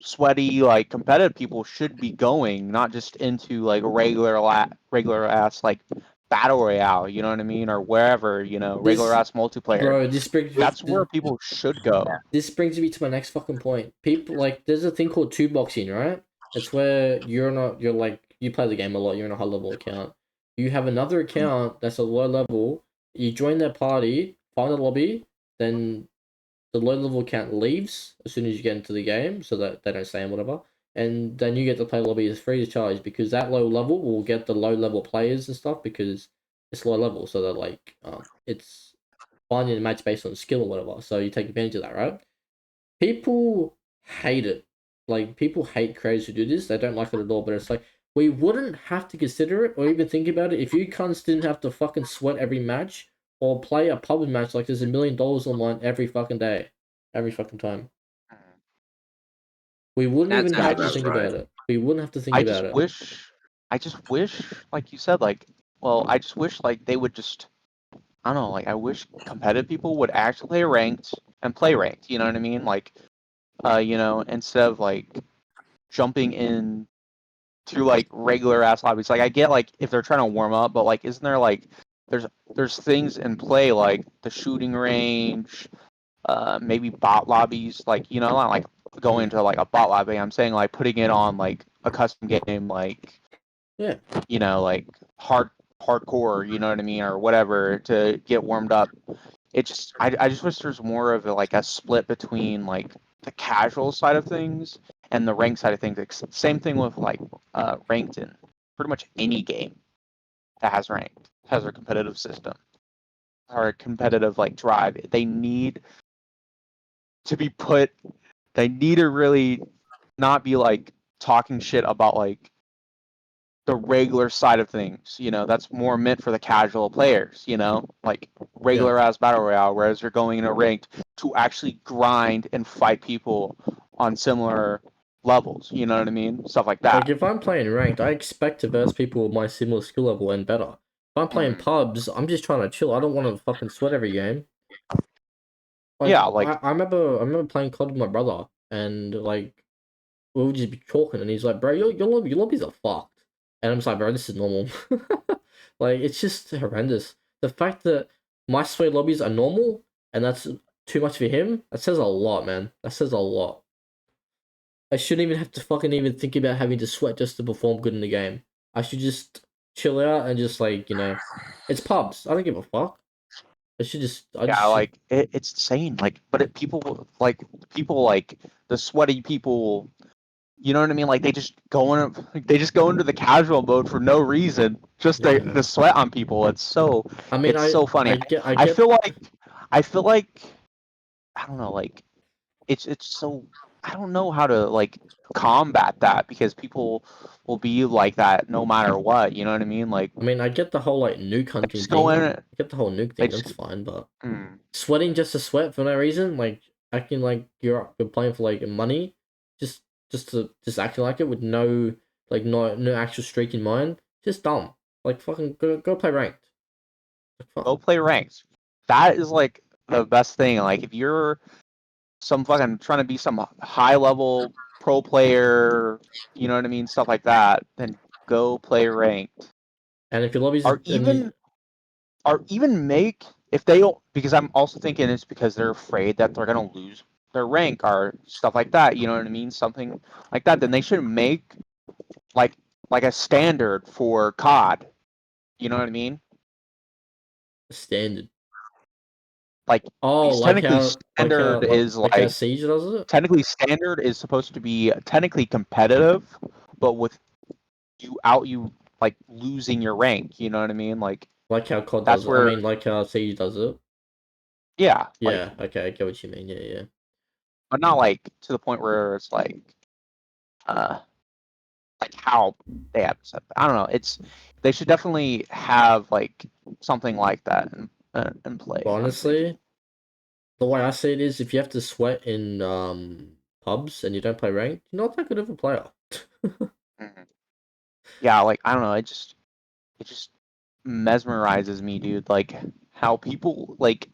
C: sweaty like competitive people should be going, not just into like regular ass like battle royale, you know what I mean, or wherever, you know, regular
A: This,
C: ass multiplayer.
A: bro,
C: That's where people should go.
A: this brings me to my next fucking point. People, like, there's a thing called two boxing, right? It's where you're like, you play the game a lot, you're in a high level account. You have another account that's a low level, you join their party, find a lobby, then the low level account leaves as soon as you get into the game, so that they don't stay and whatever. And then you get to play lobby as free of charge because that low level will get the low level players and stuff because it's low level. So they're like, it's finding a match based on skill or whatever. So you take advantage of that, right? People hate it. Like people hate creators who do this. They don't like it at all. But it's like we wouldn't have to consider it or even think about it if you cunts didn't have to fucking sweat every match or play a public match like there's $1 million online every fucking day, every fucking time. We wouldn't
B: That's
A: even have to
B: about
A: think
B: right.
A: about it. We wouldn't have to think
C: I
A: about
C: just
A: it.
C: wish I just wish, like you said, like well, I just wish like they would just I don't know, like I wish competitive people would actually play ranked and play ranked, you know what I mean? Like you know, instead of like jumping in to like regular ass lobbies. Like I get like if they're trying to warm up, but like isn't there like there's things in play like the shooting range, maybe bot lobbies, like you know, not like going to like a bot lobby. I'm saying like putting it on like a custom game, like
A: Yeah.
C: you know, like hardcore, you know what I mean, or whatever to get warmed up. It just I just wish there's more of like a split between like the casual side of things and the ranked side of things. Same thing with like ranked in pretty much any game that has ranked has a competitive system or a competitive like drive. They need to be put. They need to really not be like talking shit about like the regular side of things. You know, that's more meant for the casual players. You know, like regular ass battle royale. Whereas you're going in a ranked to actually grind and fight people on similar levels. You know what I mean? Stuff like that.
A: Like if I'm playing ranked, I expect to verse people with my similar skill level and better. If I'm playing pubs, I'm just trying to chill. I don't want to fucking sweat every game. Like,
C: yeah, like
A: I remember playing COD with my brother, and like we would just be talking, and he's like, "Bro, your lobbies are fucked," and I'm just like, "Bro, this is normal." Like it's just horrendous. The fact that my sweat lobbies are normal, and that's too much for him, that says a lot, man. That says a lot. I shouldn't even have to fucking even think about having to sweat just to perform good in the game. I should just chill out and just like, it's pubs. I don't give a fuck. I should just, I just
C: yeah,
A: should,
C: like it's insane. Like, but people like the sweaty people. You know what I mean? Like they just go into the casual mode for no reason, just
A: yeah.
C: to sweat on people. It's
A: I mean,
C: so funny.
A: I
C: I
A: get,
C: feel like I don't know, like it's so I don't know how to like combat that because people will be like that no matter what. You know what I mean? Like
A: I mean, I get the whole like nuke
C: they
A: hunting
C: just go
A: thing.
C: in
A: I
C: it.
A: get the whole nuke
C: They
A: thing.
C: just
A: That's fine, but
C: mm,
A: sweating just to sweat for no reason, like acting like you're playing for like money, just just acting like it with no actual streak in mind, just dumb. Like fucking go play ranked. Like, fuck.
C: go play ranks. That is like the best thing. Like if you're some fucking trying to be some high level pro player, you know what I mean, stuff like that, then go play ranked.
A: And if your lobbies
C: Or
A: and you,
C: even make if they don't because I'm also thinking it's because they're afraid that they're gonna lose their rank or stuff like that, you know what I mean? Something like that, then they should make like a standard for COD. You know what I mean?
A: standard.
C: Like
A: Oh,
C: because technically standard is
A: like how
C: like
A: Siege does it,
C: technically standard is supposed to be technically competitive, but with you like losing your rank. You know what I mean? Like
A: like how COD
C: that's
A: does it. I
C: where
A: mean, like how Siege does it.
C: yeah, like
A: Yeah, okay, I get what you mean. Yeah, yeah.
C: but not like to the point where it's uh like how they have set. I don't know. It's they should definitely have like something like that in play.
A: But
C: I'm thinking.
A: honestly, the way I see it is, if you have to sweat in pubs and you don't play ranked, you're not that good of a player.
C: Mhm. Yeah, like I don't know. It just mesmerizes me, dude. Like how people like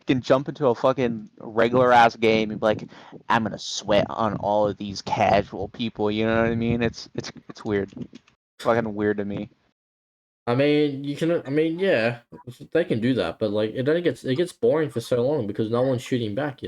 C: can jump into a fucking regular ass game and be like, I'm gonna sweat on all of these casual people. You know what I mean? It's weird. Fucking weird to me.
A: I mean, you can. I mean, yeah, they can do that, but like, it gets boring for so long because no one's shooting back.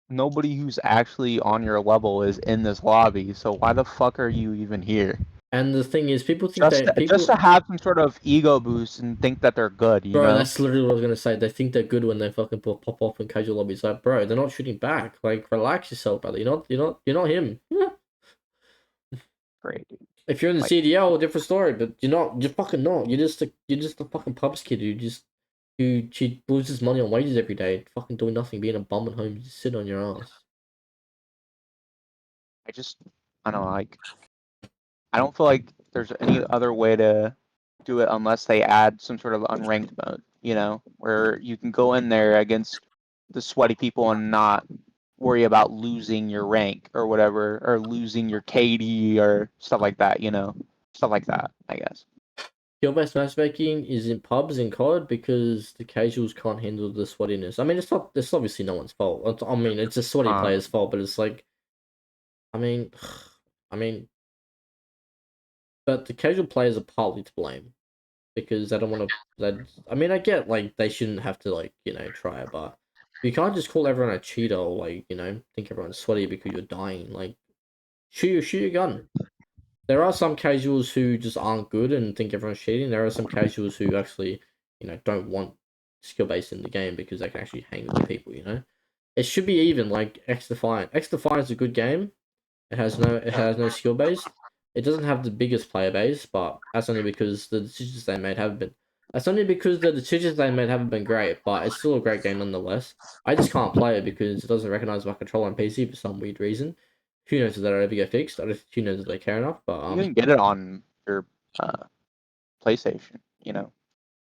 C: Nobody who's actually on your level is in this lobby, so why the fuck are you even here?
A: And the thing is, people think that
C: Just to have some sort of ego boost and think that they're good, you
A: bro,
C: know?
A: that's literally what I was gonna say. They think they're good when they fucking pop off in casual lobbies. Like, bro, they're not shooting back. Like, relax yourself, brother. You're not him.
C: Great.
A: If you're in the
C: Like
A: CDL, different story. But you're not. You're fucking not. You're just a fucking pubs kid who she loses money on wages every day, fucking doing nothing, being a bum at home, just sitting on your ass.
C: I just I don't know, like I don't feel like there's any other way to do it unless they add some sort of unranked mode, you know, where you can go in there against the sweaty people and not worry about losing your rank or whatever, or losing your KD or stuff like that, you know, stuff like that, I guess.
A: Skill-based matchmaking is in pubs in COD because the casuals can't handle the sweatiness. I mean, it's not. It's obviously no one's fault. I mean, it's a sweaty
C: Uh,
A: player's fault, but it's like, I mean, I mean, but the casual players are partly to blame because they don't want to. I mean, I get like they shouldn't have to like try it, but you can't just call everyone a cheater or like think everyone's sweaty because you're dying. Like, shoot your gun. There are some casuals who just aren't good and think everyone's cheating. There are some casuals who actually, don't want skill based in the game because they can actually hang with the people. It should be even like X Defiant. X Defiant is a good game. It has no skill based. It doesn't have the biggest player base, but that's only because the decisions they made haven't been. That's only because the decisions they made haven't been great, but it's still a great game nonetheless. I just can't play it because it doesn't recognize my controller on PC for some weird reason. who knows if that'll ever get fixed? I don't think who knows if they care enough. But
C: You can get it on your PlayStation, you know.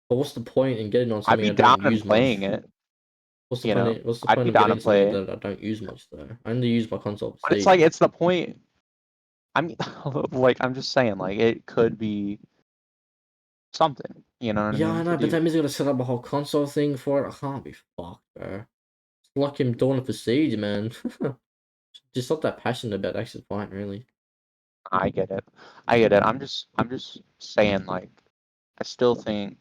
A: But what's the point in getting on
C: I'd
A: something
C: be
A: I
C: down
A: don't
C: in
A: use
C: playing
A: much?
C: it.
A: What's the
C: You
A: point?
C: know,
A: What's the
C: I'd
A: point
C: be
A: of
C: down
A: getting
C: to
A: something
C: play.
A: that I don't use much though? I only use my console.
C: But it's like it's the point. I mean, like I'm just saying, like it could be something. You know what I
A: Yeah,
C: mean?
A: I
C: To
A: know, but
C: do.
A: that means I gotta set up a whole console thing for it. I can't be fucked, bro. It's like him doing it for Siege, man. Just not that passionate about actually fighting, really.
C: I get it. I get it. I'm just saying, like, I still think.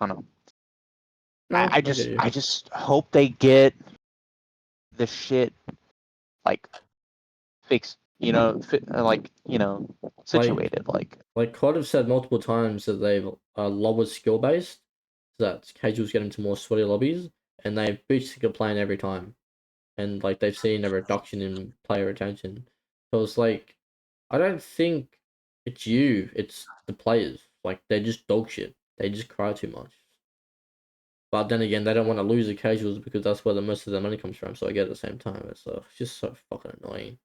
C: I don't know.
A: No, I get you.
C: I just hope they get the shit like fixed. You know, like situated.
A: Like COD have said multiple times that they've lowered skill based, so that casuals get into more sweaty lobbies, and they've boosted skill playing every time, and like they've seen a reduction in player retention. So it's like, I don't think it's you, it's the players. Like they're just dog shit. They just cry too much. But then again, they don't want to lose the casuals because that's where the most of their money comes from. So I get it at the same time. It's just so fucking annoying.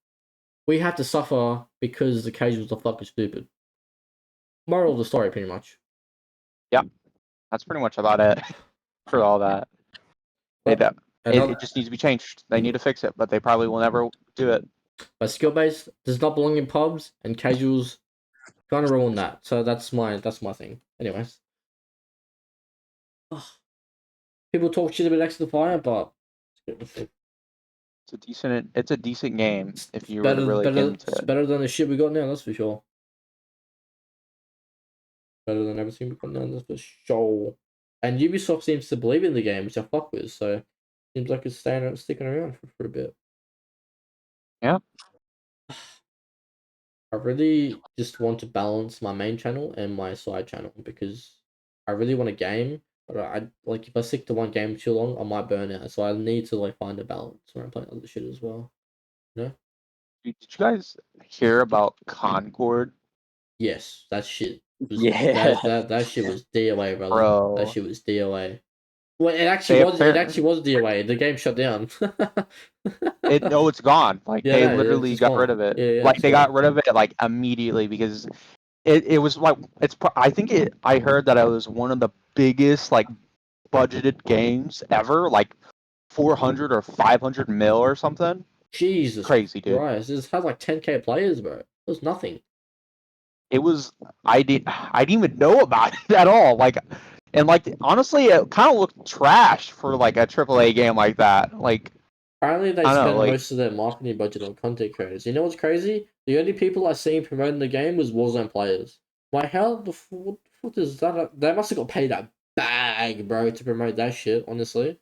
A: We have to suffer because the casuals are fucking stupid. Moral of the story, pretty much.
C: yeah, that's pretty much about it for all that.
A: But
C: It just needs to be changed. They need to fix it, but they probably will never do it.
A: But skill based does not belong in pubs, and casuals kind of ruin that. So that's my thing. Anyways, ugh. People talk shit about X the Fire, but
C: It's a decent game if you were to really get into
A: it's
C: it.
A: better than the shit we got now. That's for sure. Better than everything we got now. That's for sure. And Ubisoft seems to believe in the game, which I fuck with. So seems like it's sticking around for a bit.
C: Yeah.
A: I really just want to balance my main channel and my side channel because I really want a game, but I like if I stick to one game too long, I might burn out. So I need to like find a balance when I'm playing other shit as well. You know?
C: Did you guys hear about Concord?
A: Yes, that shit was
B: Yeah.
A: that shit was DOA, brother. That
C: Bro.
A: shit was DOA. Well, it actually
C: They
A: was. It actually was DOA. The game shut down.
C: it's gone. Like
A: Yeah,
C: they
A: no, it's
C: literally
A: just
C: got rid
A: gone.
C: of it.
A: Yeah, yeah,
C: Like
A: it's
C: they got
A: gone.
C: rid of it like immediately because it was like I think I heard that it was one of the biggest like budgeted games ever, like 400 or 500 mil or something.
A: Jesus
C: Crazy, dude.
A: Christ! This has like 10K players, bro. It was nothing.
C: It was I didn't even know about it at all. Like and like honestly it kind of looked trash for like a AAA game like that. Like
A: Apparently, they
C: I don't know,
A: spent
C: like
A: most of their marketing budget on content creators. You know what's crazy? The only people I seen promoting the game was Warzone players. Like, how the what is that? They must have got paid a bag, bro, to promote that shit. Honestly,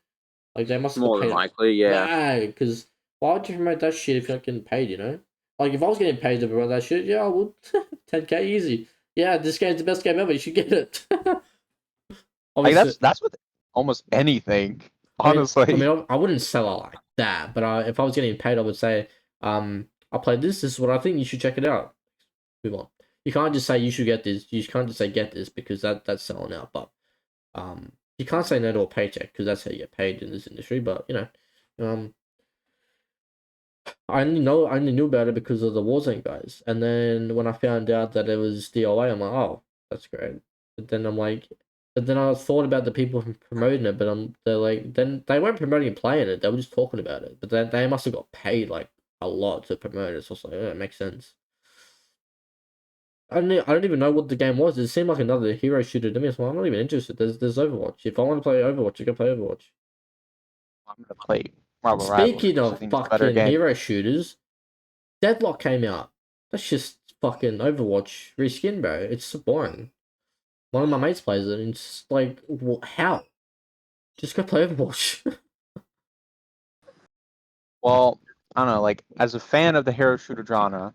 A: like they must have got
B: More than
A: paid a
B: likely, yeah.
A: bag. Because why would you promote that shit if you're not getting paid? You know, like if I was getting paid to promote that shit, yeah, I would. 10K easy. Yeah, this game's the best game ever. You should get it.
C: like
A: Obviously,
C: that's with almost anything.
A: I mean,
C: Honestly.
A: I wouldn't sell it like that, but if I was getting paid, I would say, I played this. This is what I think. You should check it out. Move on. You can't just say you should get this. You can't just say get this because that's selling out. But you can't say no to a paycheck because that's how you get paid in this industry. But you know, I only knew about it because of the Warzone guys, and then when I found out that it was DOA, I'm like, oh, that's great. But then I'm like, but then I thought about the people promoting it, but they're like, then they weren't promoting playing it; they were just talking about it. But they must have got paid like a lot to promote it. So it's like, yeah, it makes sense. I don't even know what the game was. It seemed like another hero shooter to me, so I'm not even interested. There's Overwatch. If I want to play Overwatch, I can play Overwatch.
C: I'm gonna play Marvel Rivals
A: Speaking
C: because I
A: of
C: think it's a better
A: fucking
C: game.
A: hero shooters, Deadlock came out. That's just fucking Overwatch reskin, bro. It's so boring. One of my mates plays it, and it's like, how? Just go play Overwatch.
C: Well, I don't know, like as a fan of the hero shooter genre,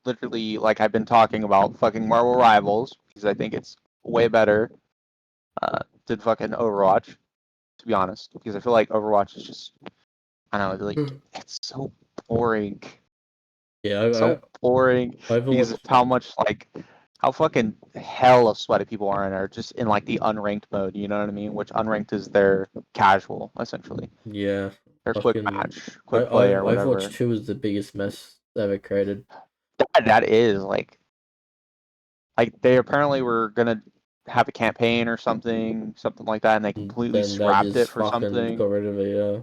C: literally like I've been talking about fucking Marvel Rivals because I think it's way better than fucking Overwatch, to be honest. Because I feel like Overwatch is just I don't know, like it's so boring.
A: Yeah,
C: So boring because
A: Overwatch.
C: of how much like how fucking hell of sweaty people are in there just in like the unranked mode, you know what I mean? Which unranked is their casual, essentially.
A: Yeah,
C: Their quick
A: fucking.
C: match, quick play or
A: Overwatch
C: whatever.
A: 2 is the biggest mess ever created.
C: That is like they apparently were gonna have a campaign or something like that, and they completely
A: Then they
C: scrapped it
A: just
C: for
A: fucking
C: something.
A: got rid of it. Yeah.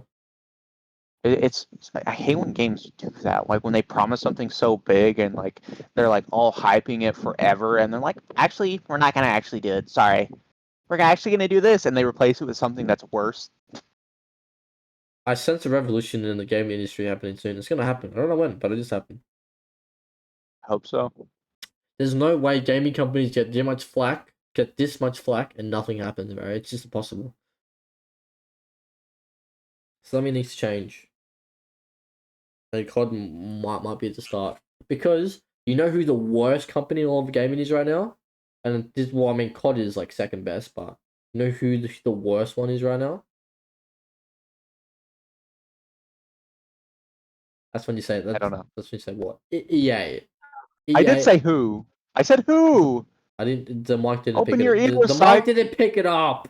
C: It's I hate when games do that. Like when they promise something so big and like they're like all hyping it forever, and they're like, actually, we're not gonna actually do it. Sorry, we're actually gonna do this, and they replace it with something that's worse.
A: I sense a revolution in the gaming industry happening soon. It's gonna happen. I don't know when, but it just happened.
C: I hope so.
A: There's no way gaming companies get this much flack, and nothing happens, bro. It's just impossible. Something needs to change. And COD might be at the start. Because you know who the worst company in all of gaming is right now? And this is what I mean, COD is like second best, but you know who the worst one is right now? That's when you say that.
C: I don't know.
A: That's when you say what? EA.
C: I did
A: EA.
C: say who. I said who.
A: I didn't. The mic didn't
C: Open
A: pick it
C: your
A: up.
C: ears,
A: The mic
C: Syke.
A: didn't pick it up.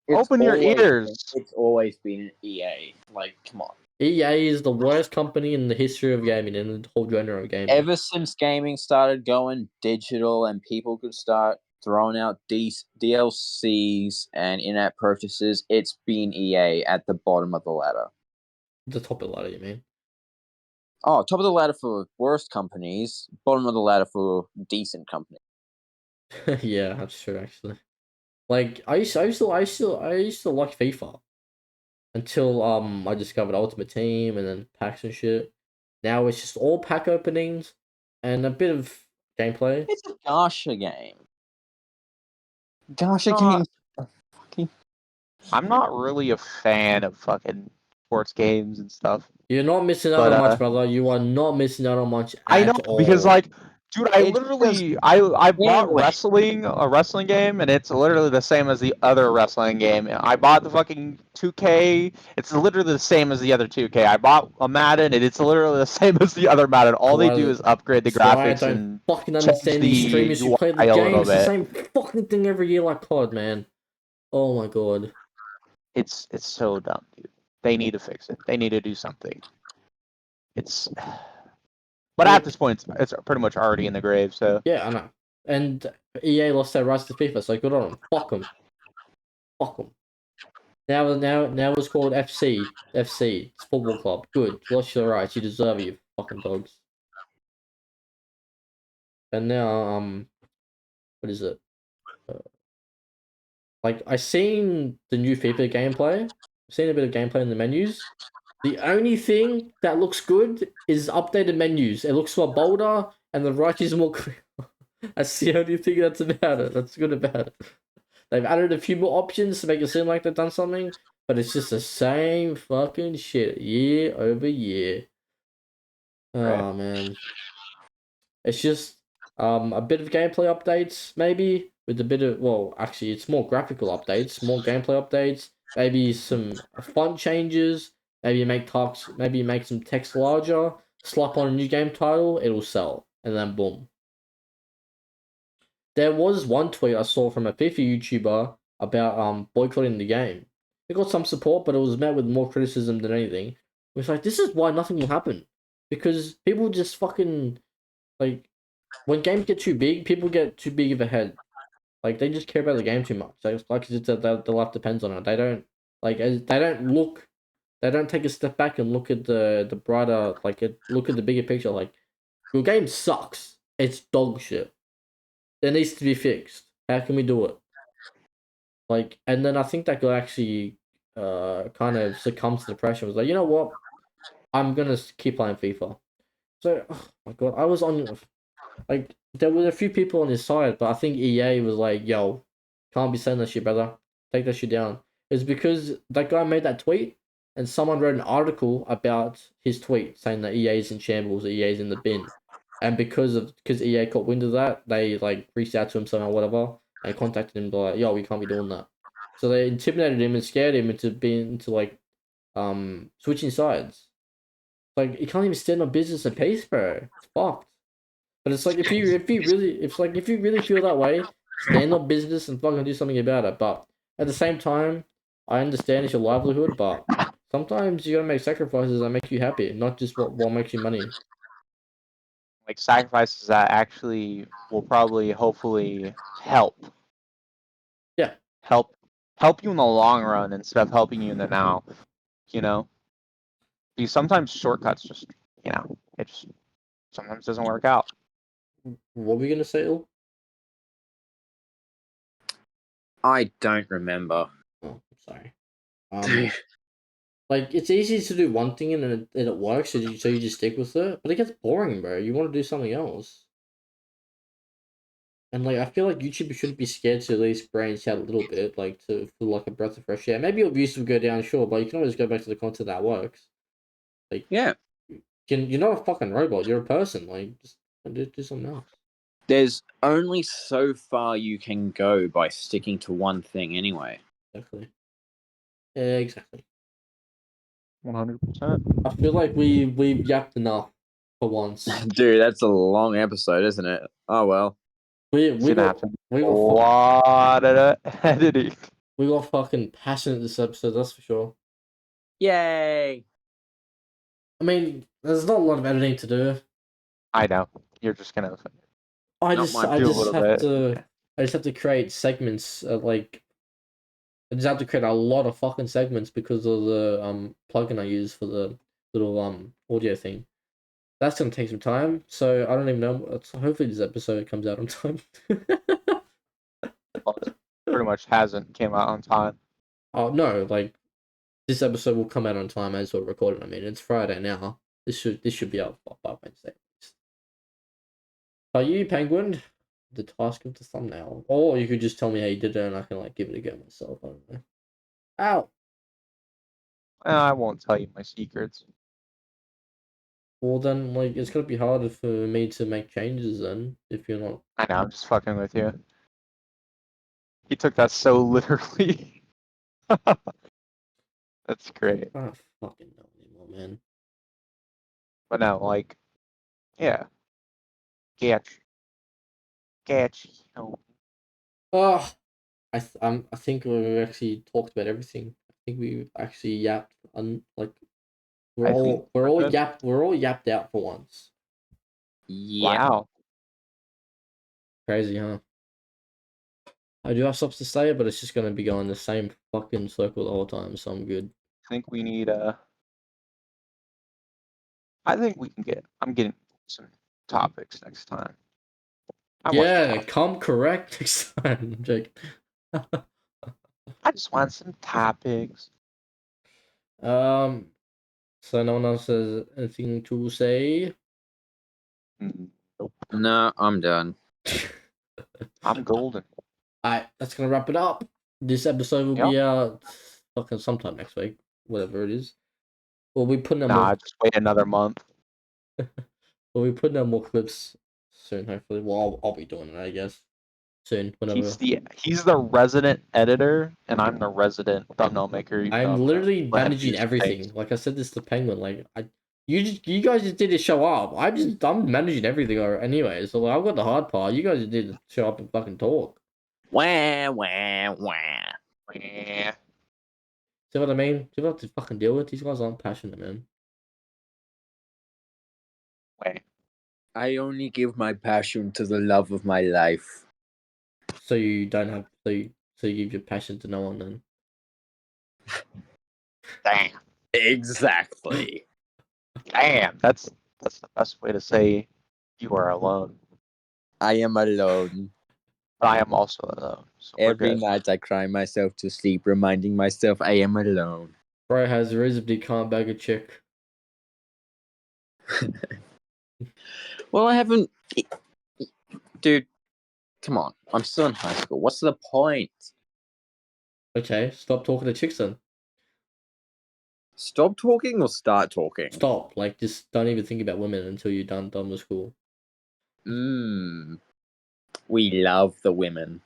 C: Open your ears.
B: It's always been EA. Like, come on.
A: EA is the worst company in the history of gaming, in the whole genre of gaming.
B: Ever since gaming started going digital and people could start throwing out DLCs and in-app purchases, it's been EA at the bottom of the ladder.
A: The top of the ladder, you mean?
B: Oh, top of the ladder for worst companies, bottom of the ladder for decent companies.
A: Yeah, that's true actually. Like I used to like FIFA until I discovered Ultimate Team and then packs and shit. Now it's just all pack openings and a bit of gameplay.
B: It's a Gacha game. Gacha
C: Not-
B: games.
C: I'm not really a fan of fucking sports games and stuff.
A: You're not missing out
C: But,
A: on much, brother. You are not missing out on much
C: I know
A: at
C: because
A: all.
C: like, dude, I
B: It's
C: literally I bought
B: anyway.
C: a wrestling game, and it's literally the same as the other wrestling game. I bought the fucking 2K. It's literally the same as the other 2K. I bought a Madden, and it's literally the same as the other Madden. All they do is upgrade the
A: That's why I
C: graphics
A: don't
C: and
A: fucking
C: change
A: understand these
C: the
A: streamers who play the
C: UI a
A: game.
C: little
A: It's the
C: bit.
A: same fucking thing every year like COD, man. Oh my god.
C: It's so dumb, dude. They need to fix it. They need to do something. It's But at this point, it's pretty much already in the grave. So
A: yeah, I know. And EA lost their rights to FIFA, so good on them. Fuck them. Fuck them. Now it's called FC. FC. It's football club. Good. You lost your rights. You deserve it, you fucking dogs. And now, what is it? Like, I seen the new FIFA gameplay. I've seen a bit of gameplay in the menus. The only thing that looks good is updated menus. It looks more bolder, and the right is more clear. That's the only thing that's about it. That's good about it. They've added a few more options to make it seem like they've done something, but it's just the same fucking shit year over year. Oh man. It's just a bit of gameplay updates, maybe, with a bit of, well, actually it's more graphical updates, more gameplay updates, maybe some font changes, maybe make some text larger, slap on a new game title, it'll sell, and then boom. There was one tweet I saw from a FIFA YouTuber about boycotting the game. It got some support, but it was met with more criticism than anything. It was like, this is why nothing will happen. Because people just fucking, like, when games get too big, people get too big of a head. Like, they just care about the game too much. Like it's that their life depends on it. They don't, they don't take a step back and look at the brighter, look at the bigger picture. Like, your game sucks. It's dog shit. It needs to be fixed. How can we do it? Like, and then I think that guy actually kind of succumbs to the pressure. Was like, you know what? I'm gonna keep playing FIFA. So, oh my god, I was on, like, there were a few people on his side, but I think EA was like, yo, can't be saying that shit, brother. Take that shit down. It's because that guy made that tweet, and someone wrote an article about his tweet saying that EA is in shambles, that EA is in the bin. And because EA caught wind of that, they like reached out to him somehow, whatever, and contacted him like, yo, we can't be doing that. So they intimidated him and scared him into like switching sides. Like, you can't even stand on business and peace, bro. It's fucked. But it's like if you really feel that way, stand on business and fucking do something about it. But at the same time, I understand it's your livelihood, but sometimes you gotta make sacrifices that make you happy, not just what makes you money.
C: like sacrifices that actually will probably, hopefully, help.
A: Yeah.
C: Help you in the long run instead of helping you in the now. You know, because sometimes shortcuts just, it just sometimes doesn't work out.
A: What were we gonna say, Il?
B: I don't remember.
A: Oh, I'm sorry. Like, it's easy to do one thing and it works, so you just stick with it. But it gets boring, bro. You want to do something else. And, like, I feel like YouTube shouldn't be scared to at least branch out a little bit, like, for, like, a breath of fresh air. Maybe your views will go down, sure, but you can always go back to the content that works. Like,
B: Yeah.
A: you're not a fucking robot. You're a person. Like, just do something else.
B: There's only so far you can go by sticking to one thing anyway.
A: Exactly. Yeah, exactly.
C: 100%.
A: I feel like we've yapped enough for once.
B: Dude, that's a long episode, isn't it? Oh well.
A: We
C: It's gonna
A: got
C: have to
A: we
C: be a
A: got
C: lot of editing.
A: we got fucking passionate this episode. That's for sure.
B: Yay!
A: I mean, there's not a lot of editing to do.
C: I know. You're just gonna
A: I
B: Not
A: just
B: my
A: I
C: do a
A: just
C: little
A: have
C: bit.
A: to I just have to create segments like I just have to create a lot of fucking segments because of the plugin I use for the little audio thing. That's gonna take some time, so I don't even know. Hopefully this episode comes out on time.
C: Well, it pretty much hasn't came out on time.
A: Oh no, like this episode will come out on time as we're recording. I mean, it's Friday now. This should be out by Wednesday. Are you Penguin? The task of the thumbnail, or you could just tell me how you did it, and I can like give it a go myself. I don't know. Ow.
C: I won't tell you my secrets.
A: Well then, like it's gonna be harder for me to make changes then if you're not.
C: I know. I'm just fucking with you. He took that so literally. That's great.
A: I don't fucking know anymore, man.
C: But no, like, yeah. Catch.
A: Oh, I think we've actually talked about everything. I think we've actually yapped like we're
C: I think
A: all yapped out for once.
B: Yeah.
C: Wow.
A: Crazy, huh? I do have stuff to say, but it's just gonna be going the same fucking circle the whole time, so I'm good.
C: I think we need I think we can get. I'm getting some topics next time. I want some
A: Yeah,
C: topics.
A: come correct next time. I'm joking.
C: I just want some topics.
A: So no one else has anything to say.
C: Nope.
B: No, I'm done.
C: I'm golden.
A: Alright, that's gonna wrap it up. This episode will be out fucking sometime next week, whatever it is. We'll be putting out more.
C: Just wait another month.
A: We'll be putting out more clips soon, hopefully. Well, I'll be doing it, I guess. Soon, whenever.
C: He's the resident editor, and I'm the resident thumbnail maker.
A: I'm literally managing everything. Like I said this to Penguin, like you guys just didn't show up. I'm managing everything anyway, so like, I've got the hard part. You guys just didn't show up and fucking talk.
B: Wah, wah, wah.
C: Yeah.
A: See what I mean? You have to fucking deal with. These guys aren't passionate, man.
C: Wait.
B: I only give my passion to the love of my life.
A: So you don't have so you give your passion to no one then.
C: Damn.
B: Exactly.
C: Damn. That's the best way to say you are alone.
B: I am alone.
C: But I am also alone. So
B: Every night I cry myself to sleep, reminding myself I am alone.
A: Bro has reasonably can't bag a chick.
B: Well, I haven't. Dude, come on. I'm still in high school. What's the point?
A: Okay, stop talking to chicks then.
B: Stop talking or start talking?
A: Stop. Like just don't even think about women until you're done with school.
B: We love the women.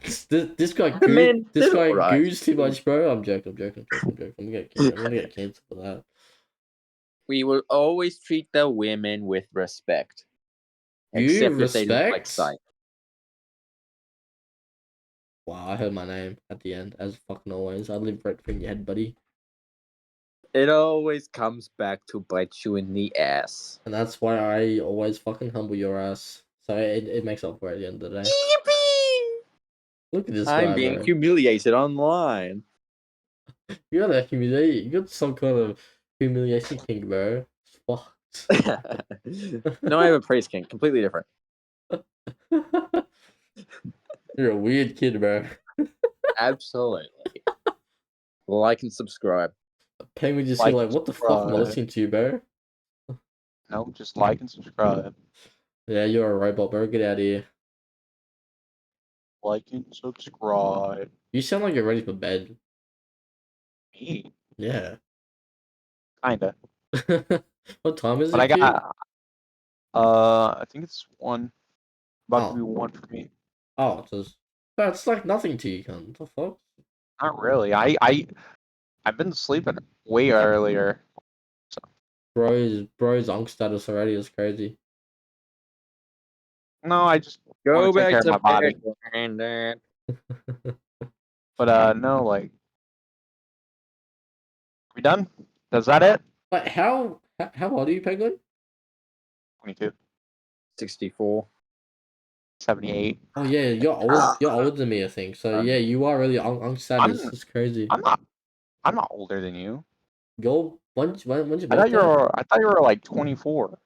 A: This guy
B: The men,
A: this
B: they're
A: guy
B: alright.
A: goos too much, bro. I'm joking. I'm gonna get cancelled for that.
B: We will always treat the women with respect.
A: You
B: Except if they look like
A: respect?
B: sight.
A: Wow, I heard my name at the end, as fucking always. I live right in your head, buddy.
B: It always comes back to bite you in the ass.
A: And that's why I always fucking humble your ass. So it makes up for it at the end of the day.
B: Yippee!
A: Look at this
B: I'm
A: guy,
B: being
A: bro.
B: humiliated online.
A: You got a humiliate. You got some kind of humiliation king, bro. Fuck.
B: No, I have a praise king. Completely different.
A: You're a weird kid, bro.
B: Absolutely. Like and subscribe.
A: Penguin just
C: Like
A: like,
C: and
A: what the fuck am I
C: subscribe.
A: listening to, bro?
C: No, just like and subscribe.
A: Yeah, you're a robot, bro. Get out of here.
C: Like and subscribe.
A: You sound like you're ready for bed.
C: Me?
A: Yeah.
C: Kinda.
A: What time is
C: But I
A: it, kid?
C: got I think it's 1. About to be
A: Oh.
C: 1 for me.
A: Oh, it's just... That's like nothing to you, cunt. What the fuck?
C: Not really. I've been sleeping way earlier.
A: Bro's unk status already is crazy.
C: No, I just
B: Go
C: want to take
B: back
C: care of my
B: to
C: body.
B: bed, Granddad.
C: But no, like, we done? Is that it?
A: But how old are you, Penguin?
C: 22,
B: 64.
C: 78.
A: Oh yeah, you're old. You're older than me, I think. So yeah, you are really unk status.
C: I'm
A: It's crazy.
C: I'm not older than you.
A: Yo, when's your
C: I thought
A: birthday?
C: I thought you were like 24.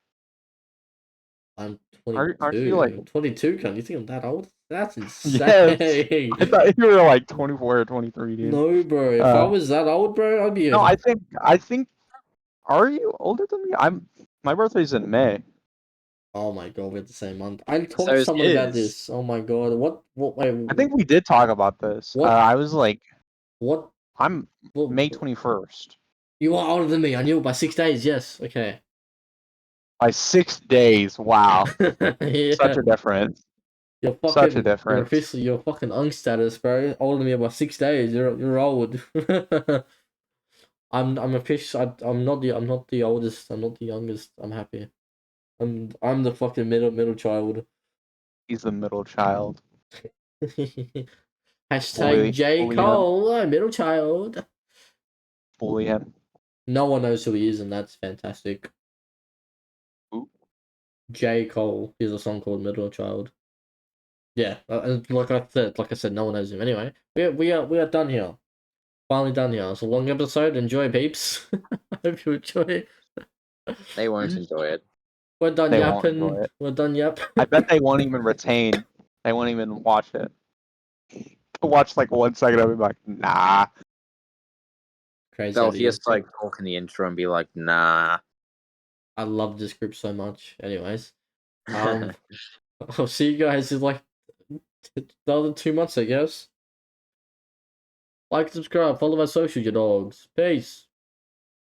A: I'm
C: Aren't you like
A: 22. 22, cunt. You think I'm that old? That's
C: Yes.
A: insane.
C: I thought you were like 24 or 23, dude.
A: No, bro. If I was that old, bro, I'd be.
C: No, I think are you older than me? My birthday's in May.
A: Oh my god, we're the same month. I talked
B: So
A: to
B: is
A: someone about
B: his.
A: this. Oh my god, what? Wait,
C: I think we did talk about this.
A: What?
C: I was like,
A: what?
C: I'm
A: What?
C: May 21st.
A: You are older than me. I knew it by 6 days. Yes. Okay.
C: By 6 days. Wow.
A: Yeah.
C: Such a difference.
A: You're
C: Such a
A: fucking. You're
C: difference.
A: officially. You're fucking unk status, bro. Older than me by 6 days. You're old. I'm official. I'm not the oldest. I'm not the youngest. I'm happy. I'm the fucking middle child.
C: He's the middle child.
A: Hashtag J
C: bully him.
A: Cole, middle child.
C: Bully him.
A: No one knows who he is, and that's fantastic.
C: Who?
A: J Cole. He has a song called Middle Child. Yeah, like I said, no one knows him. Anyway, we are done here. Finally done here. It's a long episode. Enjoy, peeps. I hope you enjoy.
B: They won't enjoy it.
A: We're done
C: They won't enjoy
A: yapping.
C: it.
A: We're done yap.
C: I bet they won't even retain. They won't even watch it. Watch like 1 second of it, like, nah.
A: Crazy.
B: They'll just like talk in the intro and be like, nah.
A: I love this group so much. Anyways, I'll see you guys in like the other 2 months, I guess. Like, subscribe, follow my socials, you dogs. Peace.